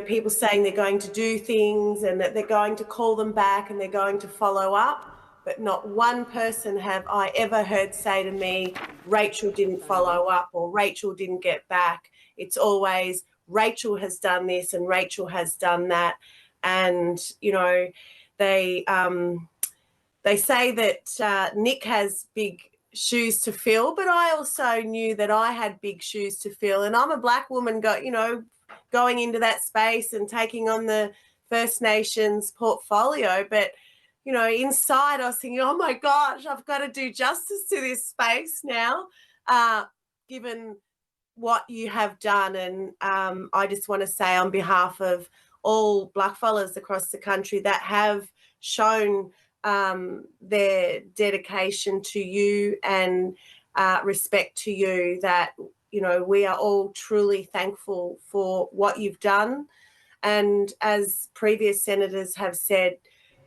people saying they're going to do things and that they're going to call them back and they're going to follow up. But not one person have I ever heard say to me, Rachel didn't follow up or Rachel didn't get back. It's always Rachel has done this and Rachel has done that. And, they say that Nick has big shoes to fill, but I also knew that I had big shoes to fill. And I'm a black woman, going into that space and taking on the First Nations portfolio. But, inside I was thinking, oh my gosh, I've got to do justice to this space now, given what you have done. And I just want to say on behalf of all blackfellas across the country that have shown their dedication to you and respect to you, that, we are all truly thankful for what you've done. And as previous senators have said,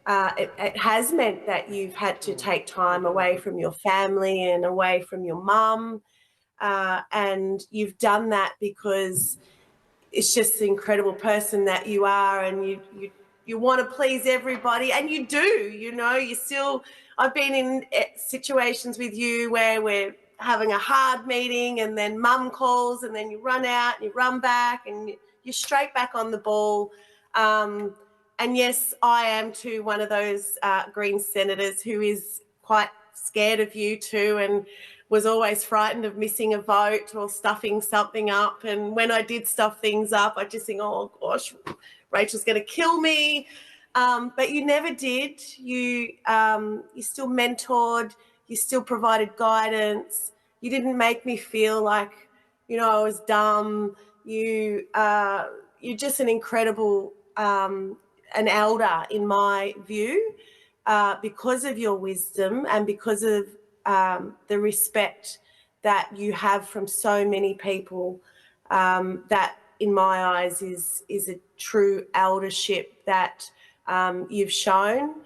it has meant that you've had to take time away from your family and away from your mum. And you've done that because it's just the incredible person that you are, and you want to please everybody, and you do, you still, I've been in situations with you where we're having a hard meeting and then mum calls and then you run out and you run back and you're straight back on the ball. And yes, I am too one of those Green senators who is quite scared of you too, and was always frightened of missing a vote or stuffing something up. And when I did stuff things up, I just think, oh gosh, Rachel's going to kill me. But you never did. You still mentored. You still provided guidance. You didn't make me feel like, I was dumb. You're just an incredible an elder in my view, because of your wisdom and because of the respect that you have from so many people, that in my eyes is a true eldership that you've shown.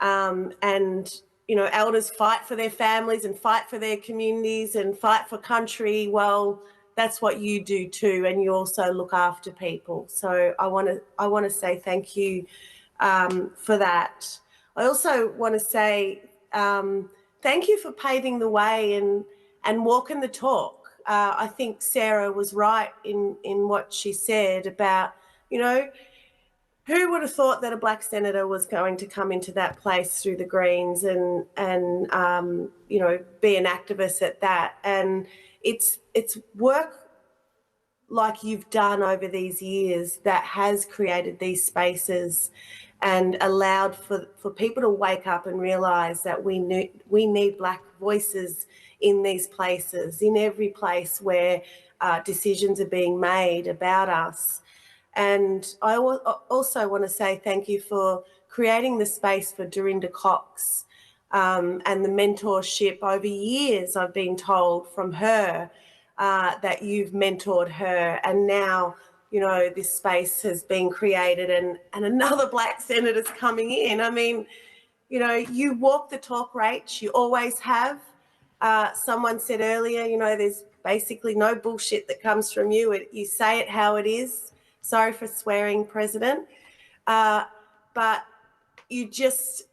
And, elders fight for their families and fight for their communities and fight for country. Well, that's what you do too, and you also look after people. So I want to say thank you for that. I also want to say thank you for paving the way and walking the talk. I think Sarah was right in what she said about, who would have thought that a black senator was going to come into that place through the Greens and be an activist at that. And it's work like you've done over these years that has created these spaces and allowed for people to wake up and realise that we need Black voices in these places, in every place where decisions are being made about us. And I also want to say thank you for creating the space for Dorinda Cox and the mentorship over years. I've been told from her that you've mentored her, and now, you know, this space has been created and another Black senator's coming in. I mean, you know, you walk the talk, Rach, you always have. Someone said earlier, you know, there's basically no bullshit that comes from you. You say it how it is. Sorry for swearing, President. But you just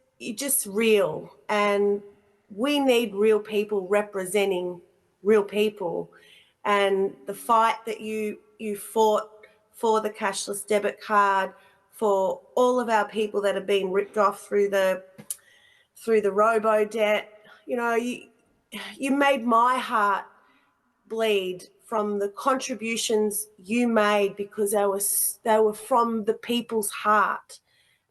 real, and we need real people representing real people. And the fight that you fought for the cashless debit card, for all of our people that have been ripped off through the robo debt, you know, you made my heart bleed from the contributions you made, because they were from the people's heart,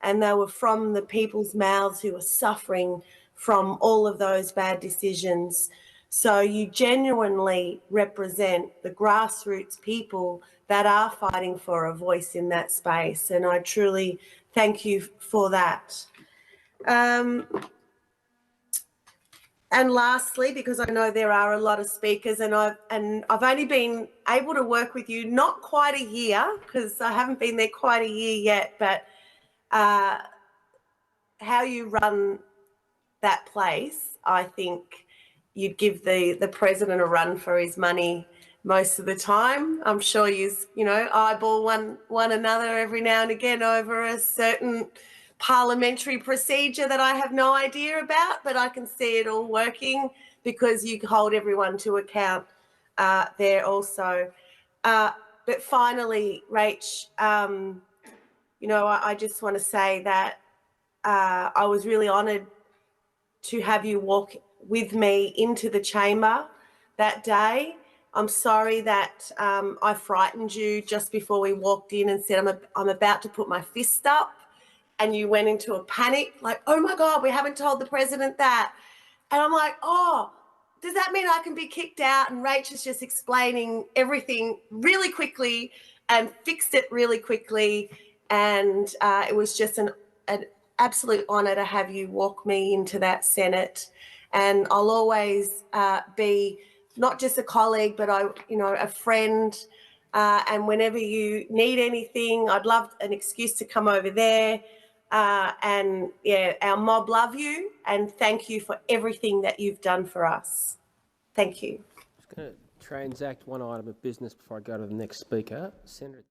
and they were from the people's mouths who were suffering from all of those bad decisions. So you genuinely represent the grassroots people that are fighting for a voice in that space, and I truly thank you for that. And lastly, because I know there are a lot of speakers, and I've only been able to work with you not quite a year, because I haven't been there quite a year yet, but how you run that place, I think you'd give the president a run for his money most of the time. I'm sure you know, eyeball one another every now and again over a certain parliamentary procedure that I have no idea about, but I can see it all working because you hold everyone to account there also. But finally, Rach, you know, I just want to say that I was really honoured to have you walk with me into the chamber that day. I'm sorry that I frightened you just before we walked in and said, I'm about to put my fist up. And you went into a panic, like, oh my God, we haven't told the president that. And I'm like, oh, does that mean I can be kicked out? And Rachel's just explaining everything really quickly and fixed it really quickly. And it was just an absolute honour to have you walk me into that Senate. And I'll always be not just a colleague, but a friend. And whenever you need anything, I'd love an excuse to come over there. And yeah, our mob love you, and thank you for everything that you've done for us. Thank you. I'm just going to transact one item of business before I go to the next speaker. Senator.